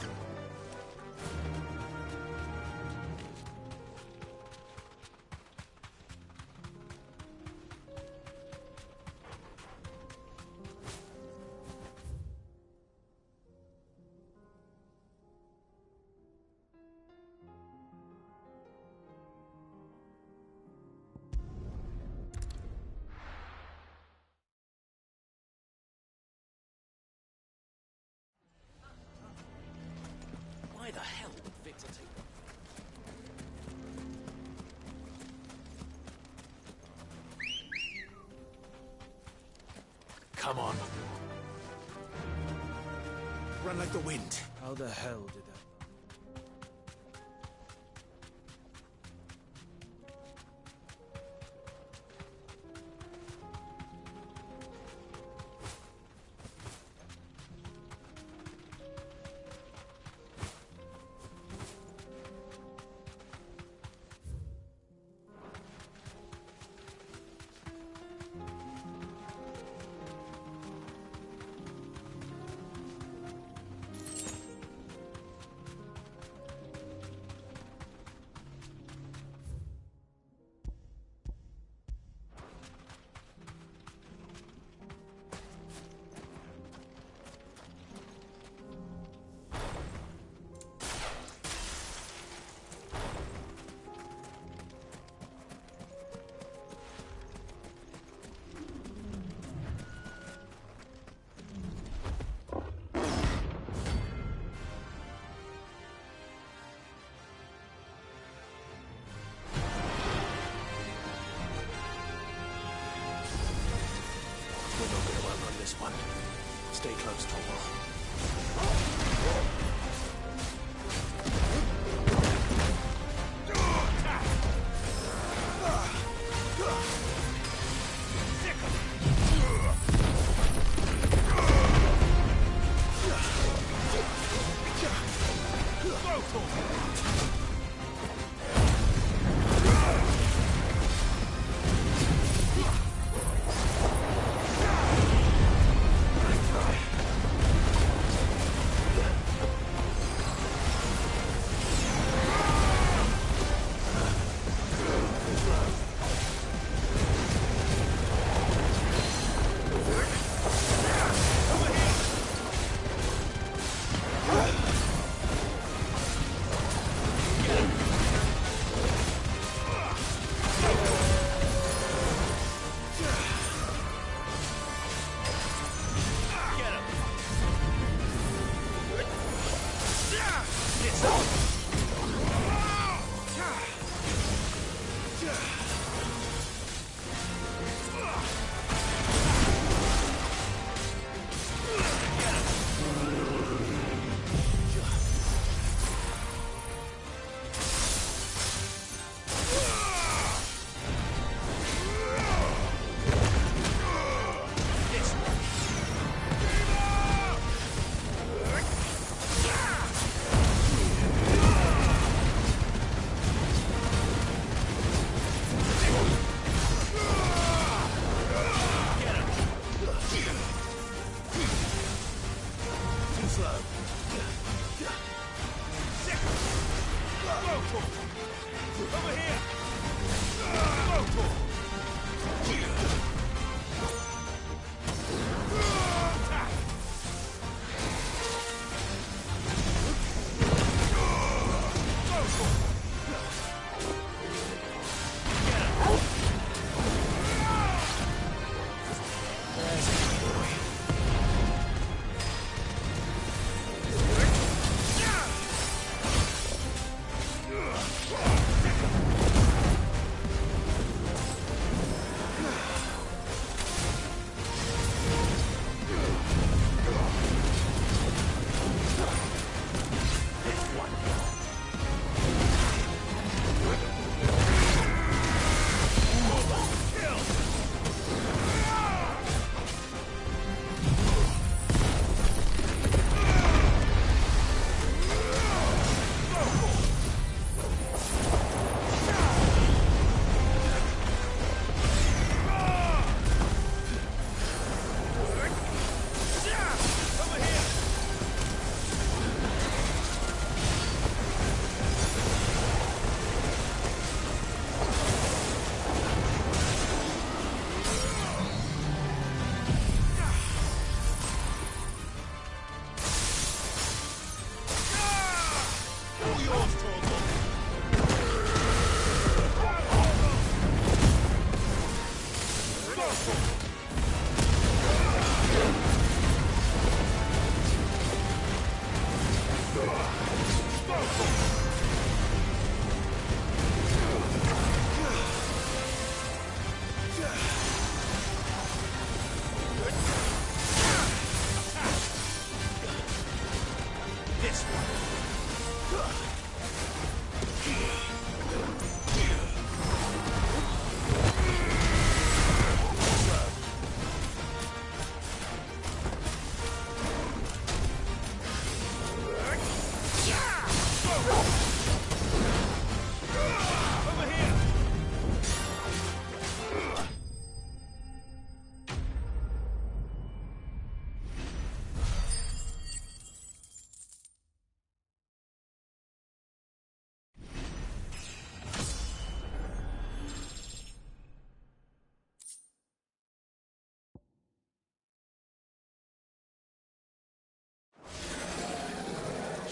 Why the hell did Victor take them? Come on. Run like the wind. How the hell did that... We're not going to outrun this one. Stay close, Torvald.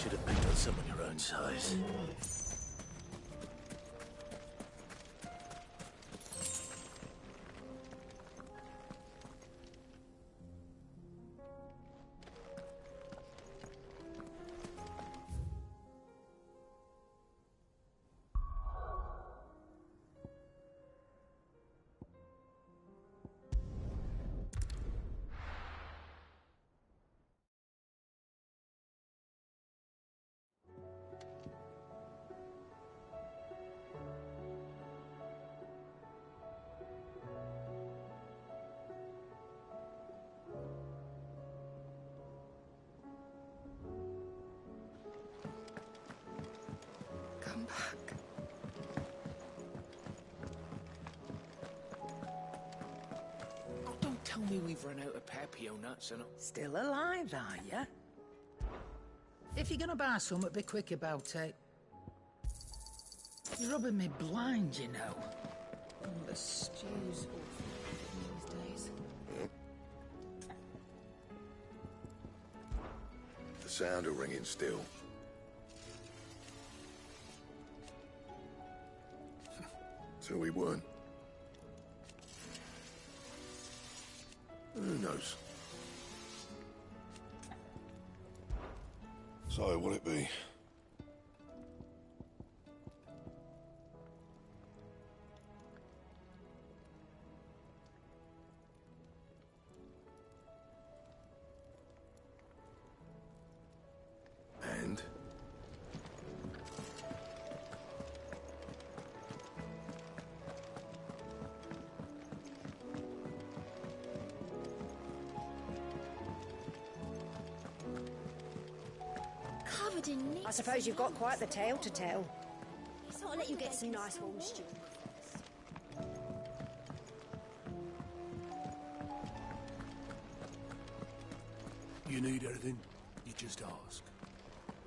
Should have picked on someone your own size. back. Oh, don't tell me we've run out of Papio nuts and... Still alive, are ya? If you're gonna buy something, be quick about it. You're rubbing me blind, you know. Oh, the stew's awful these days. The sound of ringing still. So we weren't. Who knows? So, will it be? And? Covered in nits. I suppose you've got quite the tale to tell. Thought I'd let you get some nice warm stew. You need anything, you just ask.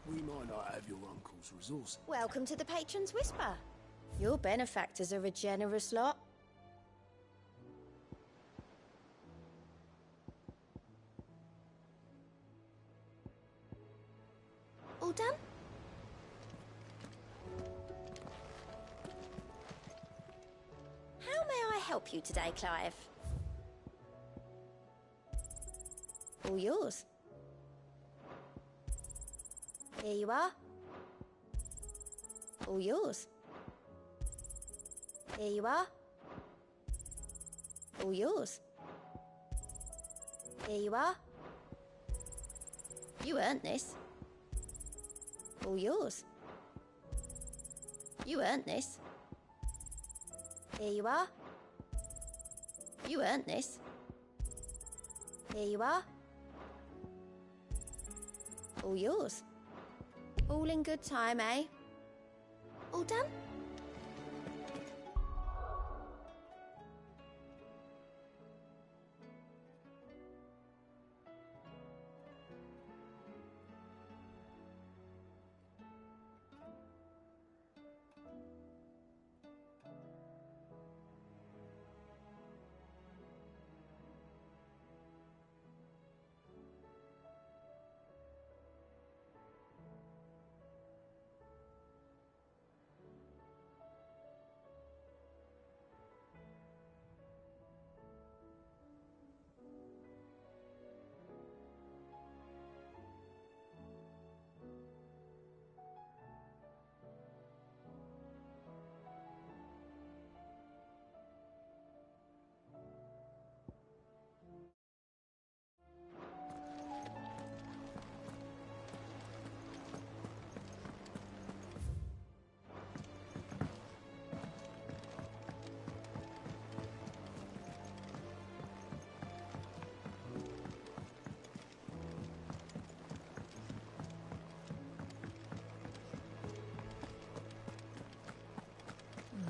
We might not have your uncle's resources. Welcome to the Patron's Whisper. Your benefactors are a generous lot. All done? How may I help you today, Clive? All yours. Here you are. All yours. Here you are. All yours. Here you are. You earned this. All yours. You earned this. Here you are. You earned this. Here you are. All yours. All in good time, eh? All done?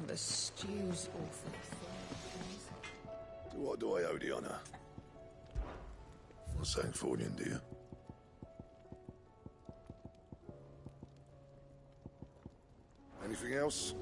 The stew's awful. To what do I owe the honour? Not Sancfordian, do you? Anything else?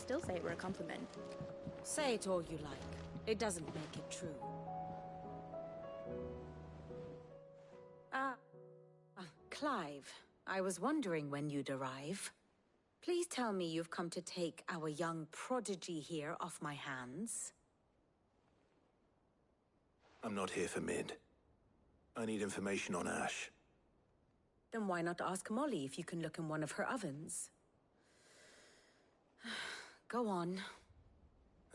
still say it were a compliment. Say it all you like. It doesn't make it true. Clive, I was wondering when you'd arrive. Please tell me you've come to take our young prodigy here off my hands. I'm not here for Mid. I need information on Ash. Then why not ask Molly if you can look in one of her ovens? Go on.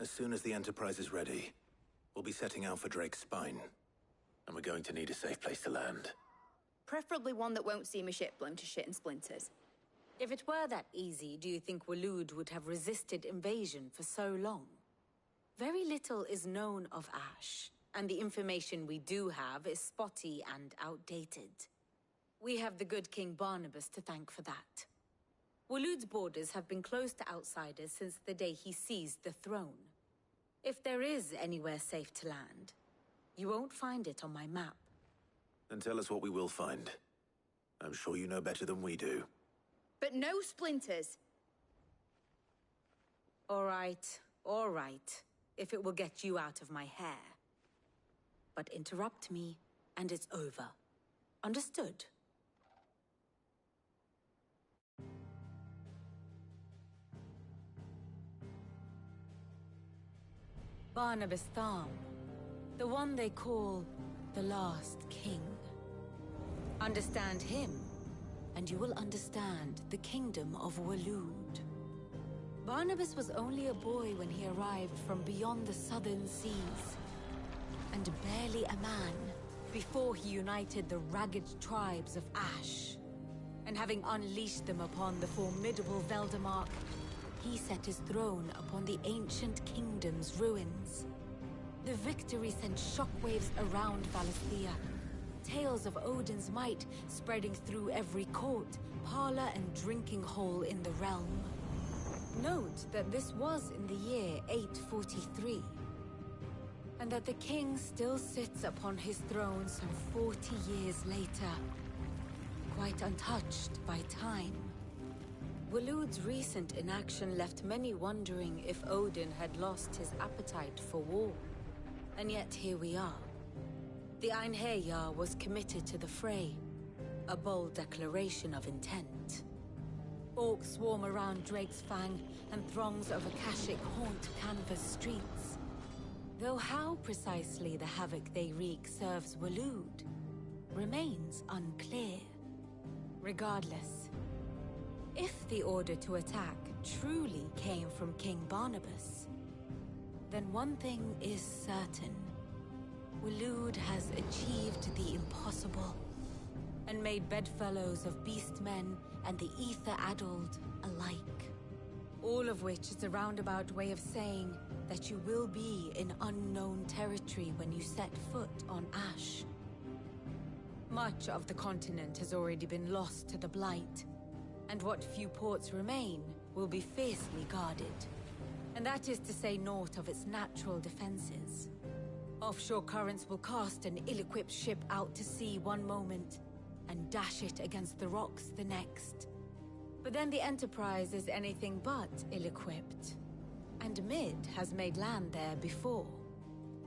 As soon as the Enterprise is ready, we'll be setting out for Drake's Spine. And we're going to need a safe place to land. Preferably one that won't see my ship blown to shit and splinters. If it were that easy, do you think Waloed would have resisted invasion for so long? Very little is known of Ash, and the information we do have is spotty and outdated. We have the good King Barnabas to thank for that. Waloed's borders have been closed to outsiders since the day he seized the throne. If there is anywhere safe to land, you won't find it on my map. Then tell us what we will find. I'm sure you know better than we do. But no splinters! All right. If it will get you out of my hair. But interrupt me, and it's over. Understood? Barnabas Tharm. The one they call the Last King. Understand him, and you will understand the kingdom of Waloed. Barnabas was only a boy when he arrived from beyond the southern seas, and barely a man before he united the ragged tribes of Ash. And having unleashed them upon the formidable Veldamark, he set his throne upon the ancient kingdom's ruins. The victory sent shockwaves around Valisthea. Tales of Odin's might spreading through every court, parlor, and drinking hole in the realm. Note that this was in the year 843, and that the king still sits upon his throne some 40 years later, quite untouched by time. Waloed's recent inaction left many wondering if Odin had lost his appetite for war. And yet here we are. The Einherjar was committed to the fray, a bold declaration of intent. Orcs swarm around Drake's Fang, and throngs of Akashic haunt Canvas streets. Though how precisely the havoc they wreak serves Waloed remains unclear. Regardless, if the order to attack truly came from King Barnabas, then one thing is certain. Waloed has achieved the impossible, and made bedfellows of beastmen and the ether-addled alike. All of which is a roundabout way of saying that you will be in unknown territory when you set foot on Ash. Much of the continent has already been lost to the Blight, and what few ports remain will be fiercely guarded. And that is to say naught of its natural defenses. Offshore currents will cast an ill-equipped ship out to sea one moment, and dash it against the rocks the next. But then the Enterprise is anything but ill-equipped, and Mid has made land there before.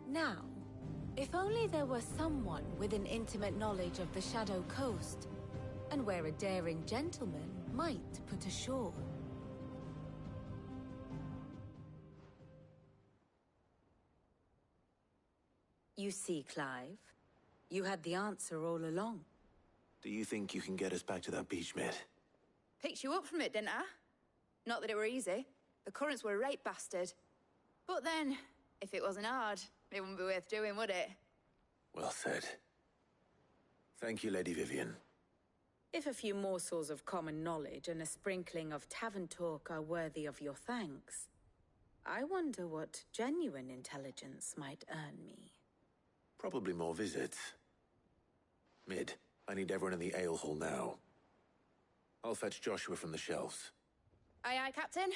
Now, if only there were someone with an intimate knowledge of the Shadow Coast, and where a daring gentleman might put ashore. You see, Clive, you had the answer all along. Do you think you can get us back to that beach, Mid? Picked you up from it, didn't I? Not that it were easy. The currents were a right bastard. But then, if it wasn't hard, it wouldn't be worth doing, would it? Well said. Thank you, Lady Vivian. If a few morsels of common knowledge and a sprinkling of tavern talk are worthy of your thanks, I wonder what genuine intelligence might earn me. Probably more visits. Mid, I need everyone in the ale hall now. I'll fetch Joshua from the shelves. Aye, aye, Captain.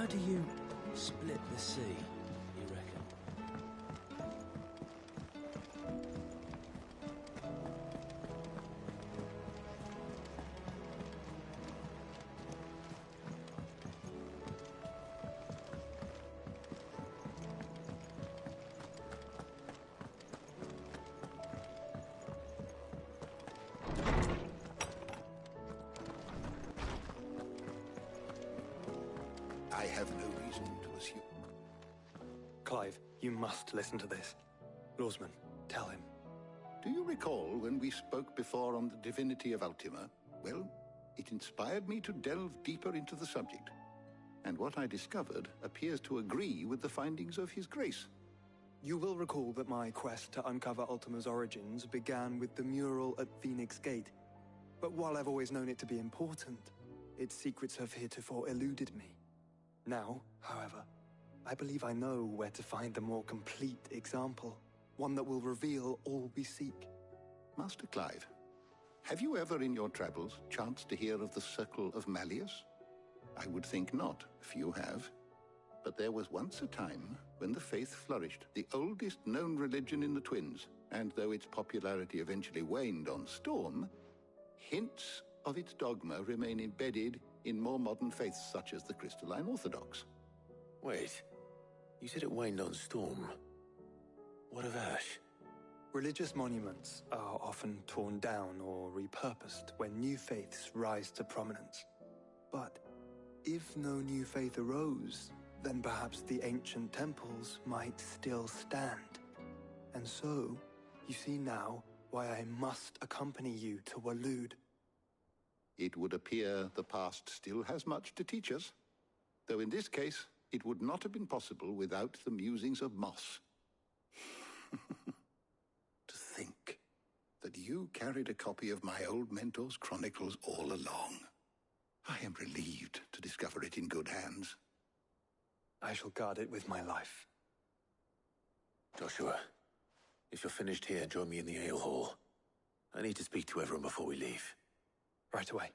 How do you split the sea, you reckon? I have no reason to assume. Clive, you must listen to this. Lawsman, tell him. Do you recall when we spoke before on the divinity of Ultima? Well, it inspired me to delve deeper into the subject. And what I discovered appears to agree with the findings of His Grace. You will recall that my quest to uncover Ultima's origins began with the mural at Phoenix Gate. But while I've always known it to be important, its secrets have heretofore eluded me. Now, however, I believe I know where to find the more complete example, one that will reveal all we seek. Master Clive, have you ever in your travels chanced to hear of the Circle of Malleus? I would think not, few have. But there was once a time when the faith flourished, the oldest known religion in the Twins, and though its popularity eventually waned on Storm, hints of its dogma remain embedded in more modern faiths such as the Crystalline Orthodox. Wait, you said it waned on Storm. What of Ash? Religious monuments are often torn down or repurposed when new faiths rise to prominence. But if no new faith arose, then perhaps the ancient temples might still stand. And so, you see now why I must accompany you to Waloed. It would appear the past still has much to teach us, though in this case, it would not have been possible without the musings of Moss. To think that you carried a copy of my old mentor's chronicles all along. I am relieved to discover it in good hands. I shall guard it with my life. Joshua, if you're finished here, join me in the ale hall. I need to speak to everyone before we leave. Right away.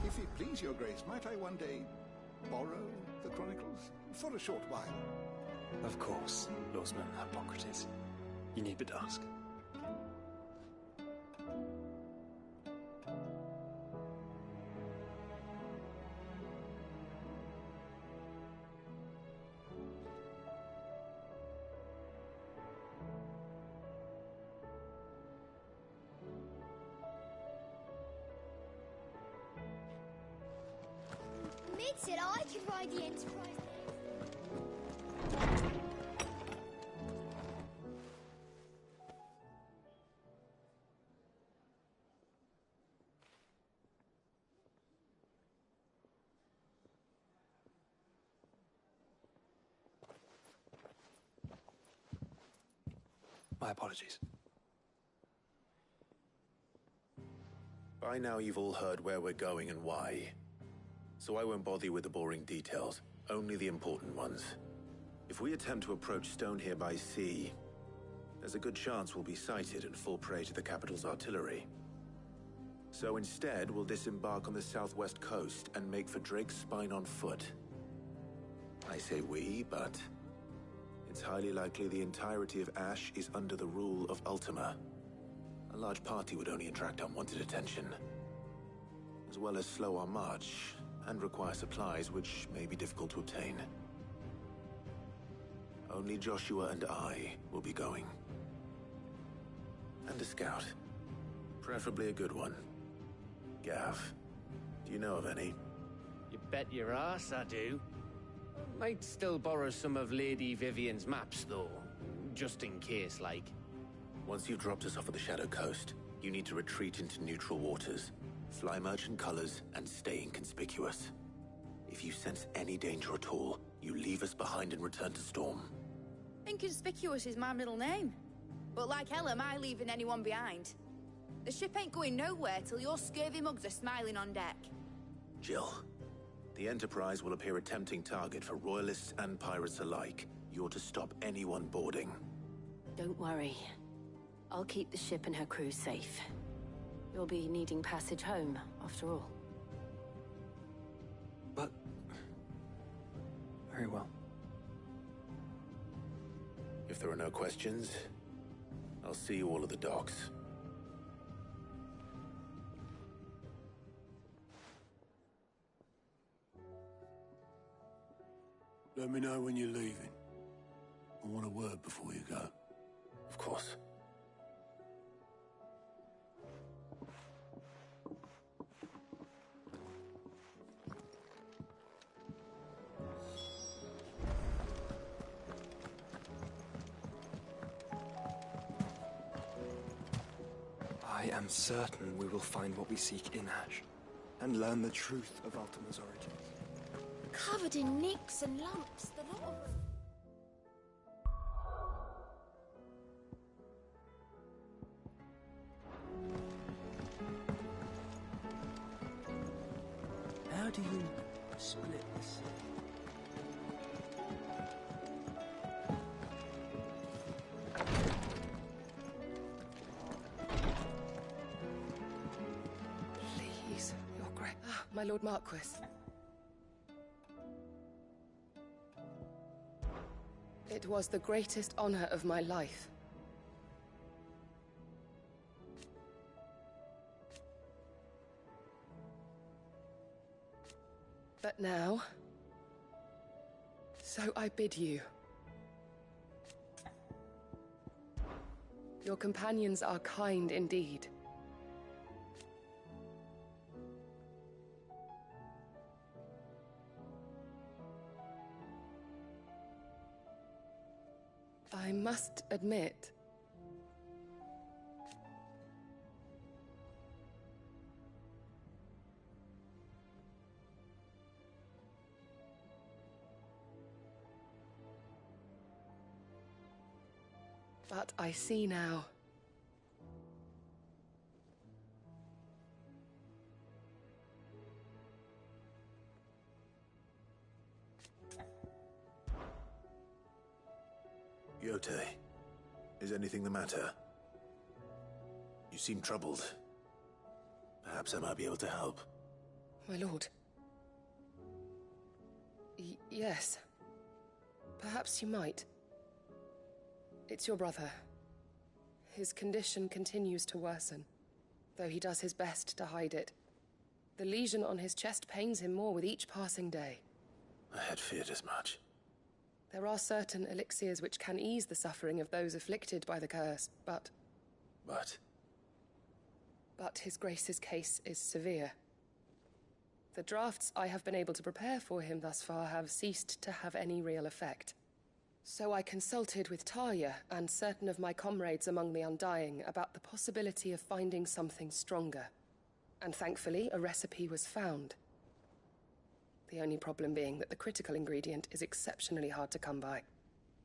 If it please your grace, might I one day borrow the chronicles for a short while? Of course, Lawsman Hippocrates. You need but ask. Mid said I could ride the Enterprise. My apologies. By now you've all heard where we're going and why. So I won't bother you with the boring details, only the important ones. If we attempt to approach Stone here by sea, there's a good chance we'll be sighted and fall prey to the capital's artillery. So instead, we'll disembark on the southwest coast and make for Drake's Spine on foot. I say we, but it's highly likely the entirety of Ash is under the rule of Ultima. A large party would only attract unwanted attention, as well as slow our march and require supplies which may be difficult to obtain. Only Joshua and I will be going. And a scout. Preferably a good one. Gav, do you know of any? You bet your ass I do. Might still borrow some of Lady Vivian's maps, though. Just in case, like. Once you've dropped us off at the Shadow Coast, you need to retreat into neutral waters, fly merchant colors, and stay inconspicuous. If you sense any danger at all, you leave us behind and return to Storm. Inconspicuous is my middle name. But like hell am I leaving anyone behind. The ship ain't going nowhere till your scurvy mugs are smiling on deck. Jill, the Enterprise will appear a tempting target for royalists and pirates alike. You're to stop anyone boarding. Don't worry. I'll keep the ship and her crew safe. You'll be needing passage home, after all. But... very well. If there are no questions, I'll see you all at the docks. Let me know when you're leaving. I want a word before you go. Of course. I am certain we will find what we seek in Ash, and learn the truth of Ultima's origins. Covered in nicks and lumps, the lot of them. How do you split the sea? Please, your grace. My Lord Marquis. It was the greatest honor of my life. But now, so I bid you. Your companions are kind indeed. I must admit, but I see now. Yote, is anything the matter? You seem troubled. Perhaps I might be able to help. My lord. Yes. Perhaps you might. It's your brother. His condition continues to worsen, though he does his best to hide it. The lesion on his chest pains him more with each passing day. I had feared as much. There are certain elixirs which can ease the suffering of those afflicted by the curse, but... But His Grace's case is severe. The drafts I have been able to prepare for him thus far have ceased to have any real effect. So I consulted with Tarja and certain of my comrades among the Undying about the possibility of finding something stronger. And thankfully, a recipe was found. The only problem being that the critical ingredient is exceptionally hard to come by,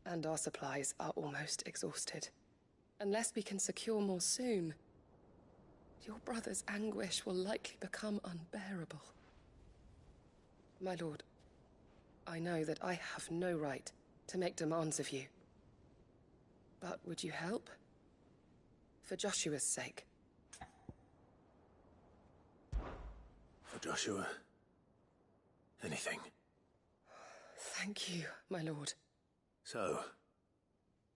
and our supplies are almost exhausted. Unless we can secure more soon, your brother's anguish will likely become unbearable. My lord, I know that I have no right to make demands of you. But would you help? For Joshua's sake. For Joshua? Anything. Thank you, my lord. So,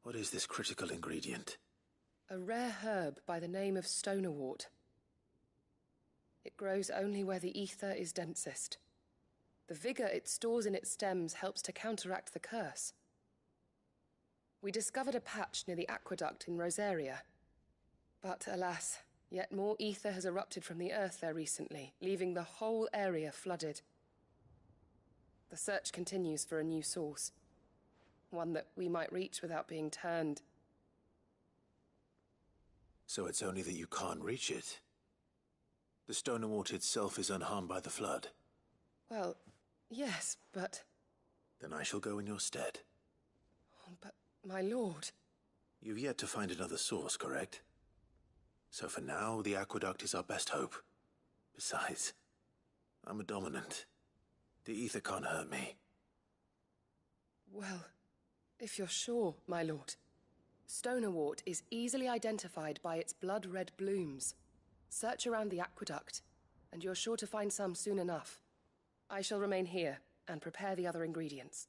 what is this critical ingredient? A rare herb by the name of stonerwort. It grows only where the ether is densest. The vigor it stores in its stems helps to counteract the curse. We discovered a patch near the aqueduct in Rosaria. But alas, yet more ether has erupted from the earth there recently, leaving the whole area flooded. The search continues for a new source. One that we might reach without being turned. So it's only that you can't reach it? The Stonerwort itself is unharmed by the flood? Well, yes, but... Then I shall go in your stead. But, my lord... You've yet to find another source, correct? So for now, the aqueduct is our best hope. Besides, I'm a dominant. The ether can't hurt me. Well, if you're sure, my lord. Stonerwort is easily identified by its blood-red blooms. Search around the aqueduct, and you're sure to find some soon enough. I shall remain here and prepare the other ingredients.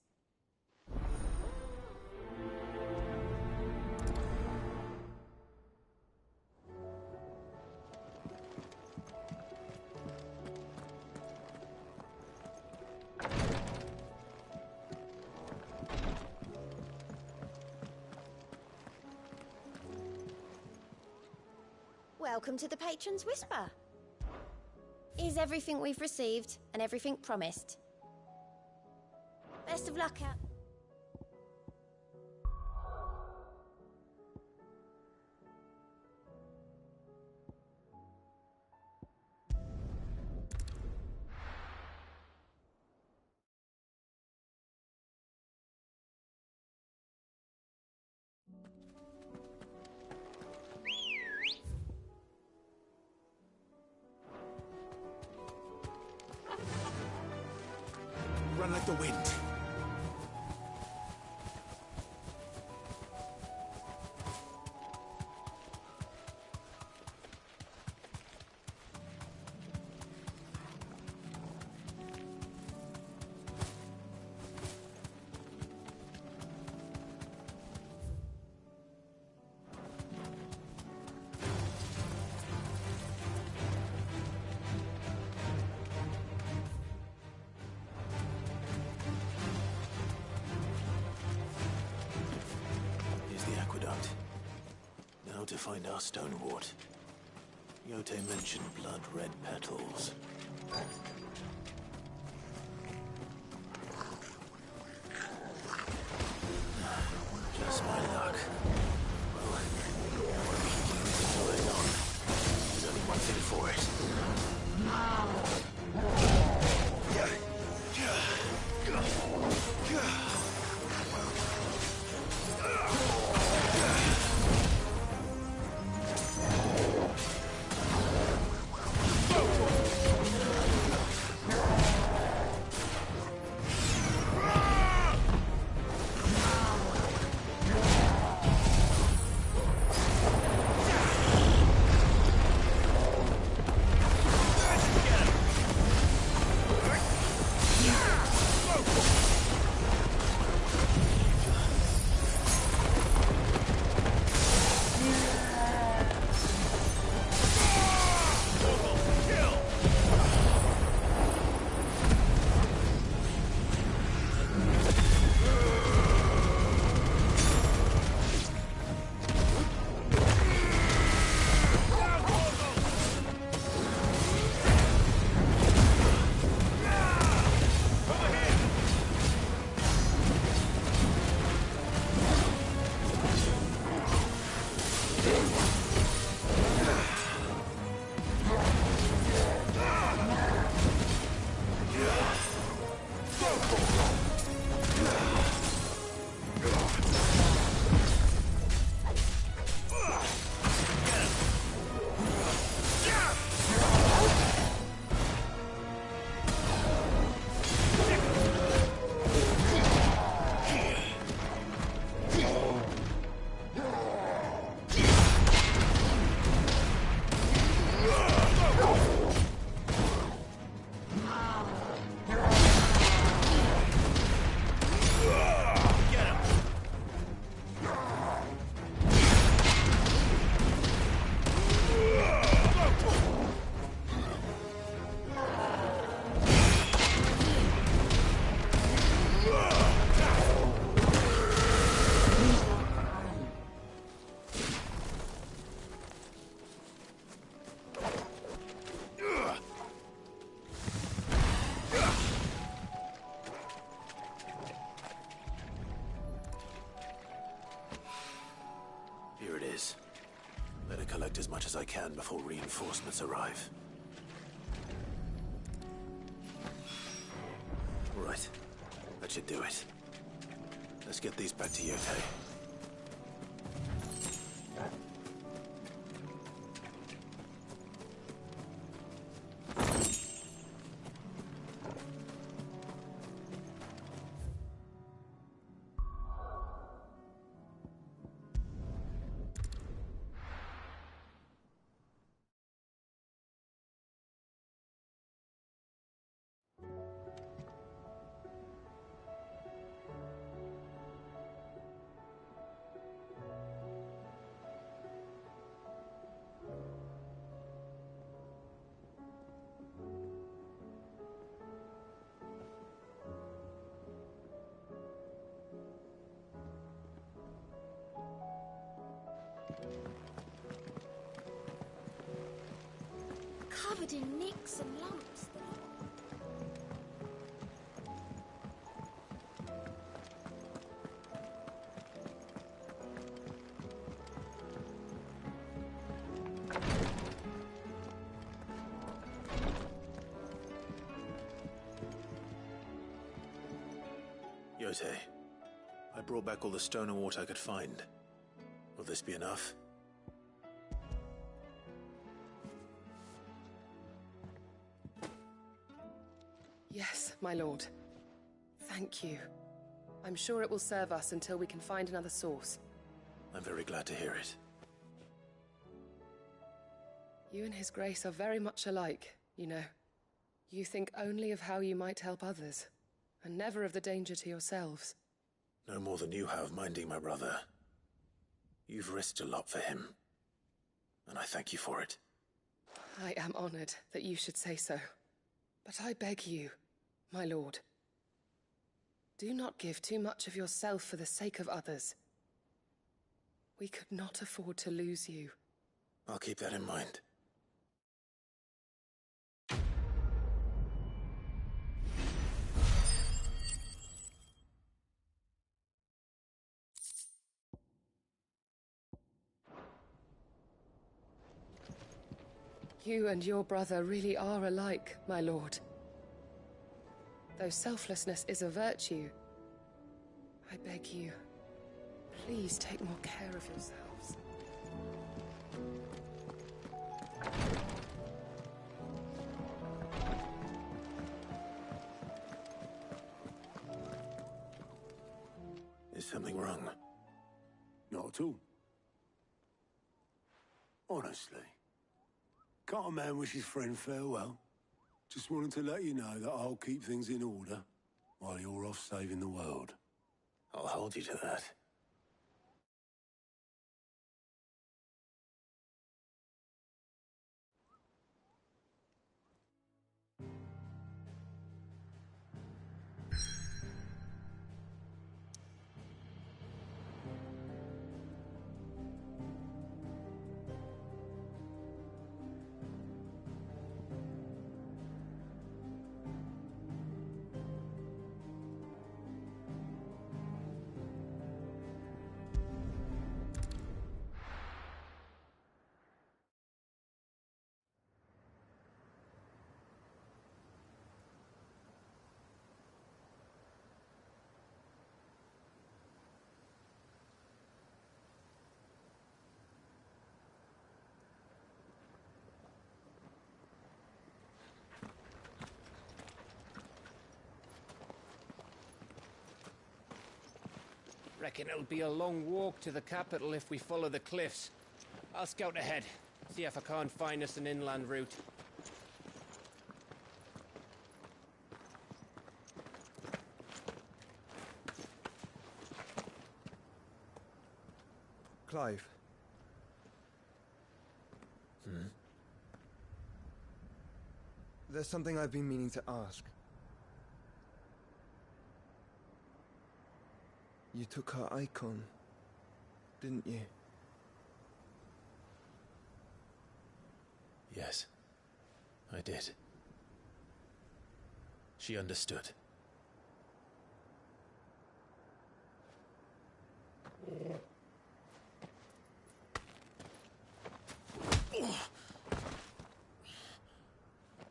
Welcome to the Patron's Whisper. Is everything we've received and everything promised? Best of luck out. Run like the wind. Now to find our stone wart. Yote mentioned blood-red petals. Just my luck. Well, what we can keep going on. There's only one thing for it. Better collect as much as I can before reinforcements arrive. Right. That should do it. Let's get these back to Yote. covered in nicks and lumps. Yotei, I brought back all the stone and water I could find. Will this be enough? Yes, my lord. Thank you. I'm sure it will serve us until we can find another source. I'm very glad to hear it. You and His Grace are very much alike, you know. You think only of how you might help others, and never of the danger to yourselves. No more than you have minding my brother. You've risked a lot for him, and I thank you for it. I am honored that you should say so. But I beg you, my lord, do not give too much of yourself for the sake of others. We could not afford to lose you. I'll keep that in mind. You and your brother really are alike, my lord. Though selflessness is a virtue, I beg you, please take more care of yourselves. Is something wrong? Not at all. Honestly. Can't a man wish his friend farewell? Just wanted to let you know that I'll keep things in order while you're off saving the world. I'll hold you to that. Reckon it'll be a long walk to the capital if we follow the cliffs. I'll scout ahead, see if I can't find us an inland route. Clive. There's something I've been meaning to ask. You took her icon, didn't you? Yes, I did. She understood.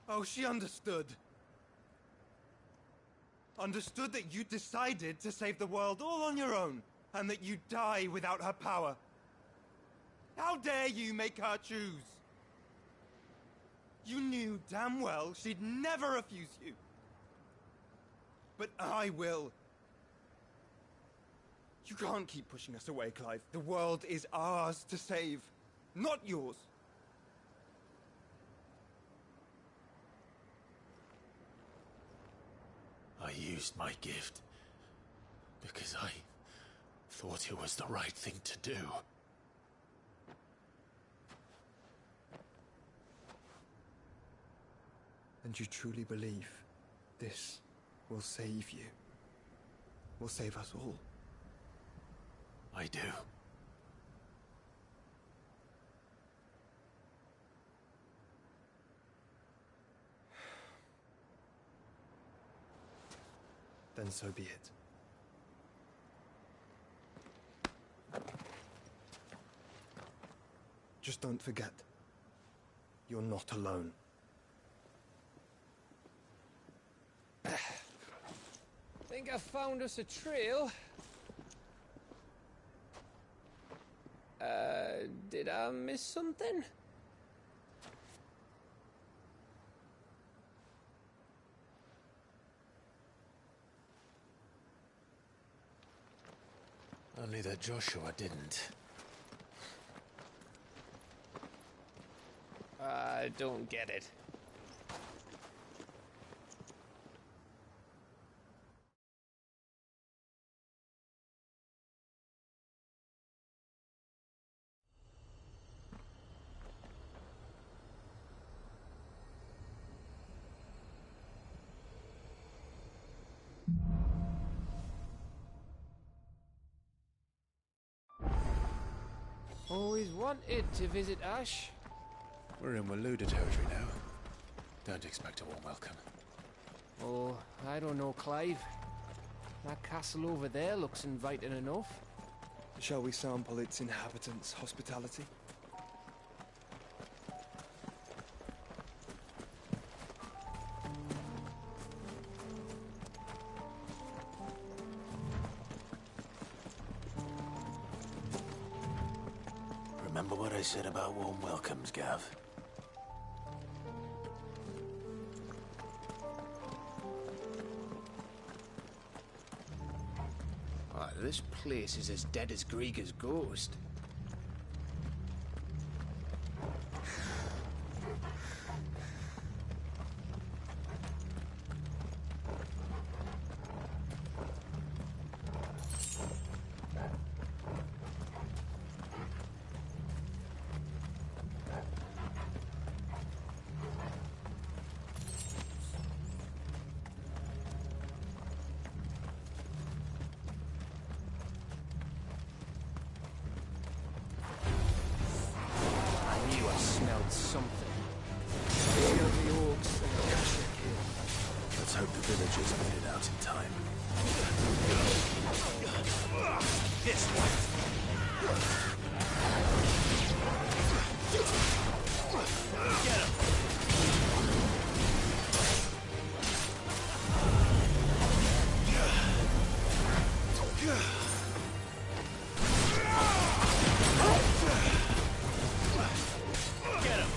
Oh, she understood. Understood that you decided to save the world all on your own, and that you'd die without her power. How dare you make her choose? You knew damn well she'd never refuse you. But I will. You can't keep pushing us away, Clive. The world is ours to save, not yours. I used my gift because I thought it was the right thing to do. And you truly believe this will save you? Will save us all? I do. then so be it. Just don't forget, you're not alone. Think I found us a trail. Did I miss something? Only that Joshua didn't. I don't get it. Always wanted to visit Ash. We're in Waluda territory now. Don't expect a warm welcome. Oh, I don't know, Clive. That castle over there looks inviting enough. Shall we sample its inhabitants' hospitality? Remember what I said about warm welcomes, Gav? Oh, this place is as dead as Greagor's ghost. Something. The orcs and Kashik here. Let's hope the villagers made it out in time. This Get him!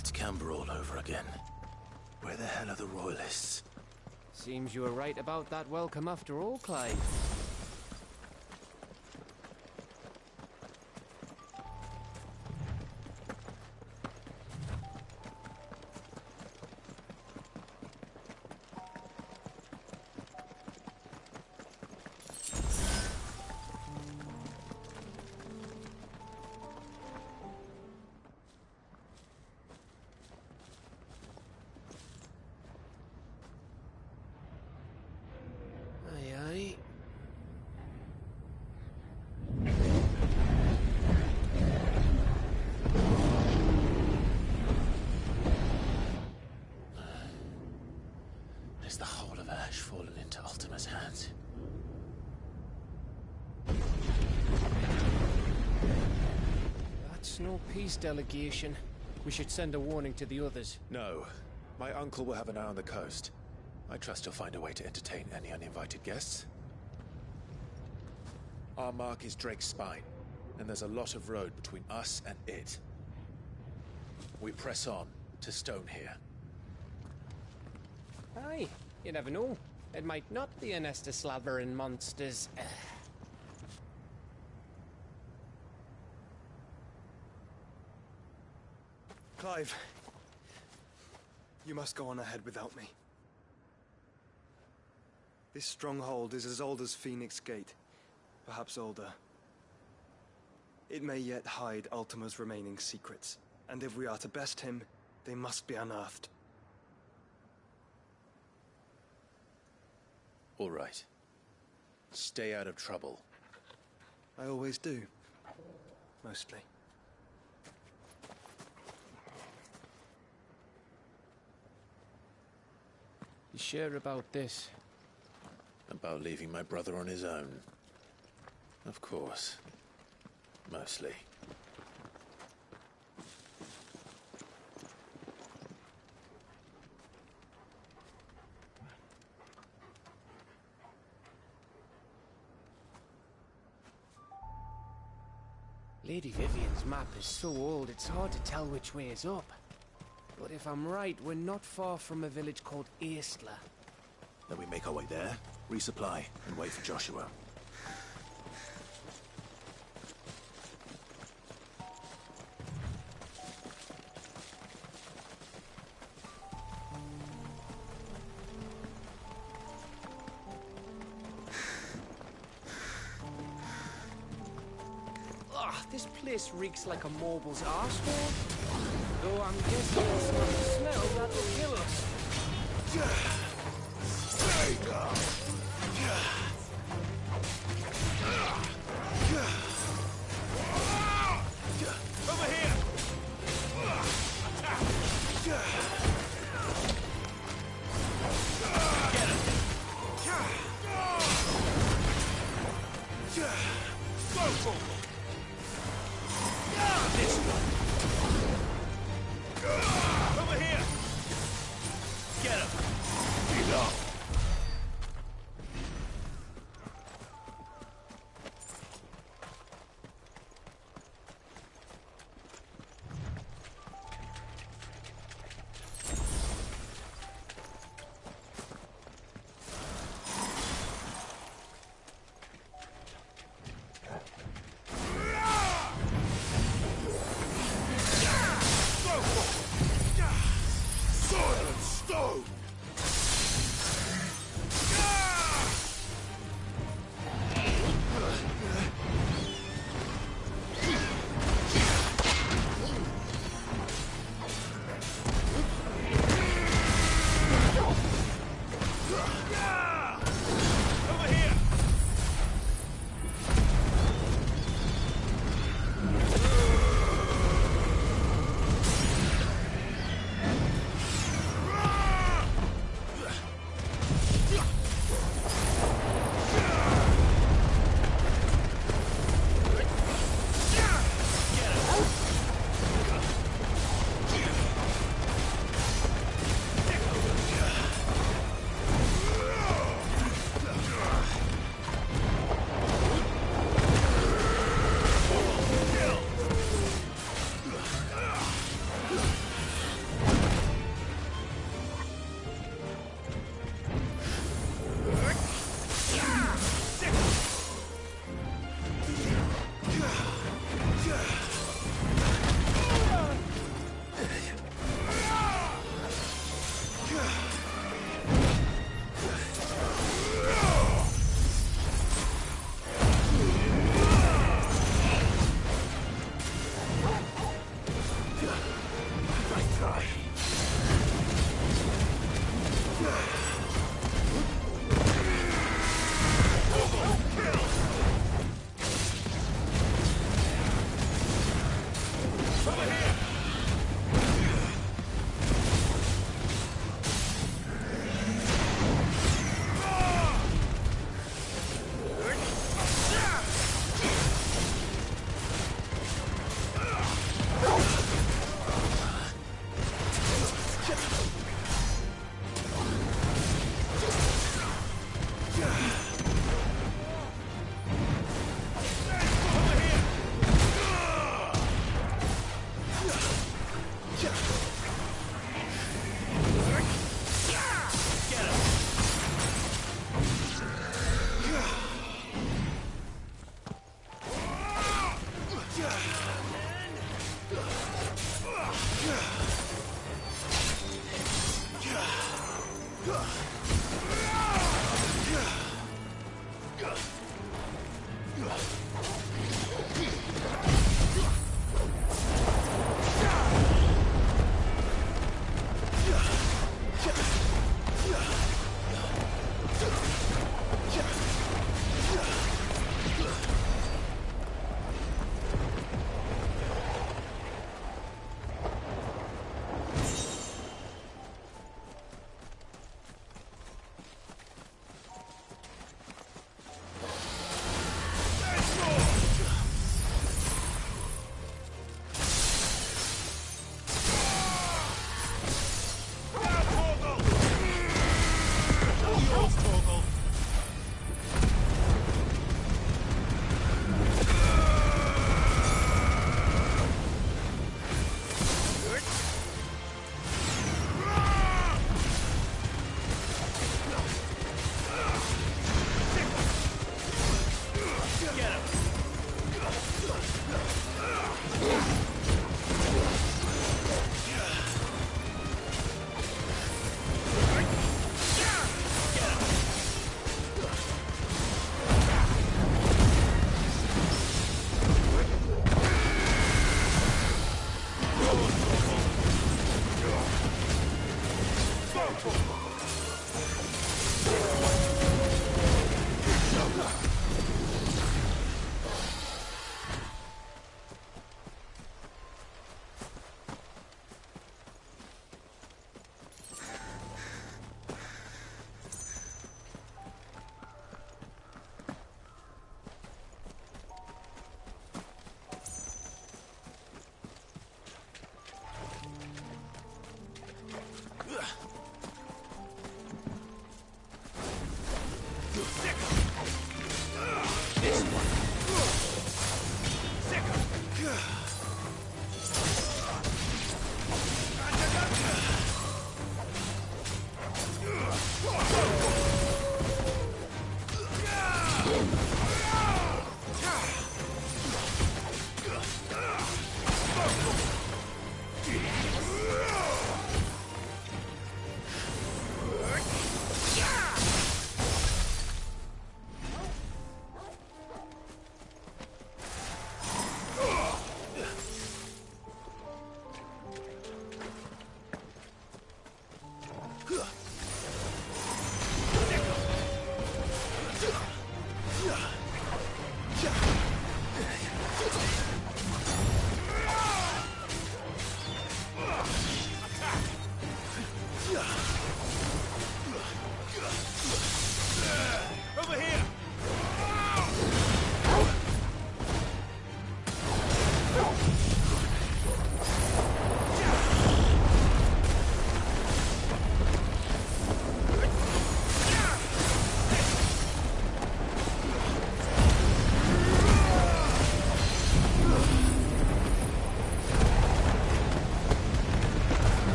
It's Camber all over again. Where the hell are the Royalists? Seems you were right about that welcome after all, Clive. Is the whole of Ash fallen into Ultima's hands? That's no peace delegation. We should send a warning to the others. No. My uncle will have an eye on the coast. I trust he'll find a way to entertain any uninvited guests. Our mark is Drake's Spine, and there's a lot of road between us and it. We press on to Stonehere. Aye, you never know. It might not be a nest of slavering monsters. Clive, you must go on ahead without me. This stronghold is as old as Phoenix Gate, perhaps older. It may yet hide Ultima's remaining secrets, and if we are to best him, they must be unearthed. All right. Stay out of trouble. I always do. Mostly. You sure about this? About leaving my brother on his own? Of course. Mostly. Lady Vivian's map is so old it's hard to tell which way is up. But if I'm right, we're not far from a village called Eastla. Then we make our way there, resupply, and wait for Joshua. This place reeks like a morble's arsehole. Though I'm guessing it's not the smell that will kill us. Over here! This one. Over here! Get him! He's up.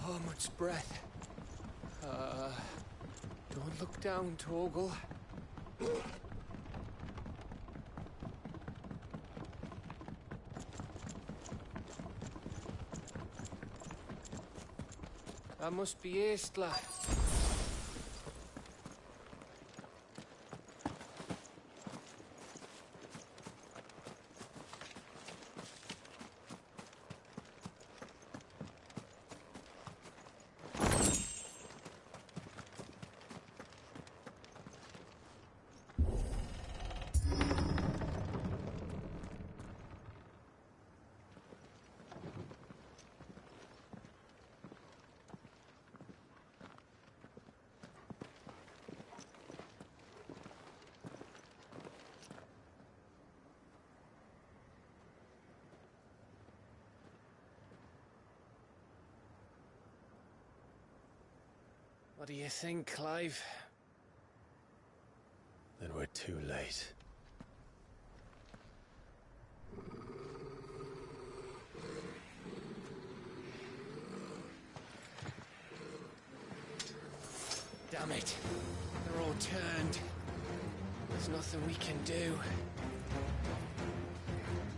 Oh, much breath. Don't look down, Torgal. That must be Aistla. What do you think, Clive? Then we're too late. Damn it. They're all turned. There's nothing we can do.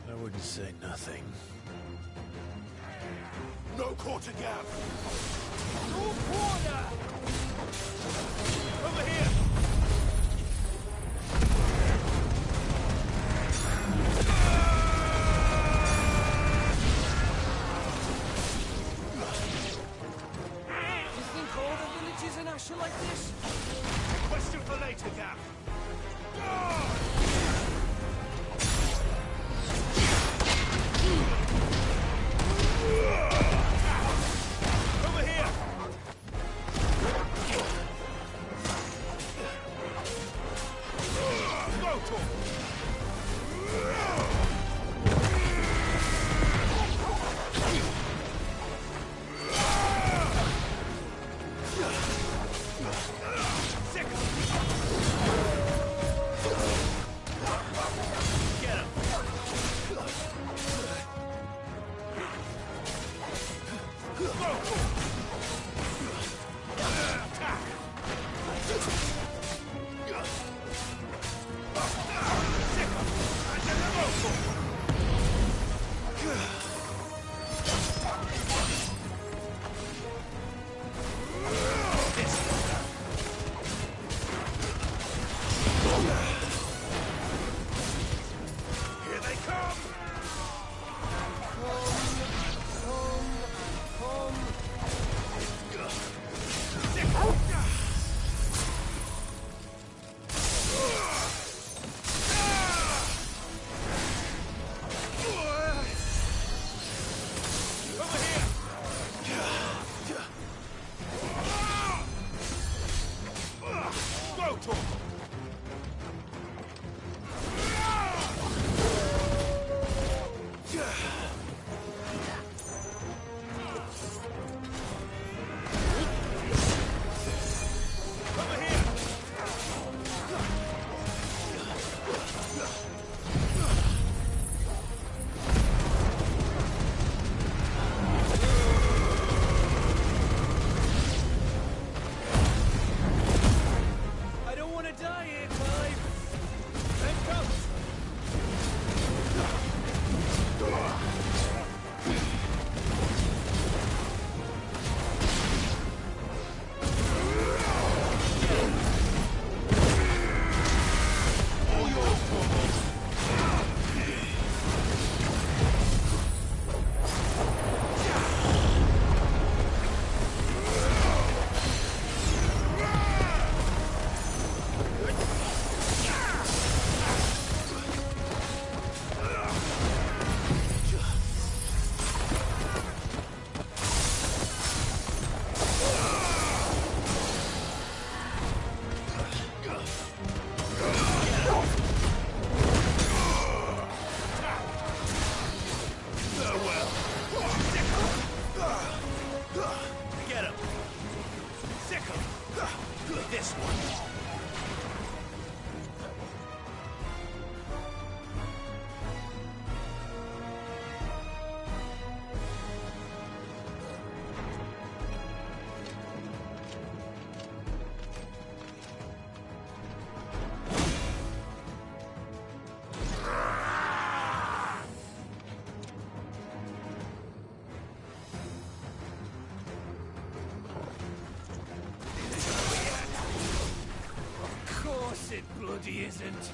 I wouldn't say nothing. No quarter gap! No quarter! Over here! You think all the villages in Asher like this? Question for later, Gap. Over here! Go, Tor! around, he isn't.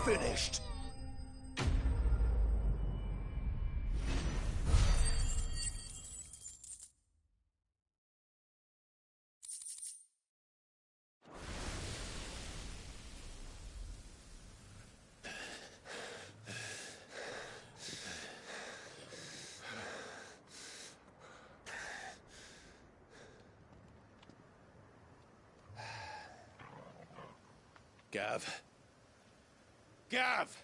Finished. Gav. Gav!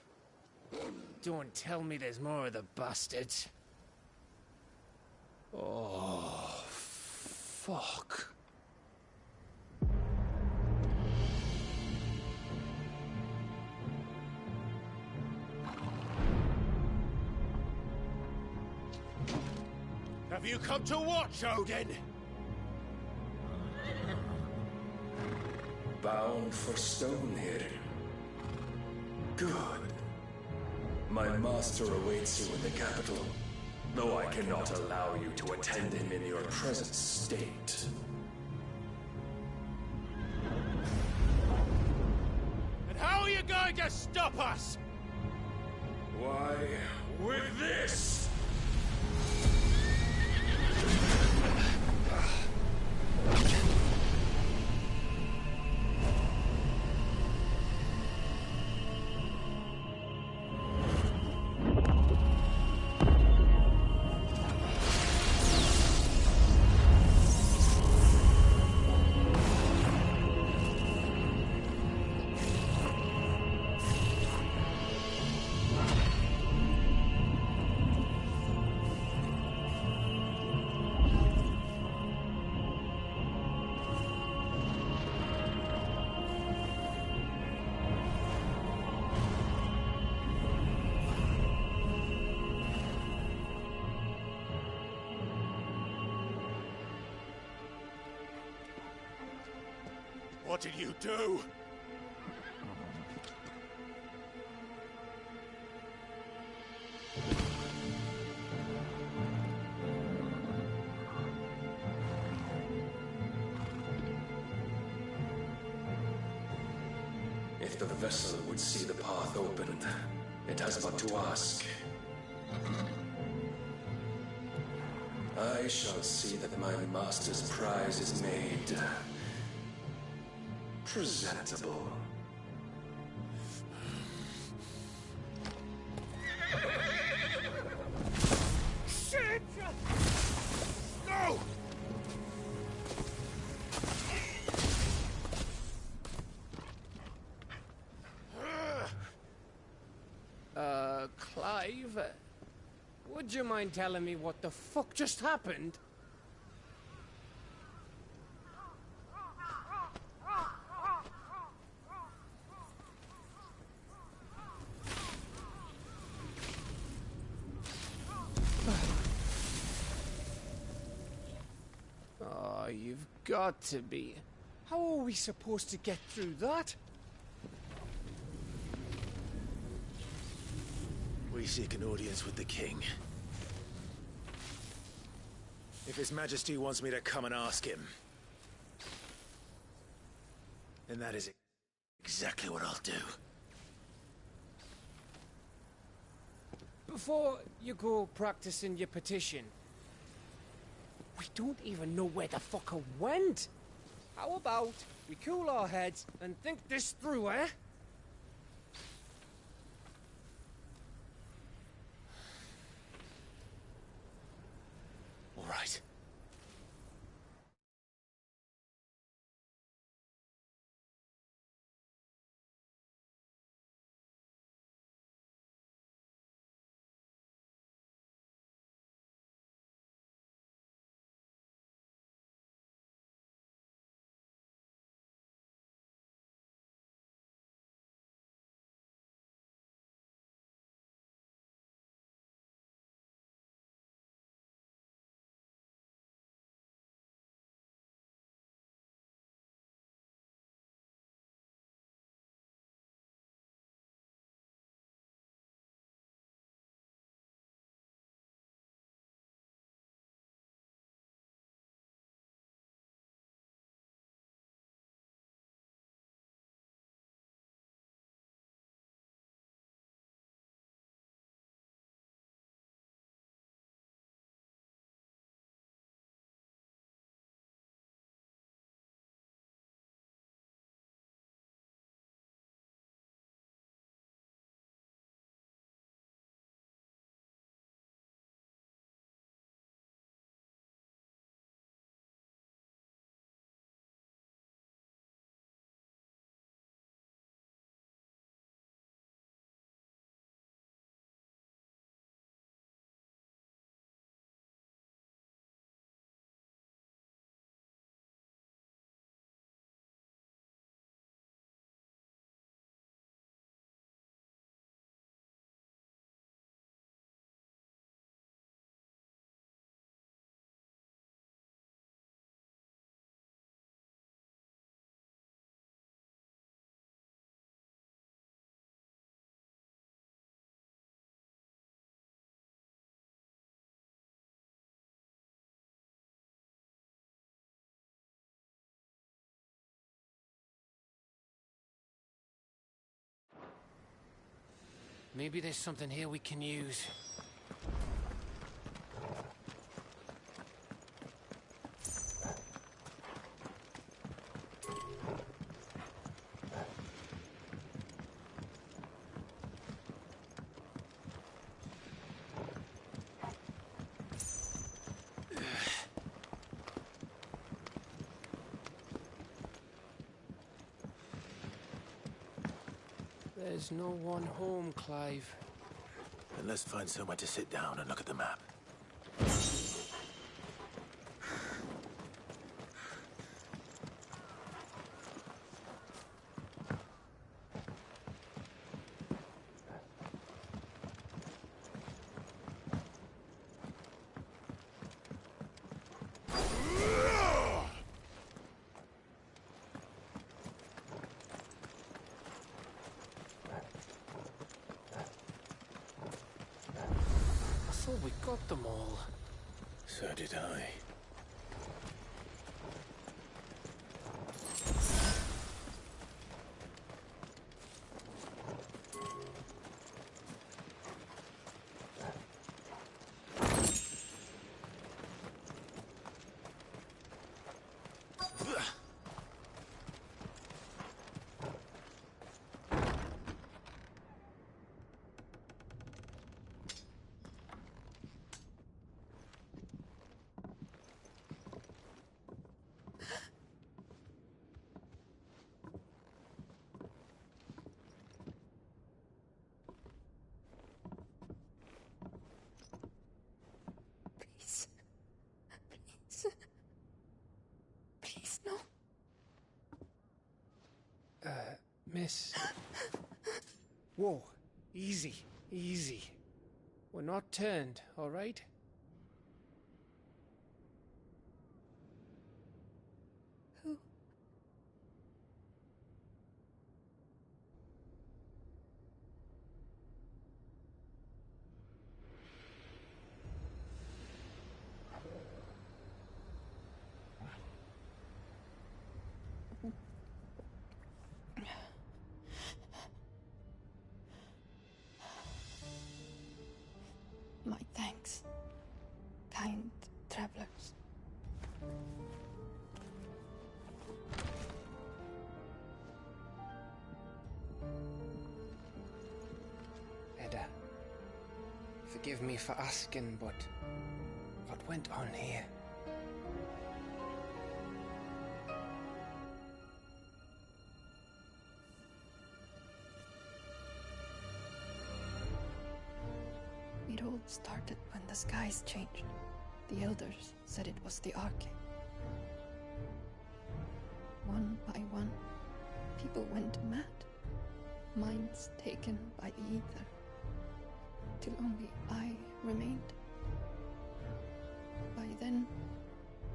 Don't tell me there's more of the bastards. Oh, fuck. Have you come to watch, Odin? Bound for Stonehill. Good. My master awaits you in the capital, though I cannot allow you to attend him in your present state. And how are you going to stop us? Why, with this! What did you do? If the vessel would see the path opened, it has but to ask. I shall see that my master's prize is made presentable. Shit! Go! Clive, would you mind telling me what the fuck just happened? you've got to be. How are we supposed to get through that? We seek an audience with the king. If His Majesty wants me to come and ask him, then that is exactly what I'll do. Before you go practicing your petition, we don't even know where the fucker went. How about we cool our heads and think this through, eh? All right. Maybe there's something here we can use. There's no one home, Clive. Then let's find somewhere to sit down and look at the map. I thought we got them all. So did I. Please, no. Miss. Whoa. Easy. Easy. We're not turned, all right? Master. Forgive me for asking, but what went on here? It all started when the skies changed. The elders said it was the Arche. One by one, people went mad. Minds taken by the ether. Till only I remained. By then,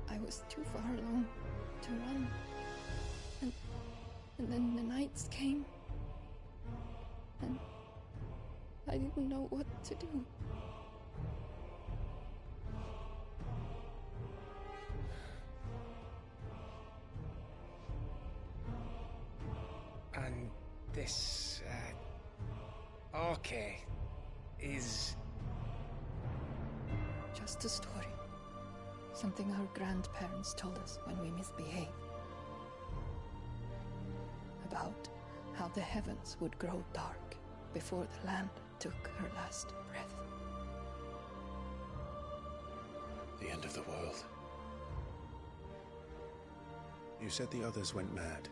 I was too far along to run. And then the nights came. And I didn't know what to do. And this, Arche is... Just a story. Something our grandparents told us when we misbehaved. About how the heavens would grow dark before the land took her last breath. The end of the world. You said the others went mad.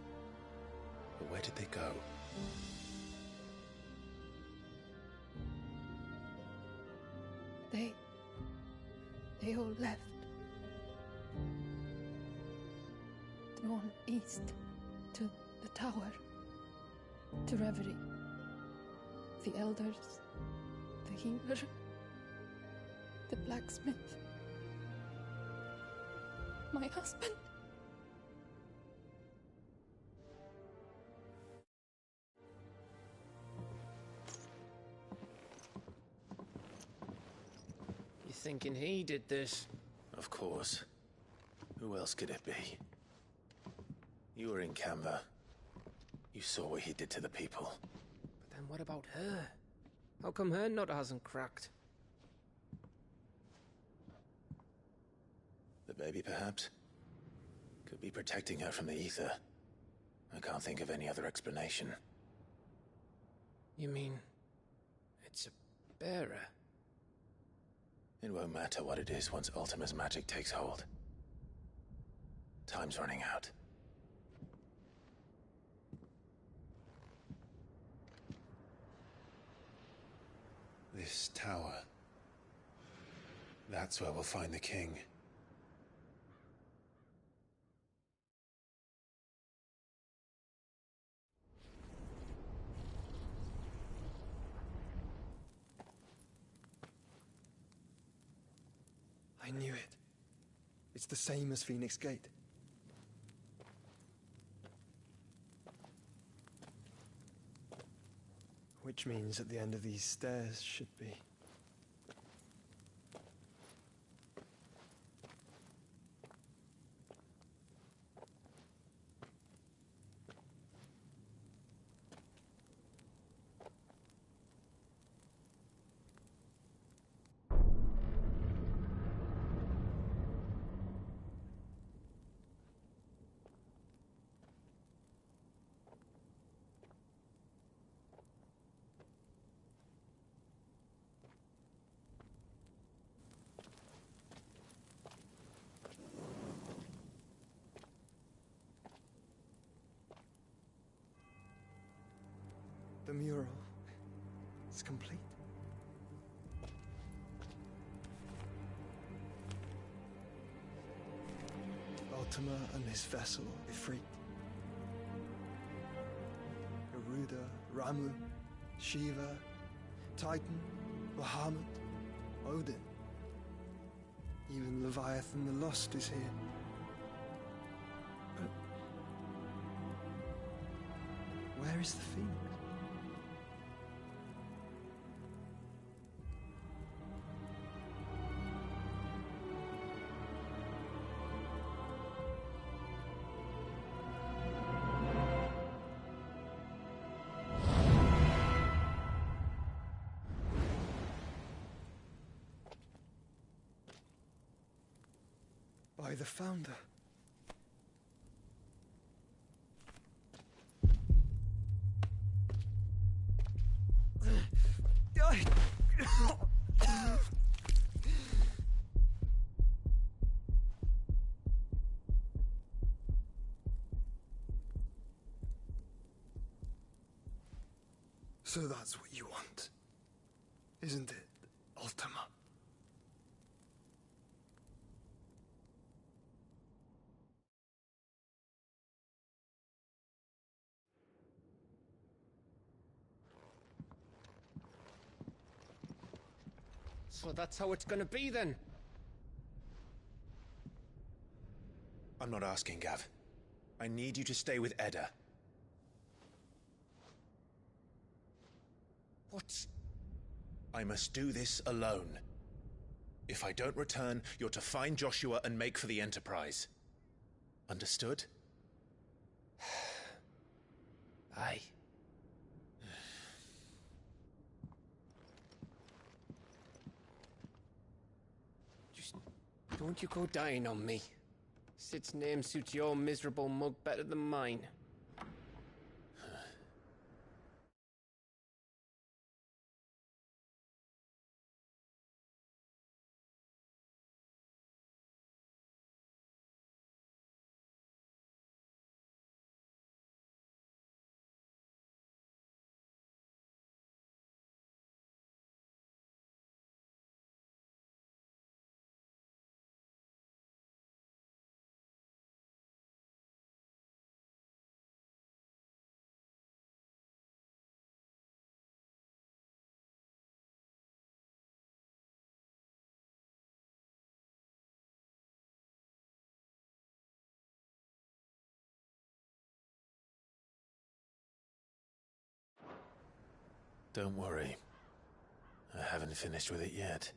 But where did they go? They all left. Drawn east to the tower, to Reverie. The elders, the healer, the blacksmith, my husband. You thinking he did this? Of course. Who else could it be? You were in Canva. You saw what he did to the people. But then what about her? How come her nut hasn't cracked? The baby, perhaps? Could be protecting her from the ether. I can't think of any other explanation. You mean... it's a bearer? It won't matter what it is once Ultima's magic takes hold. Time's running out. This tower. That's where we'll find the king. I knew it. It's the same as Phoenix Gate. Which means at the end of these stairs should be... The mural is complete. Ultima and his vessel, Ifrit. Garuda, Ramu, Shiva, Titan, Bahamut, Odin. Even Leviathan the Lost is here. But where is the Phoenix? By the Founder. So that's what you want, isn't it, Ultima? So that's how it's gonna be then? I'm not asking, Gav. I need you to stay with Edda. What? I must do this alone. If I don't return, you're to find Joshua and make for the Enterprise. Understood? Aye. Just don't you go dying on me. Sid's name suits your miserable mug better than mine. Don't worry. I haven't finished with it yet.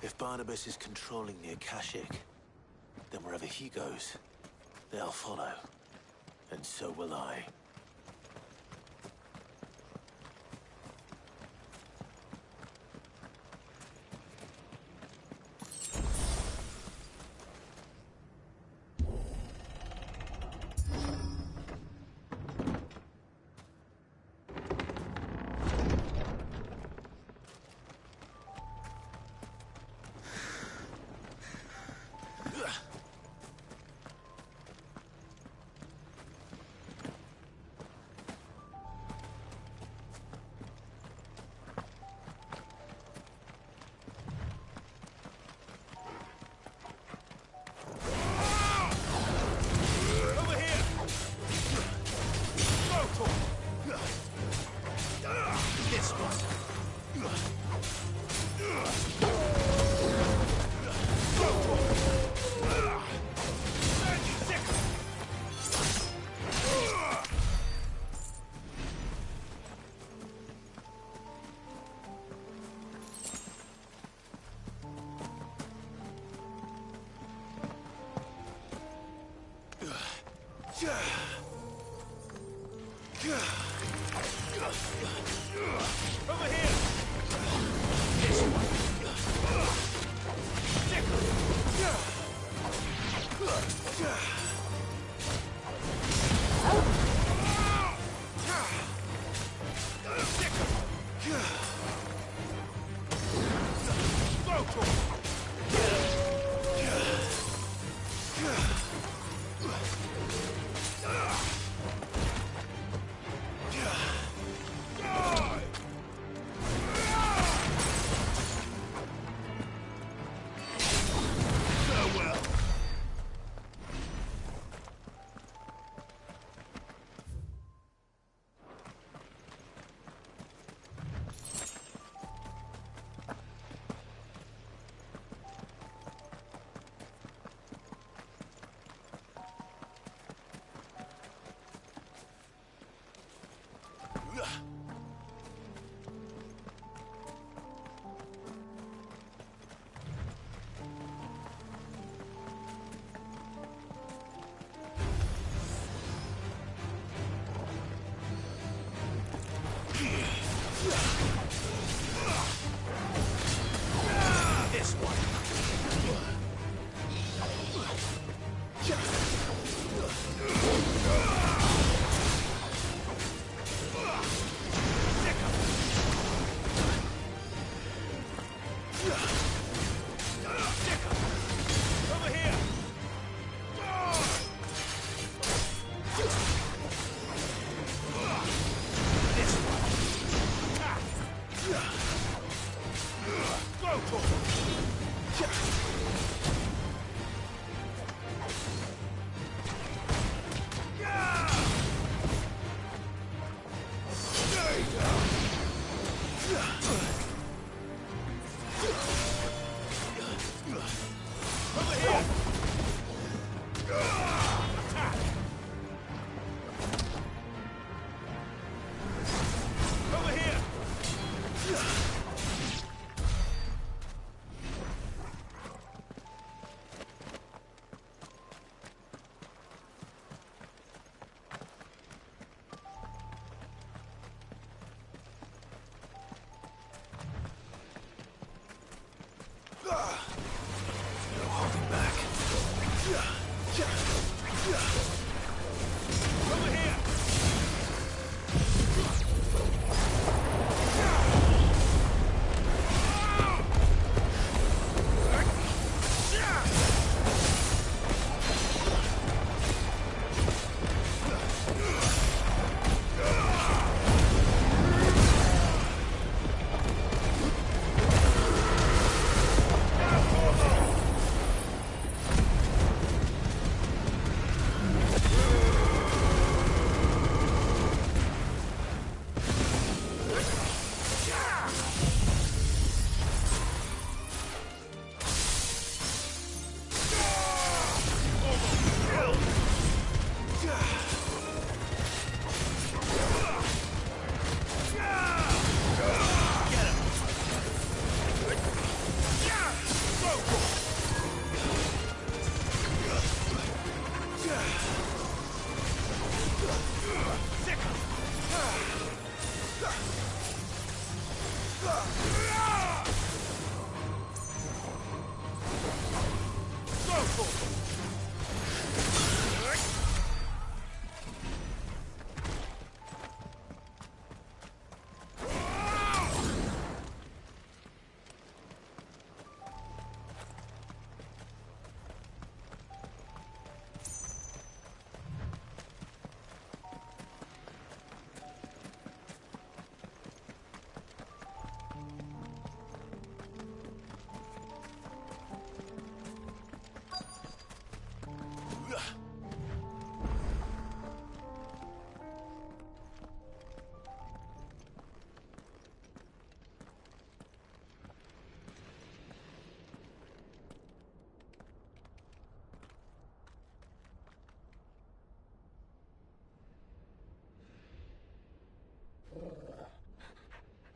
If Barnabas is controlling the Akashic, then wherever he goes, they'll follow. And so will I.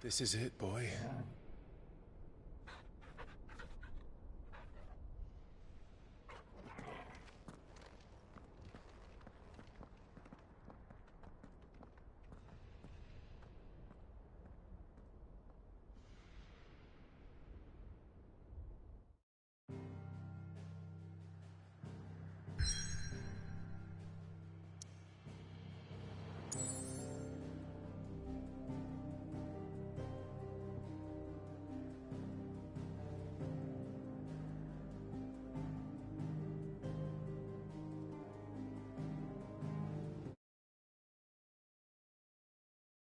This is it, boy.